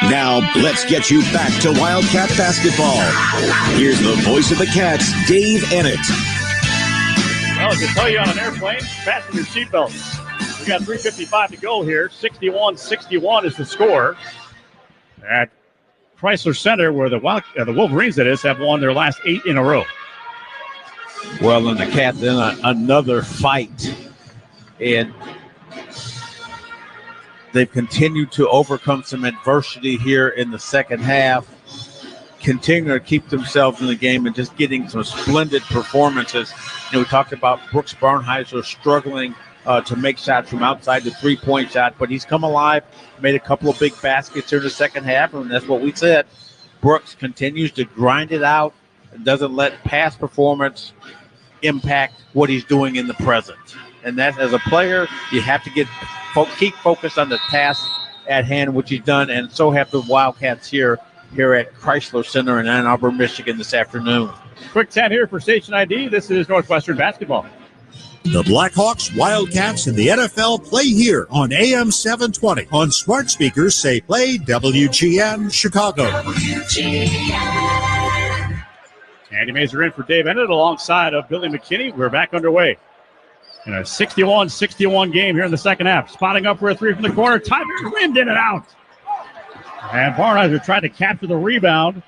Now, let's get you back to Wildcat basketball. Here's the voice of the Cats, Dave Ennett. Well, as I tell you on an airplane, fasten your seatbelts. We got 3:55 to go here. 61-61 is the score at Chrysler Center, where the Wolverines, that is, have won their last 8 in a row. Well, and the Cats in another fight. And they've continued to overcome some adversity here in the second half, continue to keep themselves in the game and just getting some splendid performances. We talked about Brooks Barnheiser struggling to make shots from outside the three-point shot, but he's come alive, made a couple of big baskets here in the second half, and that's what we said. Brooks continues to grind it out and doesn't let past performance impact what he's doing in the present. And that, as a player, you have to keep focused on the task at hand, which he's done, and so have the Wildcats here at Chrysler Center in Ann Arbor, Michigan this afternoon. Quick 10 here for Station ID. This is Northwestern basketball. The Blackhawks, Wildcats, and the NFL play here on AM 720. On smart speakers, say play WGN Chicago. Andy Mazer in for Dave Ennett alongside of Billy McKinney. We're back underway in a 61-61 game here in the second half. Spotting up for a three from the corner. Tiber Wind in and out. And Barnheiser tried to capture the rebound,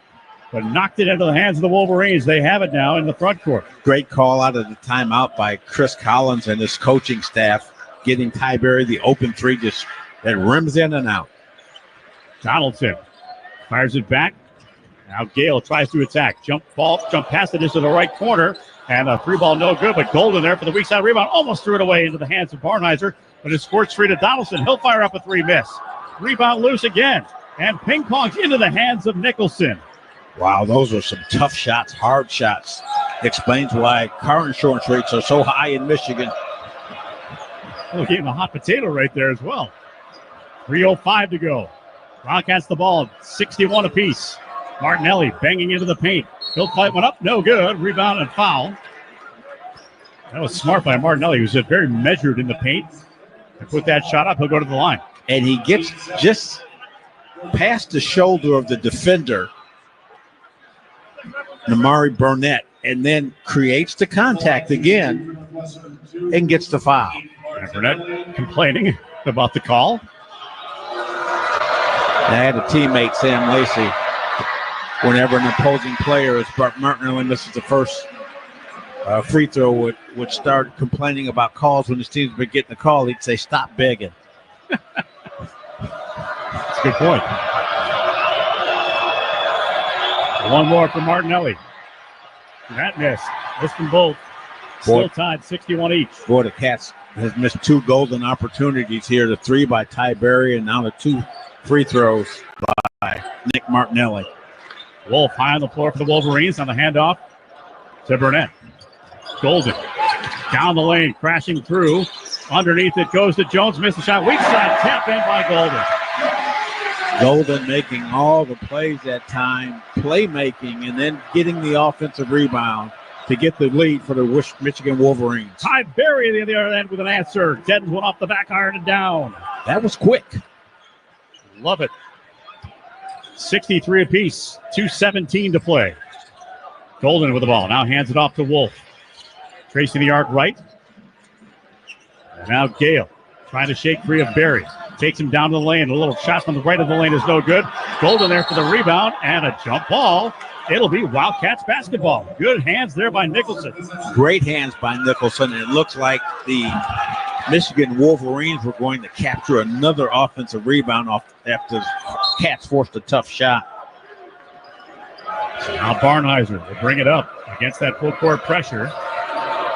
but knocked it into the hands of the Wolverines. They have it now in the front court. Great call out of the timeout by Chris Collins and his coaching staff, getting Tyberry the open three just that rims in and out. Donaldson fires it back. Now Gale tries to attack. Jump past it into the right corner. And a three ball no good, but Golden there for the weak side rebound. Almost threw it away into the hands of Barnheiser, but it squirts free to Donaldson. He'll fire up a three, miss. Rebound loose again. And ping pongs into the hands of Nicholson. Wow, those are some tough shots, hard shots. Explains why car insurance rates are so high in Michigan. Oh, gave him a hot potato right there as well. 3:05 to go. Wildcats the ball, 61 apiece. Martinelli banging into the paint. He'll fight one up, no good. Rebound and foul. That was smart by Martinelli, who's very measured in the paint. And put that shot up, he'll go to the line. And he gets just past the shoulder of the defender, Namari Burnett, and then creates the contact again and gets the foul. And Burnett complaining about the call. I had a teammate, Sam Lacey, whenever an opposing player, as Martinelli misses the first free throw, would start complaining about calls when his team's been getting the call, he'd say, stop begging. That's a good point. One more for Martinelli. That miss. Missed them both. Still tied 61 each. Boy, the Cats has missed two golden opportunities here. The three by Ty Berry and now the two free throws by Nick Martinelli. Wolf high on the floor for the Wolverines on the handoff to Burnett. Golden down the lane, crashing through. Underneath it goes to Jones. Missed the shot. Weak side tap in by Golden. Golden making all the plays that time, playmaking, and then getting the offensive rebound to get the lead for the Michigan Wolverines. Ty Berry at the other end with an answer. Deadens one off the back iron and down. That was quick. Love it. 63 apiece. 2:17 to play. Golden with the ball. Now hands it off to Wolf. Tracing the arc right. And now Gale trying to shake free of Berry. Takes him down to the lane. A little shot from the right of the lane is no good. Golden there for the rebound and a jump ball. It'll be Wildcats basketball. Good hands there by Nicholson. Great hands by Nicholson. It looks like the Michigan Wolverines were going to capture another offensive rebound off after Cats forced a tough shot. Now Barnheiser will bring it up against that full court pressure.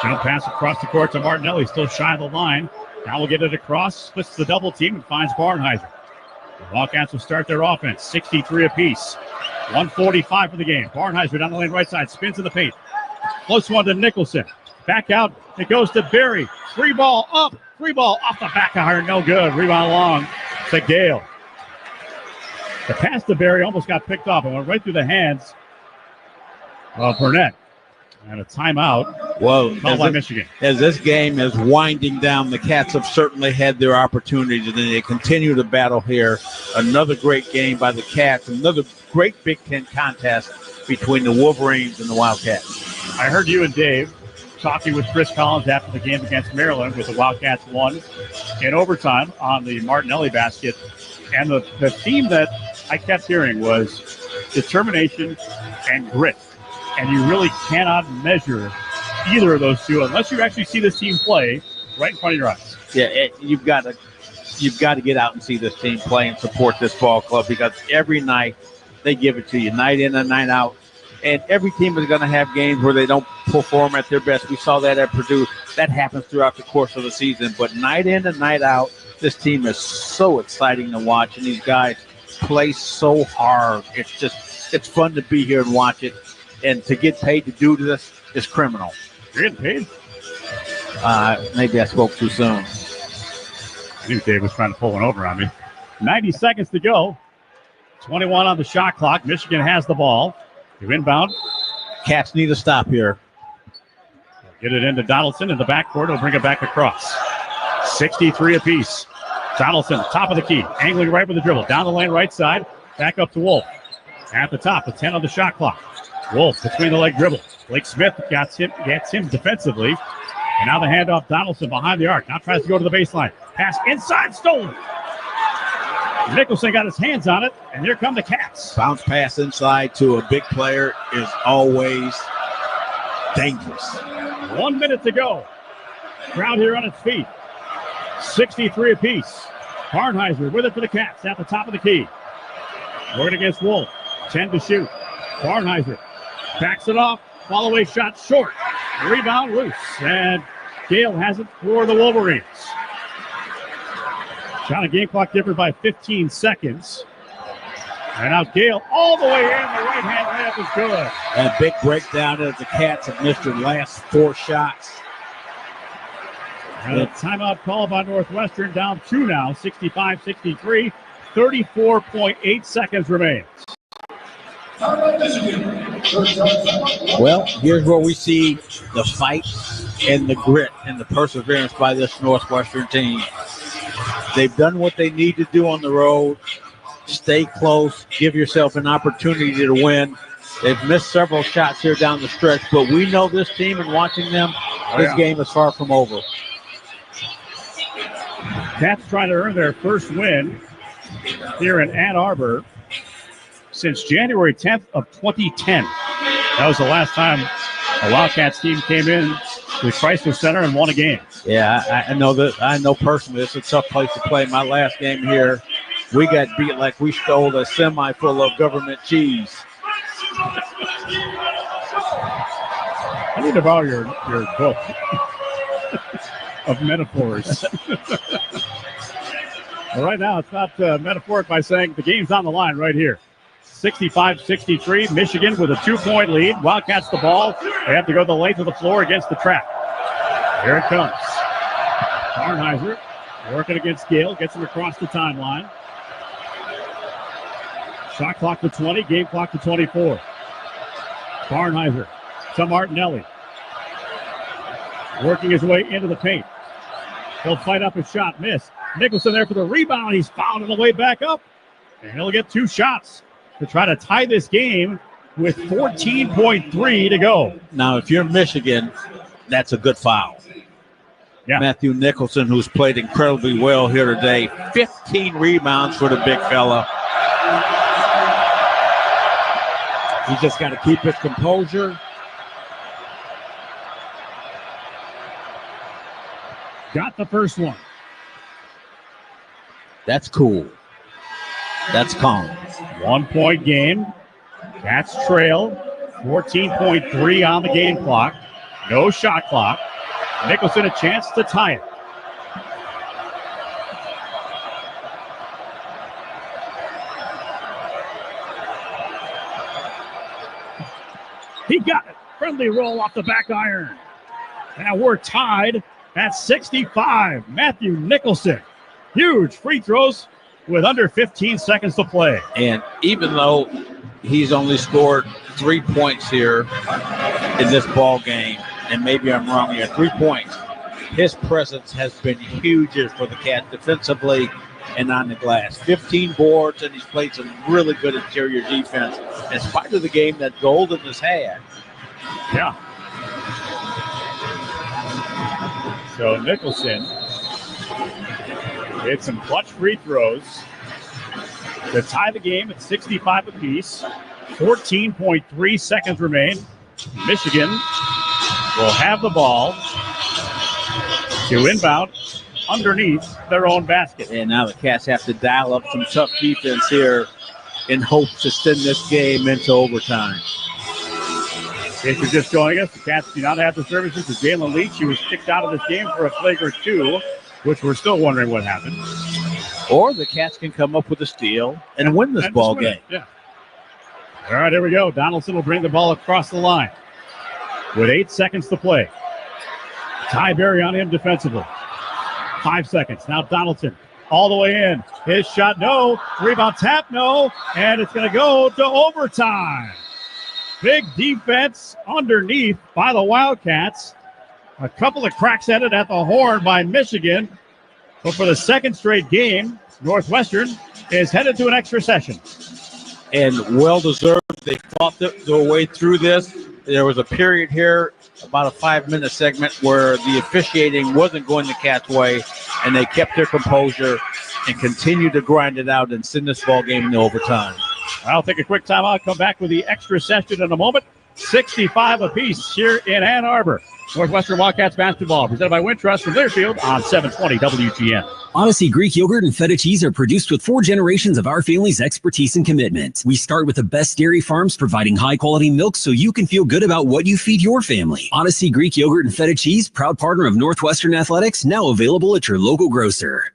Jump pass across the court to Martinelli, still shy of the line. Now we'll get it across, splits the double team and finds Barnheiser. The Wildcats will start their offense, 63 apiece. 1:45 for the game. Barnheiser down the lane right side, spins in the paint. Close one to Nicholson. Back out, it goes to Berry. Free ball up, free ball off the back of her, no good. Rebound long to Gale. The pass to Berry almost got picked off and went right through the hands of Burnett. And a timeout. Well, by Michigan. As this game is winding down, the Cats have certainly had their opportunities, and they continue to battle here. Another great game by the Cats. Another great Big Ten contest between the Wolverines and the Wildcats. I heard you and Dave talking with Chris Collins after the game against Maryland, with the Wildcats won in overtime on the Martinelli basket. And the theme that I kept hearing was determination and grit. And you really cannot measure either of those two unless you actually see this team play right in front of your eyes. Yeah, you've got to get out and see this team play and support this ball club, because every night they give it to you, night in and night out. And every team is going to have games where they don't perform at their best. We saw that at Purdue. That happens throughout the course of the season. But night in and night out, this team is so exciting to watch, and these guys play so hard. It's fun to be here and watch it. And to get paid to do this is criminal. You're getting paid? Maybe I spoke too soon. I knew Dave was trying to pull one over on me. 90 seconds to go. 21 on the shot clock. Michigan has the ball. To inbound. Cats need a stop here. Get it into Donaldson in the backcourt. He'll bring it back across. 63 apiece. Donaldson, top of the key. Angling right with the dribble. Down the lane right side. Back up to Wolf. At the top with 10 on the shot clock. Wolf between the leg dribble. Blake Smith gets him defensively. And now the handoff, Donaldson behind the arc. Now tries to go to the baseline. Pass inside, stolen. Nicholson got his hands on it, and here come the Cats. Bounce pass inside to a big player is always dangerous. 1 minute to go. Crowd here on its feet. 63 apiece. Barnheiser with it for the Cats at the top of the key. Working against Wolf. 10 to shoot. Barnheiser backs it off. Fall away shot short. Rebound loose. And Gale has it for the Wolverines. Shot a game clock different by 15 seconds. And now Gale all the way in. The right hand layup is good. And a big breakdown as the Cats have missed their last 4 shots. And a timeout call by Northwestern, down 2 now, 65-63. 34.8 seconds remain. Well, here's where we see the fight and the grit and the perseverance by this Northwestern team. They've done what they need to do on the road. Stay close. Give yourself an opportunity to win. They've missed several shots here down the stretch, but we know this team, and watching them, this game is far from over. Cats trying to earn their first win here in Ann Arbor since January 10th of 2010. That was the last time a Wildcats team came in to Chrysler Center and won a game. Yeah, I know that. I know personally it's a tough place to play. My last game here, we got beat like we stole a semi full of government cheese. I need to borrow your book of metaphors. Well, right now, it's not metaphoric by saying the game's on the line right here. 65-63, Michigan with a 2-point lead. Wildcats the ball. They have to go the length of the floor against the trap. Here it comes. Barnheiser working against Gale, gets him across the timeline. Shot clock to 20, game clock to 24. Barnheiser to Martinelli. Working his way into the paint. He'll fight up his shot, miss. Nicholson there for the rebound. He's fouled on the way back up. And he'll get 2 shots to try to tie this game with 14.3 to go. Now, if you're Michigan, that's a good foul. Matthew Nicholson, who's played incredibly well here today. 15 rebounds for the big fella. He's just got to keep his composure. Got the first one. That's cool. That's calm. 1 point game. Cats trail. 14.3 on the game clock. No shot clock. Nicholson a chance to tie it. He got it. Friendly roll off the back iron. Now we're tied at 65. Matthew Nicholson. Huge free throws with under 15 seconds to play. And even though he's only scored 3 points here in this ball game, and maybe I'm wrong here, 3 points, his presence has been huge for the Cats defensively and on the glass. 15 boards, and he's played some really good interior defense in spite of the game that Golden has had. Yeah. So Nicholson hit some clutch free throws to tie the game at 65 apiece. 14.3 seconds remain. Michigan will have the ball to inbound underneath their own basket. And now the Cats have to dial up some tough defense here in hopes to send this game into overtime. If you're just joining us, the Cats do not have the services of Jalen Leach. He was kicked out of this game for a flagrant 2, which we're still wondering what happened. Or the Cats can come up with a steal and win this ball game. Yeah. All right, here we go. Donaldson will bring the ball across the line with 8 seconds to play. Ty Berry on him defensively. 5 seconds. Now Donaldson all the way in. His shot, no. Rebound tap, no. And it's going to go to overtime. Big defense underneath by the Wildcats. A couple of cracks at it at the horn by Michigan. But for the second straight game, Northwestern is headed to an extra session. And well-deserved. They fought their way through this. There was a period here, about a 5-minute segment, where the officiating wasn't going the Cats' way, and they kept their composure and continued to grind it out and send this ball game into overtime. I'll take a quick timeout, come back with the extra session in a moment. 65 apiece here in Ann Arbor. Northwestern Wildcats basketball presented by Wintrust from Learfield on 720 WGN. Odyssey Greek yogurt and feta cheese are produced with 4 generations of our family's expertise and commitment. We start with the best dairy farms providing high-quality milk so you can feel good about what you feed your family. Odyssey Greek yogurt and feta cheese, proud partner of Northwestern Athletics, now available at your local grocer.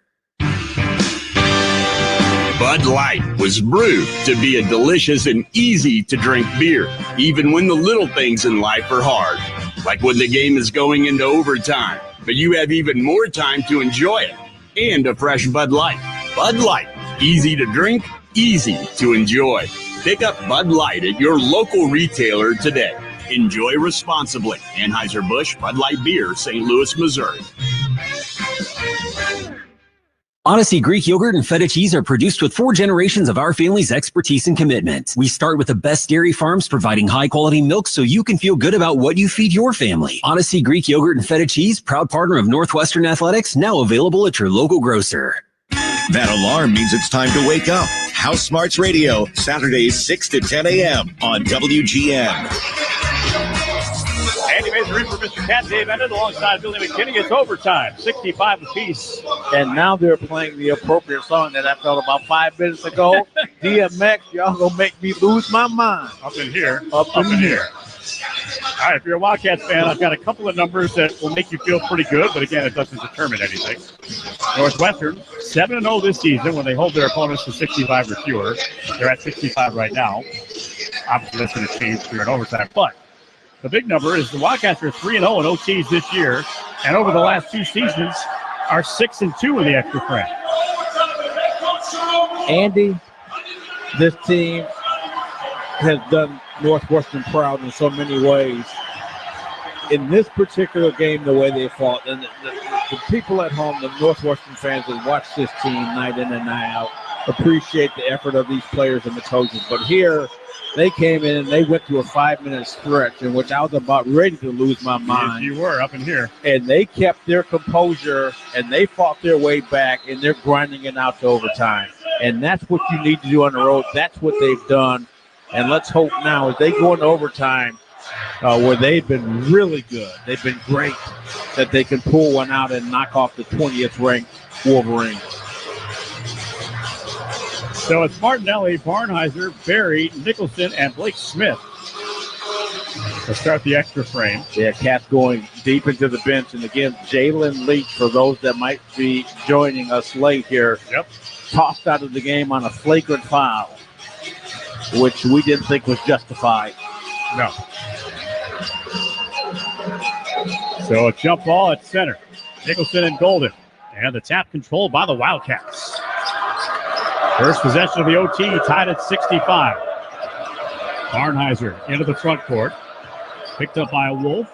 Bud Light was brewed to be a delicious and easy-to-drink beer, even when the little things in life are hard, like when the game is going into overtime, but you have even more time to enjoy it. And a fresh Bud Light. Bud Light, easy to drink, easy to enjoy. Pick up Bud Light at your local retailer today. Enjoy responsibly. Anheuser-Busch Bud Light Beer, St. Louis, Missouri. Odyssey Greek yogurt and feta cheese are produced with 4 generations of our family's expertise and commitment. We start with the best dairy farms providing high-quality milk so you can feel good about what you feed your family. Odyssey Greek yogurt and feta cheese, proud partner of Northwestern Athletics, now available at your local grocer. That alarm means it's time to wake up. House Smarts Radio, Saturdays 6 to 10 a.m. on WGN. Andy Mazer in for Mr. Cat, Dave Emmett alongside Billy McKinney. It's overtime, 65 apiece. And now they're playing the appropriate song that I felt about 5 minutes ago. DMX, y'all gonna make me lose my mind. Up in here. Up in here. All right, if you're a Wildcats fan, I've got a couple of numbers that will make you feel pretty good, but again, it doesn't determine anything. Northwestern, 7-0 this season when they hold their opponents to 65 or fewer. They're at 65 right now. Obviously, that's going to change here in overtime, but the big number is the Wildcats are 3-0 in OTs this year, and over the last 2 seasons are 6-2 in the extra frame. Andy, this team has done Northwestern proud in so many ways. In this particular game, the way they fought, and the people at home, the Northwestern fans that watch this team night in and night out, appreciate the effort of these players and the coaches. But here, they came in and they went through a 5-minute stretch in which I was about ready to lose my mind. Yes, you were up in here. And they kept their composure, and they fought their way back, and they're grinding it out to overtime. And that's what you need to do on the road. That's what they've done. And let's hope now as they go into overtime, where they've been really good, they've been great, that they can pull one out and knock off the 20th ranked Wolverines. So it's Martinelli, Barnheiser, Berry, Nicholson, and Blake Smith to start the extra frame. Yeah, Cats going deep into the bench. And again, Jalen Leach, for those that might be joining us late here, tossed out of the game on a flagrant foul, which we didn't think was justified. No. So a jump ball at center. Nicholson and Golden. And the tap controlled by the Wildcats. First possession of the OT, tied at 65. Barnheiser into the front court. Picked up by Wolf.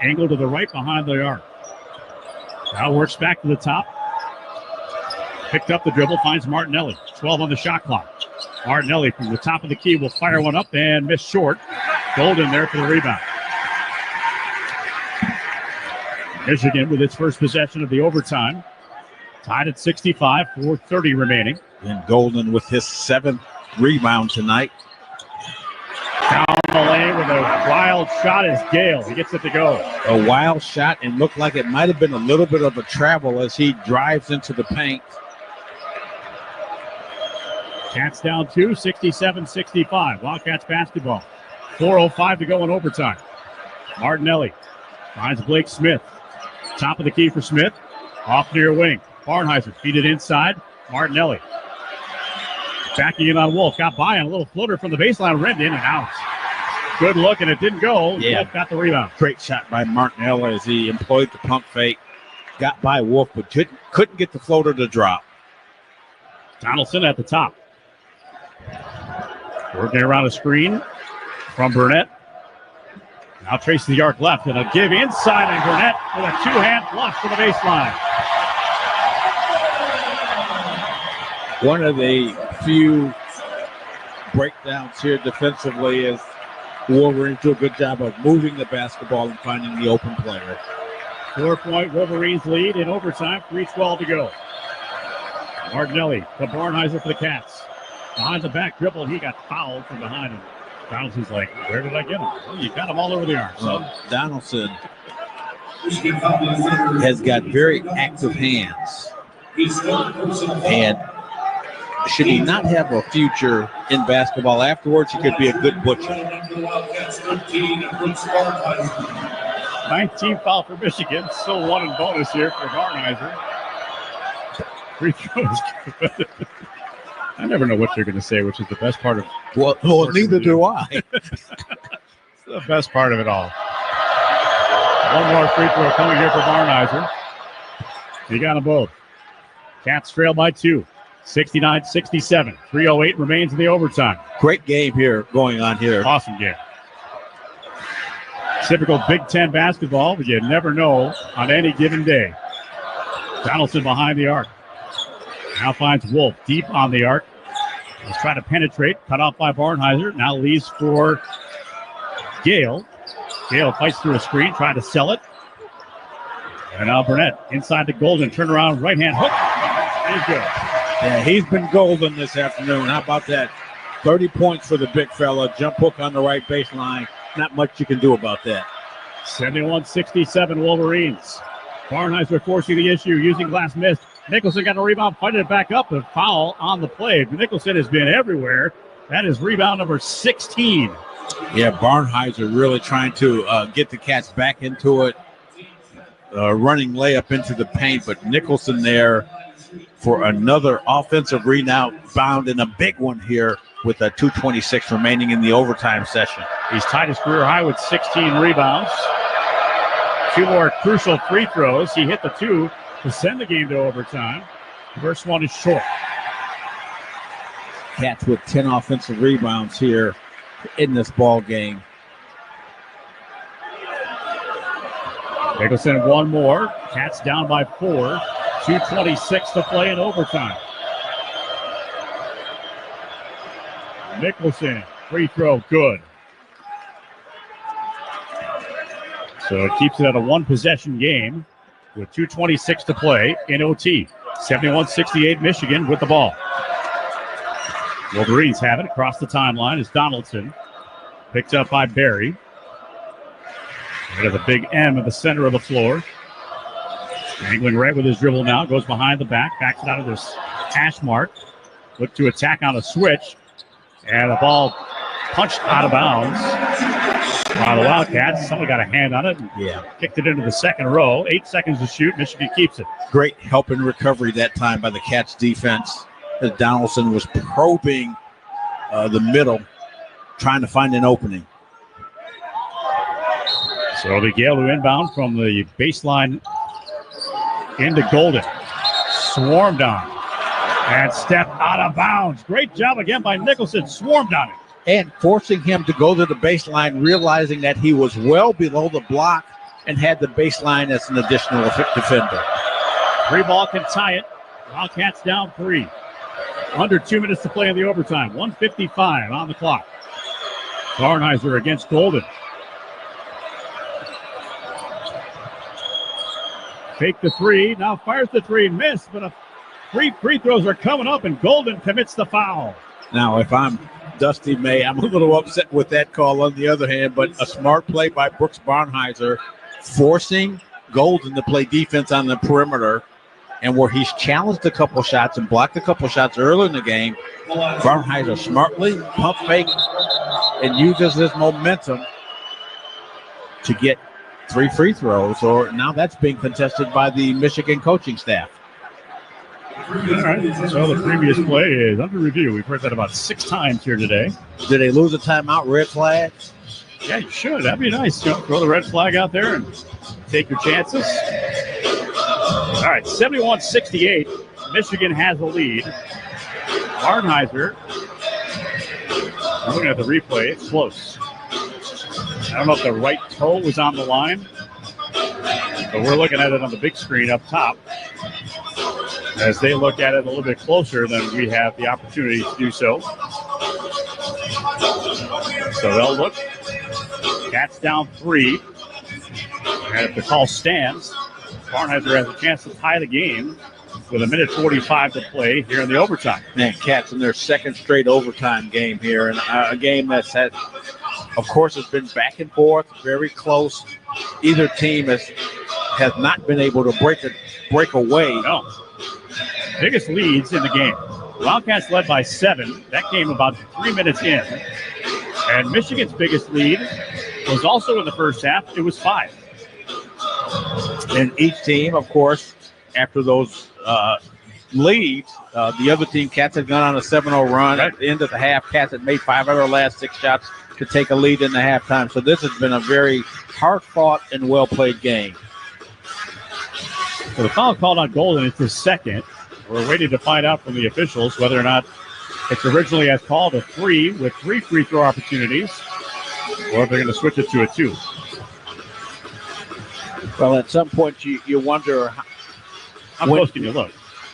Angle to the right behind the arc. Now works back to the top. Picked up the dribble, finds Martinelli. 12 on the shot clock. Martinelli from the top of the key will fire one up and miss short. Golden there for the rebound. Michigan with its first possession of the overtime. Tied at 65, 4:30 remaining. And Golden with his 7th rebound tonight. Down the lane with a wild shot is Gale. He gets it to go. A wild shot and looked like it might have been a little bit of a travel as he drives into the paint. Cats down 2, 67-65. Wildcats basketball. 4:05 to go in overtime. Martinelli finds Blake Smith. Top of the key for Smith. Off near wing. Barnheiser feed it inside. Martinelli backing in on Wolf. Got by on a little floater from the baseline. Rimmed in and out. Good look, and it didn't go. Yeah. Wolf got the rebound. Great shot by Martinelli as he employed the pump fake. Got by Wolf, but couldn't get the floater to drop. Donaldson at the top. Working around a screen from Burnett. Now traces the arc left, and a give inside, and Burnett with a two-hand flush to the baseline. One of the few breakdowns here defensively is Wolverines do a good job of moving the basketball and finding the open player. 4-point Wolverines lead in overtime, 3:12 to go. Martinelli to Barnheiser for the Cats. Behind the back dribble, he got fouled from behind him. Donaldson's like, where did I get him? Well, you got him all over the arm, son. Donaldson has got very active hands. And should he not have a future in basketball afterwards, he could be a good butcher. 19 foul for Michigan. Still one in bonus here for Barnheiser. Free throws. I never know what you're going to say, which is the best part of. Well, neither do I. It's the best part of it all. One more free throw coming here for Barnheiser. He got them both. Cats trail by 2. 69-67. 3:08 remains in the overtime. Great game here going on here. Awesome game. Typical Big Ten basketball, but you never know on any given day. Donaldson behind the arc. Now finds Wolf deep on the arc. He's trying to penetrate. Cut off by Barnheiser. Now leaves for Gale. Gale fights through a screen, trying to sell it. And now Burnett inside the Golden. Turnaround right hand hook. He's good. Yeah, he's been golden this afternoon. How about that? 30 points for the big fella. Jump hook on the right baseline. Not much you can do about that. 71-67 Wolverines. Barnheiser forcing the issue, using glass missed. Nicholson got a rebound, fighting it back up, and foul on the play. Nicholson has been everywhere. That is rebound number 16. Yeah, Barnheiser really trying to get the Cats back into it. Running layup into the paint, but Nicholson there for another offensive rebound and a big one here with a 2:26 remaining in the overtime session. He's tied his career high with 16 rebounds. 2 more crucial free throws. He hit the 2 to send the game to overtime. The first one is short. Cats with 10 offensive rebounds here in this ball game. Nicholson one more. Cats down by 4. 2:26 to play in overtime. Nicholson, free throw, good. So it keeps it at a one-possession game with 2:26 to play in OT. 71-68 Michigan with the ball. Wolverines have it across the timeline as Donaldson picked up by Barry. There's a big M in the center of the floor. Angling right with his dribble now. Goes behind the back. Backs it out of this hash mark. Look to attack on a switch. And the ball punched out of bounds by the Wildcats. Someone got a hand on it. Yeah. Kicked it into the second row. 8 seconds to shoot. Michigan keeps it. Great help and recovery that time by the Cats defense. As Donaldson was probing the middle, trying to find an opening. So the Gaelu inbound from the baseline into Golden. Swarmed on. And stepped out of bounds. Great job again by Nicholson. Swarmed on it. And forcing him to go to the baseline, realizing that he was well below the block and had the baseline as an additional defender. Free ball can tie it. Wildcats down 3. Under 2 minutes to play in the overtime. 1:55 on the clock. Barnheiser against Golden. Fake the three. Now fires the three. Missed, but 3 free throws are coming up, and Golden commits the foul. Now, if I'm Dusty May, I'm a little upset with that call on the other hand, but a smart play by Brooks Barnheiser, forcing Golden to play defense on the perimeter, and where he's challenged a couple shots and blocked a couple shots early in the game, Barnheiser smartly pump fake and uses his momentum to get 3 free throws, or now that's being contested by the Michigan coaching staff. All right, so the previous play is under review. We've heard that about 6 times here today. Did they lose a timeout, red flag? Yeah, you should. That'd be nice. You know, throw the red flag out there and take your chances. All right, 71-68. Michigan has the lead. Barnheiser, I'm looking at the replay. It's close. I don't know if the right toe was on the line, but we're looking at it on the big screen up top. As they look at it a little bit closer, then we have the opportunity to do so. So they'll look. Cats down 3. And if the call stands, Barnheiser has a chance to tie the game with 1:45 to play here in the overtime. Man, Cats in their second straight overtime game here, and a game that's had, of course, it's been back and forth, very close. Either team has not been able to break away. No. Biggest leads in the game. Wildcats led by 7. That came about 3 minutes in. And Michigan's biggest lead was also in the first half. It was 5. And each team, of course, after those leads, the other team, Cats had gone on a 7-0 run. At the end of the half, Cats had made 5 of their last 6 shots to take a lead in the halftime. So this has been a very hard-fought and well-played game. So the foul called on Golden. It's his second. We're waiting to find out from the officials whether or not it's originally as called a 3 with 3 free throw opportunities, or if they're going to switch it to a 2. Well, at some point you wonder how close can you look?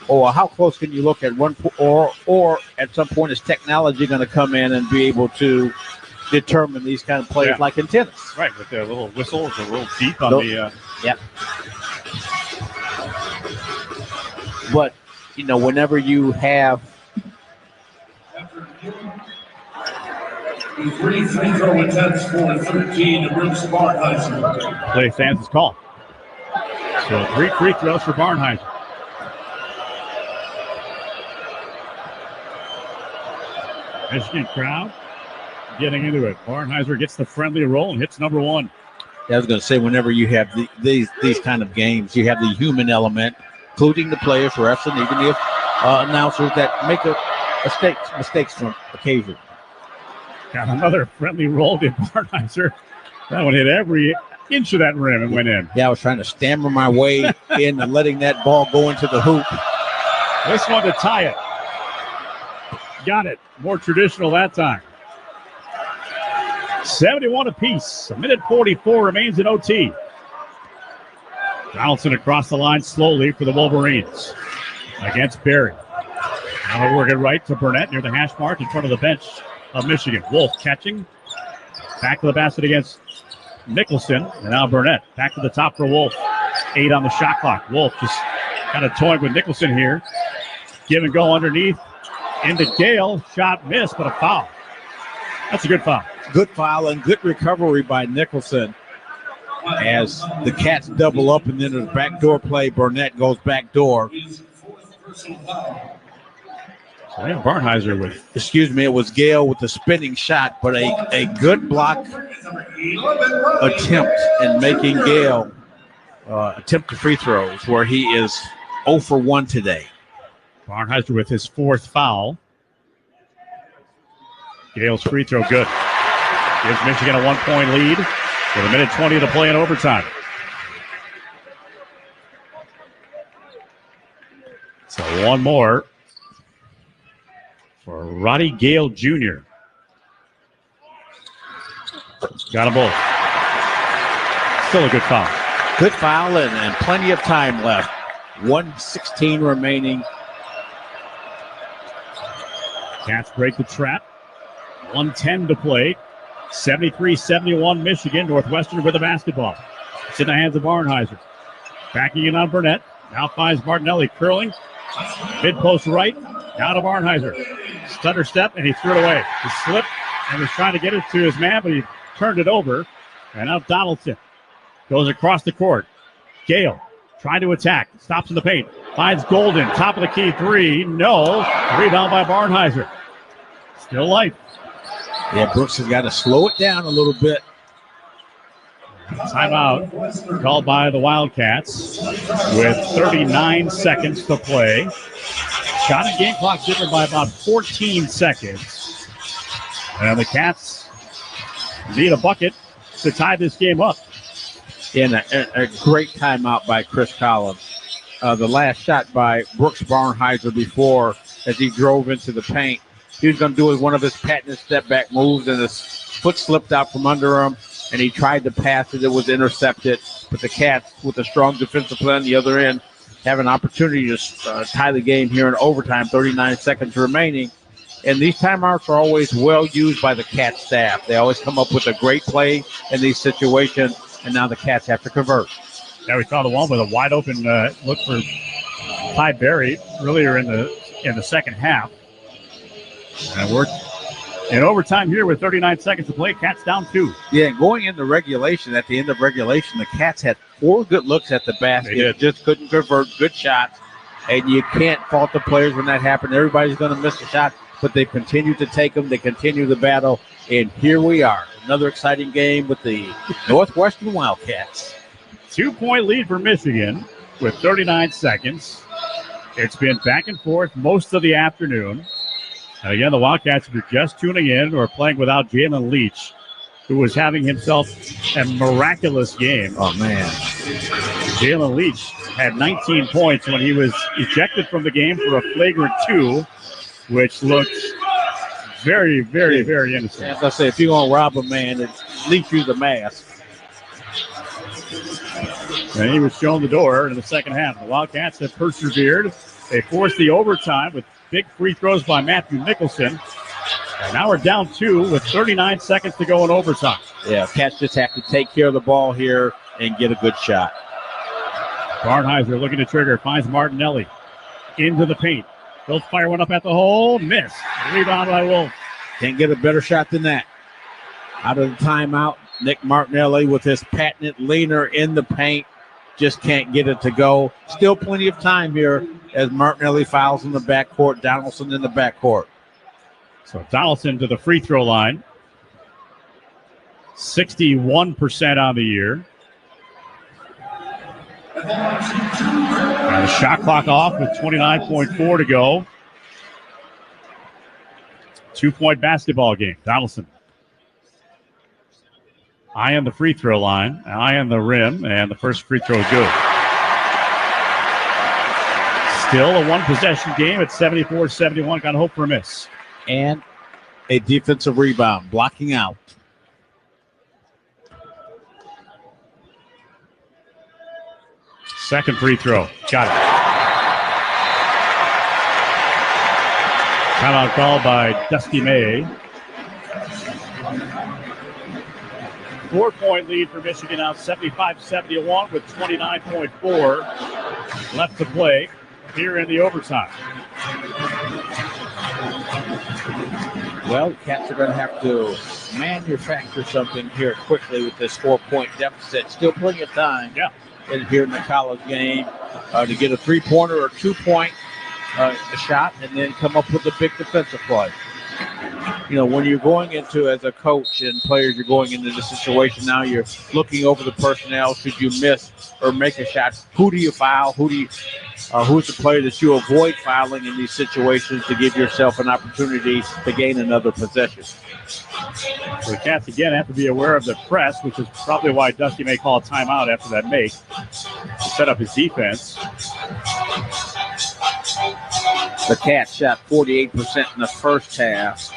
Or how close can you look at one, or at some point is technology going to come in and be able to determine these kind of plays like in tennis? Right, with the little whistle, it's a little deep on the. Yep. But, you know, whenever you have. Free throw attempts for 13 to Brooks Barnheiser. Play stands is called. So 3 free throws for Barnheiser. Michigan crowd getting into it. Barnheiser gets the friendly roll and hits number 1. I was going to say, whenever you have these kind of games, you have the human element, including the players, refs, and even the announcers that make mistakes from occasion. Got another friendly roll to Barnheiser. That one hit every inch of that rim and went in. Yeah, I was trying to stammer my way in and letting that ball go into the hoop. This one to tie it. Got it. More traditional that time. 71 apiece. 1:44 remains in OT. Donaldson across the line slowly for the Wolverines against Barry. Now they're working right to Burnett near the hash mark in front of the bench of Michigan. Wolf catching. Back to the basket against Nicholson. And now Burnett. Back to the top for Wolf. 8 on the shot clock. Wolf just kind of toying with Nicholson here. Give and go underneath. Into Gale. Shot missed, but a foul. That's a good foul. Good foul and good recovery by Nicholson. As the Cats double up and then the backdoor play, Burnett goes backdoor. Barnheiser with. Excuse me, it was Gale with the spinning shot, but a good block attempt in making Gale attempt the free throws where he is 0 for 1 today. Barnheiser with his 4th foul. Gale's free throw good. Gives Michigan a 1-point lead with 1:20 to play in overtime. So one more for Roddy Gale Jr. Got them both. Still a good foul. Good foul and plenty of time left. 1:16 remaining. Cats break the trap. 1:10 to play. 73-71 Michigan. Northwestern with the basketball. It's in the hands of Barnheiser. Backing in on Burnett. Now finds Martinelli curling. Mid-post right. Now to Barnheiser. Stutter step, and he threw it away. He slipped and was trying to get it to his man, but he turned it over. And now Donaldson goes across the court. Gale trying to attack. Stops in the paint. Finds Golden. Top of the key 3. No. Rebound by Barnheiser. Still life. Yeah, Brooks has got to slow it down a little bit. Timeout called by the Wildcats with 39 seconds to play. Shot and game clock different by about 14 seconds. And the Cats need a bucket to tie this game up. And a great timeout by Chris Collins. The last shot by Brooks Barnheiser before as he drove into the paint. He was going to do one of his patented step-back moves, and his foot slipped out from under him, and he tried to pass it. It was intercepted. But the Cats, with a strong defensive play on the other end, have an opportunity to tie the game here in overtime, 39 seconds remaining. And these timeouts are always well used by the Cats staff. They always come up with a great play in these situations, and now the Cats have to convert. Yeah, we saw the one with a wide-open look for Ty Berry earlier in the second half. And we're in overtime here with 39 seconds to play. Cats down 2. Yeah, going into regulation, at the end of regulation, the Cats had 4 good looks at the basket. Just couldn't convert good shots. And you can't fault the players when that happened. Everybody's going to miss a shot, but they continue to take them. They continue the battle. And here we are. Another exciting game with the Northwestern Wildcats. 2-point lead for Michigan with 39 seconds. It's been back and forth most of the afternoon. And again, the Wildcats, if you're just tuning in, are playing without Jalen Leach, who was having himself a miraculous game. Oh, man. Jalen Leach had 19 points when he was ejected from the game for a flagrant 2, which looked very, very, very innocent. As I say, if you're going to rob a man, at least use a mask. And he was shown the door in the second half. The Wildcats have persevered. They forced the overtime with big free throws by Matthew Nicholson. And now we're down 2 with 39 seconds to go in overtime. Yeah, Cats just have to take care of the ball here and get a good shot. Barnheiser looking to trigger, finds Martinelli into the paint. He'll fire one up at the hole, miss. Rebound by Wolf. Can't get a better shot than that. Out of the timeout, Nick Martinelli with his patented leaner in the paint. Just can't get it to go. Still plenty of time here as Martinelli fouls in the backcourt, Donaldson in the backcourt. So Donaldson to the free throw line. 61% on the year. And the shot clock off with 29.4 to go. 2-point basketball game. Donaldson. Eye on the free throw line, eye on the rim, and the first free throw is good. Still a one-possession game at 74-71. Got to hope for a miss. And a defensive rebound, blocking out. Second free throw. Got it. Timeout called by Dusty May. 4-point lead for Michigan now, 75-71 with 29.4 left to play here in the overtime. Well, the Cats are going to have to manufacture something here quickly with this 4-point deficit. Still plenty of time here in the college game to get a 3-pointer or 2-point shot and then come up with a big defensive play. You know, when you're going into, as a coach and players, you're going into the situation now, you're looking over the personnel. Should you miss or make a shot? Who do you foul? Who's the player that you avoid fouling in these situations to give yourself an opportunity to gain another possession? So the Cats again have to be aware of the press, which is probably why Dusty may call a timeout after that make to set up his defense. The Cats shot 48% in the first half.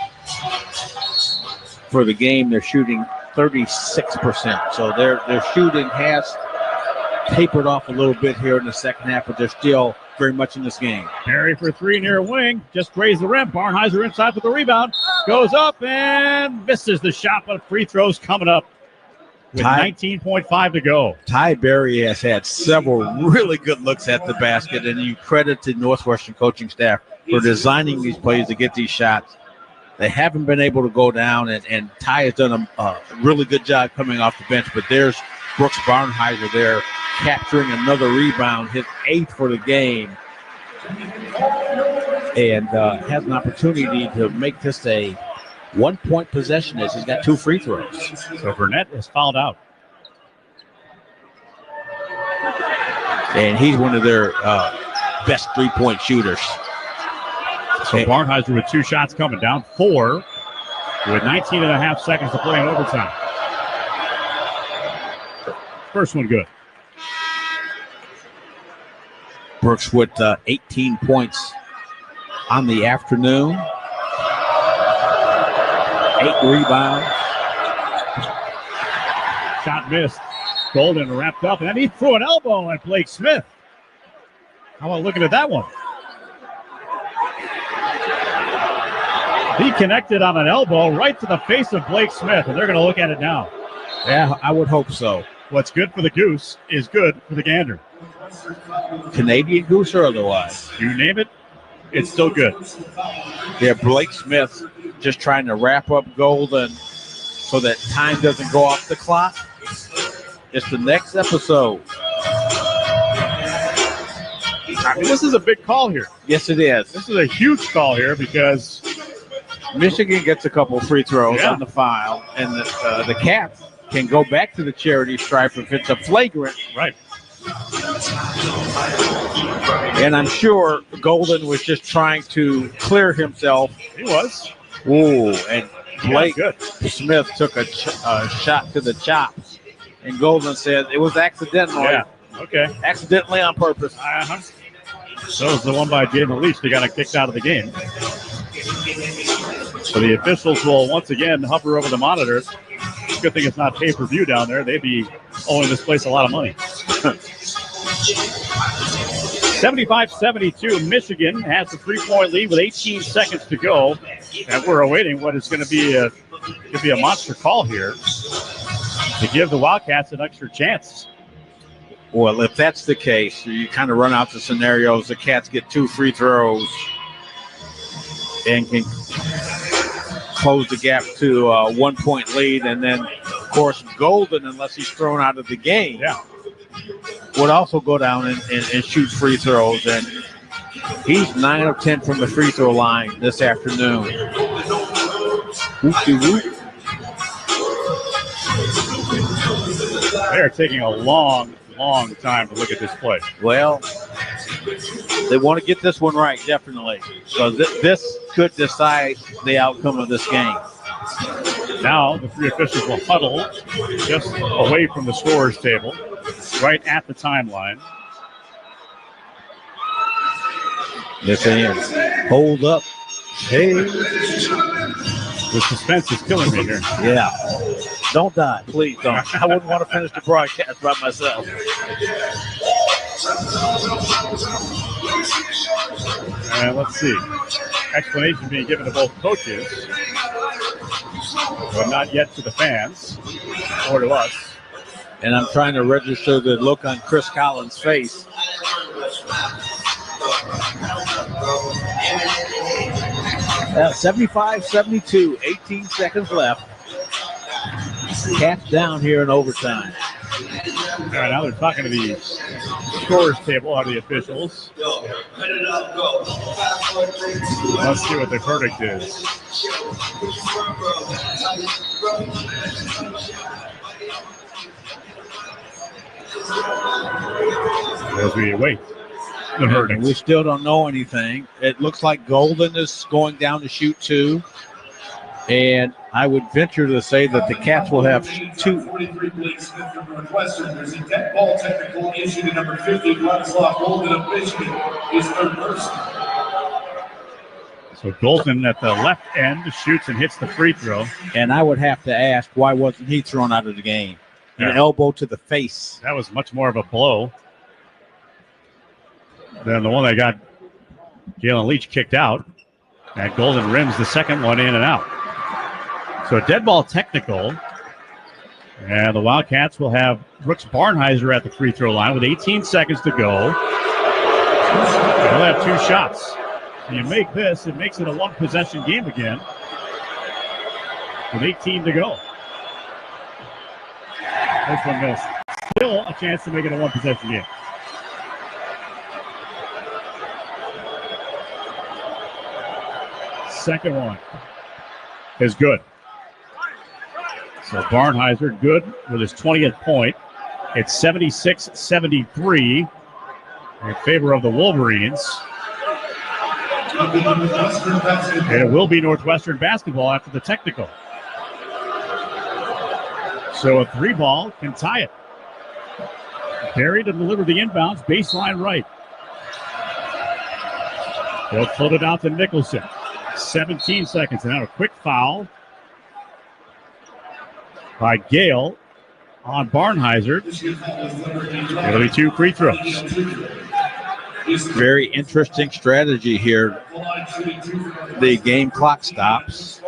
For the game, they're shooting 36%. So their shooting has tapered off a little bit here in the second half, but they're still very much in this game. Perry for 3 near wing. Just grazed the rim. Barnheiser inside with the rebound. Goes up and misses the shot, but free throws coming up with 19.5 to go. Ty Berry has had several really good looks at the basket, and you credit the Northwestern coaching staff for designing these plays to get these shots. They haven't been able to go down, and Ty has done a really good job coming off the bench, but there's Brooks Barnheiser there capturing another rebound, his 8th for the game, and has an opportunity to make this a 1-point possession as he's got 2 free throws. So Burnett is fouled out. And he's one of their best 3-point shooters. So Barnheiser with 2 shots coming, down 4 with 19 and a half seconds to play in overtime. First one good. Brooks with 18 points on the afternoon. 8 rebounds. Shot missed. Golden wrapped up, and then he threw an elbow at Blake Smith. How about looking at that one? He connected on an elbow right to the face of Blake Smith, and they're going to look at it now. Yeah, I would hope so. What's good for the goose is good for the gander. Canadian goose or otherwise. You name it, it's still good. Yeah, Blake Smith just trying to wrap up Golden so that time doesn't go off the clock. It's the next episode. I mean, this is a big call here. Yes, it is. This is a huge call here because Michigan gets a couple free throws on the foul, and the Cats can go back to the charity stripe if it's a flagrant. Right. And I'm sure Golden was just trying to clear himself. He was. Ooh, and Blake good. Smith took a shot to the chops, and Golden said it was accidental. Yeah, okay. Accidentally on purpose. So was the one by Jalen Leach. They got kicked out of the game. So the officials will once again hover over the monitors. Good thing it's not pay-per-view down there. They'd be owing this place a lot of money. 75-72, Michigan has the 3-point lead with 18 seconds to go. And we're awaiting what is going to be a monster call here to give the Wildcats an extra chance. Well, if that's the case, you kind of run out the scenarios. The Cats get 2 free throws and can close the gap to a 1-point lead. And then, of course, Golden, unless he's thrown out of the game, would also go down and shoot free throws. And he's 9 of 10 from the free throw line this afternoon. Whoop-de-whoop. They're taking a long time to look at this play. Well, they want to get this one right, definitely. So this could decide the outcome of this game. Now the 3 officials will huddle just away from the scorer's table, right at the timeline. Yes, I am. Hold up. Hey. The suspense is killing me here. Yeah. Don't die. Please don't. I wouldn't want to finish the broadcast by myself. And let's see. Explanation being given to both coaches. but not yet to the fans or to us. And I'm trying to register the look on Chris Collins' face. Yeah, 75-72, 18 seconds left. Cats down here in overtime. All right, now they're talking to the scorers table, are the officials. Let's see what the verdict is. As we wait the verdict. We still don't know anything. It looks like Golden is going down to shoot 2. And I would venture to say that the Cats will have 2. 43 Blake Smith from Northwestern. There's a dead ball technical issued to number 50, Vladislav Golden of Michigan, his third person. So Golden at the left end shoots and hits the free throw. And I would have to ask, why wasn't he thrown out of the game? An elbow to the face. That was much more of a blow than the one that got Jalen Leach kicked out. And Golden rims the second one in and out. So a dead ball technical. And the Wildcats will have Brooks Barnheiser at the free throw line with 18 seconds to go. They'll have 2 shots. And you make this, it makes it a 1-possession game again with 18 to go. This one missed. Still a chance to make it a 1-possession game. Second one is good. So Barnheiser good with his 20th point. It's 76-73 in favor of the Wolverines. And it will be Northwestern basketball after the technical. So a 3-ball can tie it. Perry to deliver the inbounds, baseline right. They'll float it out to Nicholson. 17 seconds, and now a quick foul by Gale on Barnheiser. It'll be 2 free throws. Very interesting strategy here. The game clock stops.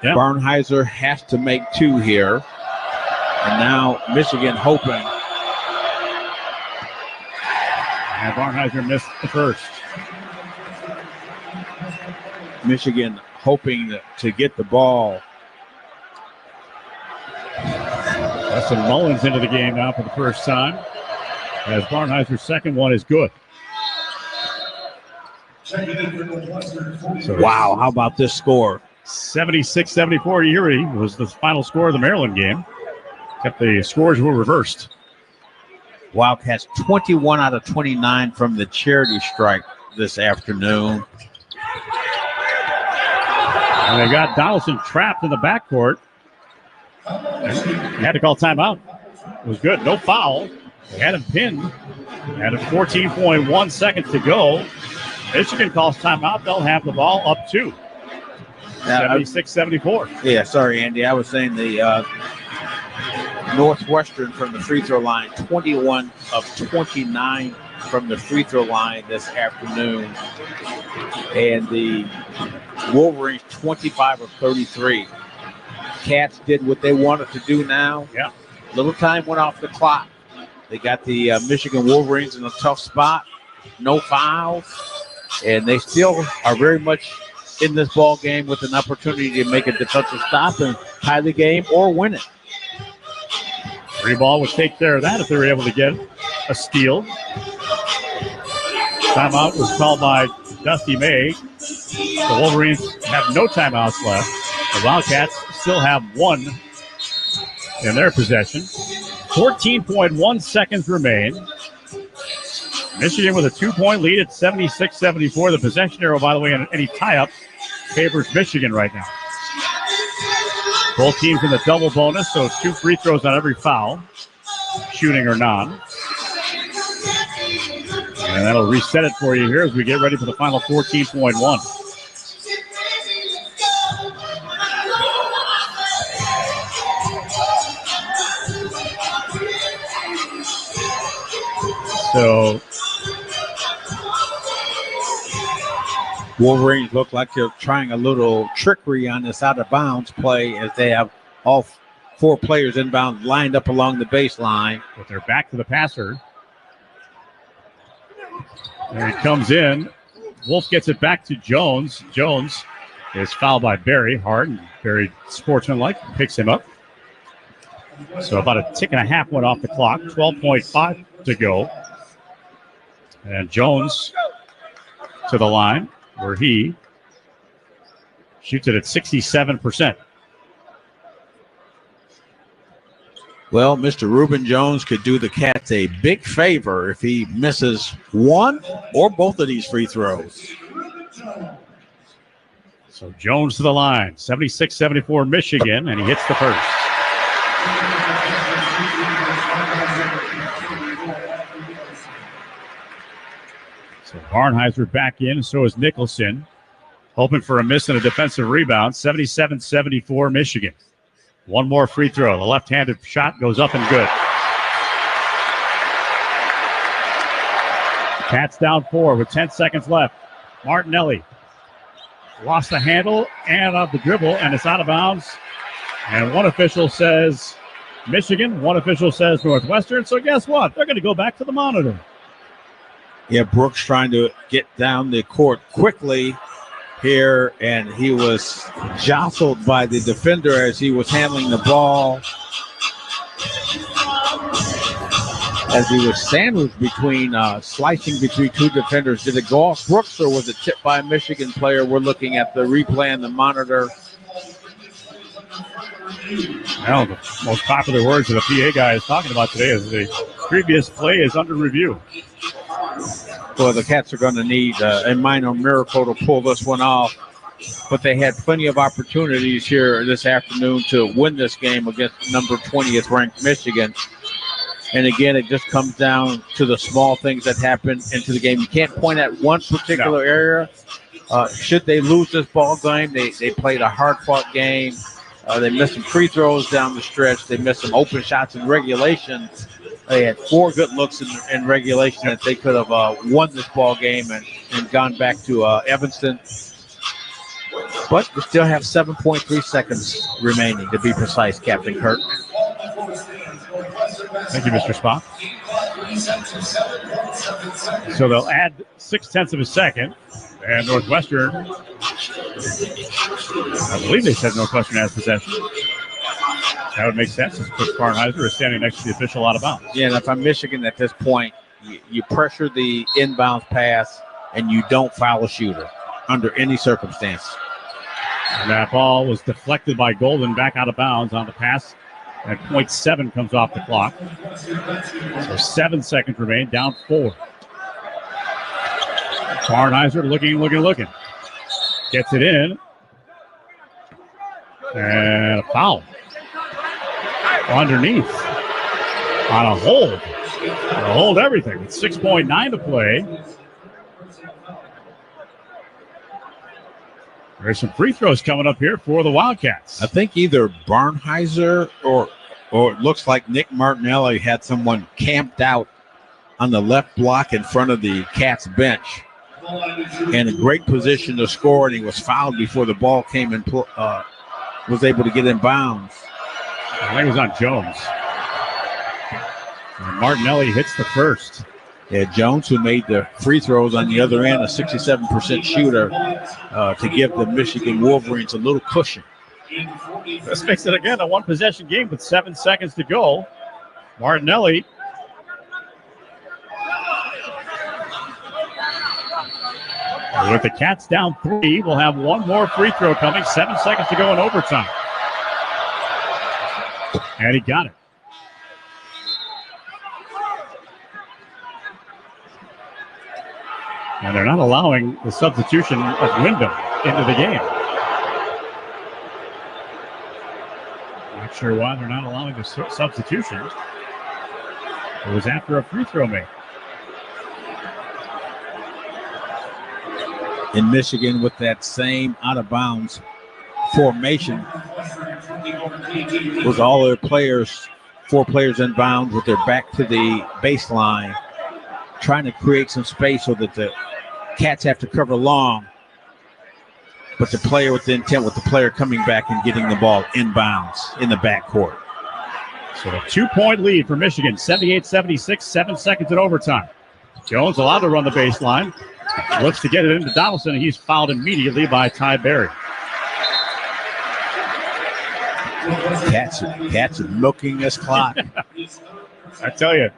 Yep. Barnheiser has to make 2 here. And now Michigan hoping. And Barnheiser missed the first. Michigan hoping to get the ball. Justin Mullins into the game now for the first time. As Barnheiser's second one is good. Wow, how about this score? 76-74. Erie was the final score of the Maryland game. Except the scores were reversed. Wildcats 21 out of 29 from the charity strike this afternoon. And they got Donaldson trapped in the backcourt. They had to call timeout. It was good. No foul. They had him pinned. And at 14.1 seconds to go, Michigan calls timeout. They'll have the ball up 2. 76-74. Yeah, sorry, Andy. I was saying the Northwestern from the free throw line, 21 of 29 from the free throw line this afternoon. And the Wolverines, 25 of 33. Cats did what they wanted to do now. Yeah. Little time went off the clock. They got the Michigan Wolverines in a tough spot. No fouls. And they still are very much in this ball game with an opportunity to make a defensive stop and tie the game or win it. 3-ball would take care of that if they were able to get a steal. Timeout was called by Dusty May. The Wolverines have no timeouts left. The Wildcats still have 1 in their possession. 14.1 seconds remain. Michigan with a 2-point lead at 76-74. The possession arrow, by the way, on any tie-up favors Michigan right now. Both teams in the double bonus, so 2 free throws on every foul, shooting or non. And that'll reset it for you here as we get ready for the final 14.1. So Wolverines look like they're trying a little trickery on this out of bounds play as they have all 4 players inbound lined up along the baseline. But they're back to the passer. There he comes in. Wolf gets it back to Jones. Jones is fouled by Barry hard, and Barry sportsmanlike picks him up. So about a tick and a half went off the clock. 12.5 to go. And Jones to the line where he shoots it at 67%. Well, Mr. Reuben Jones could do the Cats a big favor if he misses one or both of these free throws. So Jones to the line, 76-74 Michigan, and he hits the first. So Barnheiser back in, and so is Nicholson. Hoping for a miss and a defensive rebound, 77-74 Michigan. One more free throw. The left-handed shot goes up and good. Cats down 4 with 10 seconds left. Martinelli lost the handle and off the dribble, and it's out of bounds. And one official says Michigan, one official says Northwestern. So guess what? They're going to go back to the monitor. Yeah, Brooks trying to get down the court quickly here, and he was jostled by the defender as he was handling the ball. As he was sandwiched between, slicing between 2 defenders. Did it go off Brooks or was it tipped by a Michigan player? We're looking at the replay and the monitor. Well, the most popular words that the PA guy is talking about today is the previous play is under review. Well, the Cats are going to need a minor miracle to pull this one off. But they had plenty of opportunities here this afternoon to win this game against number 20th ranked Michigan. And again, it just comes down to the small things that happen into the game. You can't point at one particular area. Should they lose this ball game, they played a hard-fought game. They missed some free throws down the stretch. They missed some open shots in regulation. They had 4 good looks in regulation that they could have won this ball game and gone back to Evanston. But we still have 7.3 seconds remaining, to be precise, Captain Kirk. Thank you, Mr. Spock. So they'll add 0.6 of a second. And Northwestern, I believe they said Northwestern has possession. That would make sense since Coach Barnheiser is standing next to the official out of bounds. Yeah, and if I'm Michigan at this point, you pressure the inbounds pass and you don't foul a shooter under any circumstance. And that ball was deflected by Golden back out of bounds on the pass. And 0.7 comes off the clock. So 7 seconds remain, down 4. Barnheiser looking. Gets it in. And a foul. Underneath. On a hold. A hold everything. With 6.9 to play. There's some free throws coming up here for the Wildcats. I think either Barnheiser or it looks like Nick Martinelli had someone camped out on the left block in front of the Cats bench in a great position to score, and he was fouled before the ball came and was able to get in bounds. I think it was on Jones. And Martinelli hits the first. Yeah, Jones, who made the free throws on the other end, a 67% shooter, to give the Michigan Wolverines a little cushion. This makes it, again, a one-possession game with 7 seconds to go. Martinelli. With the Cats down 3, we'll have one more free throw coming. 7 seconds to go in overtime. And he got it. And they're not allowing the substitution of Wyndham into the game. Not sure why they're not allowing the substitution. It was after a free throw made. In Michigan, with that same out-of-bounds formation, was all their players, 4 players in bounds with their back to the baseline, trying to create some space so that the Cats have to cover long. but the player with the intent, with the player coming back and getting the ball inbounds in the backcourt. So a 2-point lead for Michigan, 78-76, 7 seconds in overtime. Jones allowed to run the baseline. Looks to get it into Donaldson, and he's fouled immediately by Ty Berry. Cats are milking this clock. I tell you,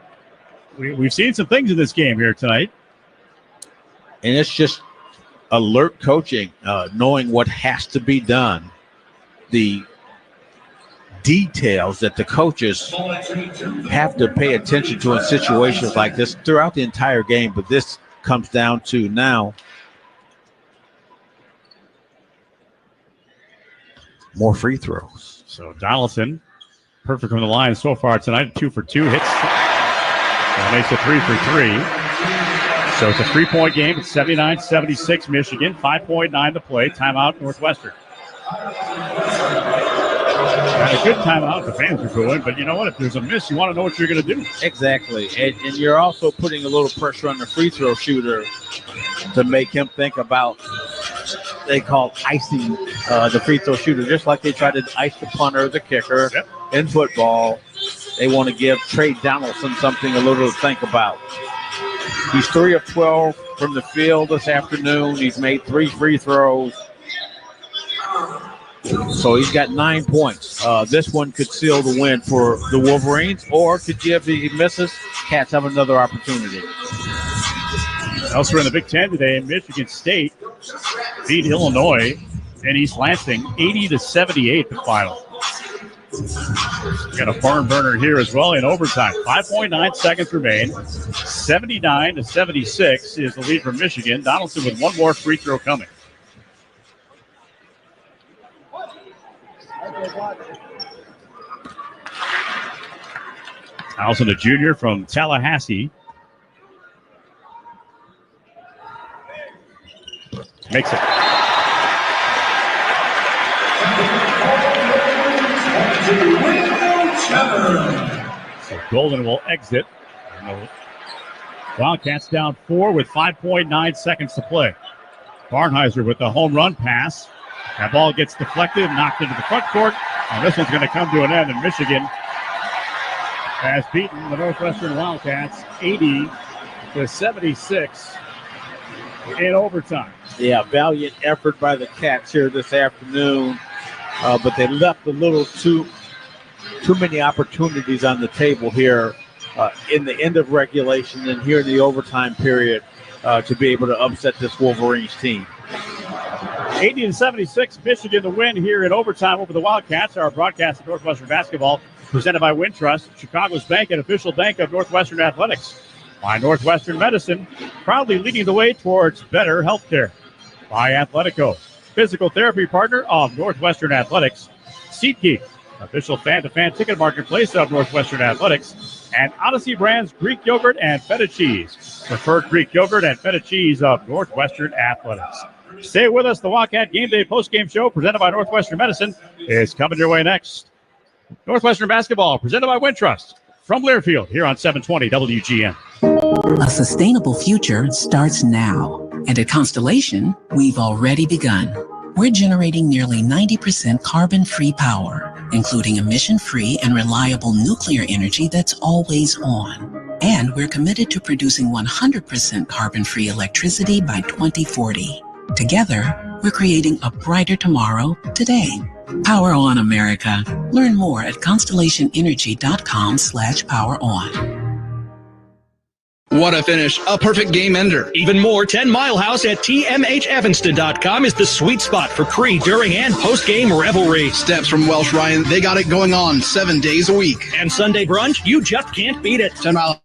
we've seen some things in this game here tonight. And it's just alert coaching, knowing what has to be done. The details that the coaches have to pay attention to in situations like this throughout the entire game. But this comes down to now more free throws. So Donaldson, perfect from the line so far tonight. 2 for 2 hits. And makes it 3 for 3. So it's a 3-point game. It's 79-76 Michigan. 5.9 to play. Timeout Northwestern. Not a good timeout. The fans are going, but you know what? If there's a miss, you want to know what you're going to do. Exactly. And you're also putting a little pressure on the free throw shooter to make him think about, they call icing the free throw shooter, just like they try to ice the punter, the kicker. Yep. In football. They want to give Trey Donaldson something a little to think about. He's 3 of 12 from the field this afternoon. He's made 3 free throws. So he's got 9 points. This one could seal the win for the Wolverines, or could give, if he misses, Cats have another opportunity. Elsewhere in the Big Ten today, Michigan State beat Illinois in East Lansing 80-78 the final. Got a barn burner here as well in overtime. 5.9 seconds remain. 79-76 is the lead for Michigan. Donaldson with one more free throw coming. Donaldson, a junior from Tallahassee. Makes it. So Golden will exit. Wildcats down 4 with 5.9 seconds to play. Barnheiser with the home run pass. That ball gets deflected, knocked into the front court, and this one's going to come to an end. And Michigan has beaten the Northwestern Wildcats 80-76 in overtime. Yeah, valiant effort by the Cats here this afternoon, but they left a little too many opportunities on the table here in the end of regulation and here in the overtime period to be able to upset this Wolverines team. 80-76, Michigan to win here in overtime over the Wildcats. Our broadcast of Northwestern basketball presented by Wintrust, Chicago's bank and official bank of Northwestern Athletics. By Northwestern Medicine, proudly leading the way towards better healthcare. By Athletico, physical therapy partner of Northwestern Athletics. SeatGeek, official fan-to-fan ticket marketplace of Northwestern Athletics. And Odyssey Brands Greek Yogurt and Feta Cheese, preferred Greek Yogurt and Feta Cheese of Northwestern Athletics. Stay with us. The Wildcat Game Day postgame show presented by Northwestern Medicine is coming your way next. Northwestern basketball presented by Wintrust from Learfield here on 720 WGN. A sustainable future starts now. And at Constellation, we've already begun. We're generating nearly 90% carbon-free power, including emission-free and reliable nuclear energy that's always on. And we're committed to producing 100% carbon-free electricity by 2040. Together, we're creating a brighter tomorrow today. Power on, America. Learn more at constellationenergy.com/poweron. What a finish. A perfect game ender. Even more, 10 Mile House at tmhevanston.com is the sweet spot for pre, during, and post-game revelry. Steps from Welsh Ryan, they got it going on 7 days a week. And Sunday brunch, you just can't beat it. 10 Mile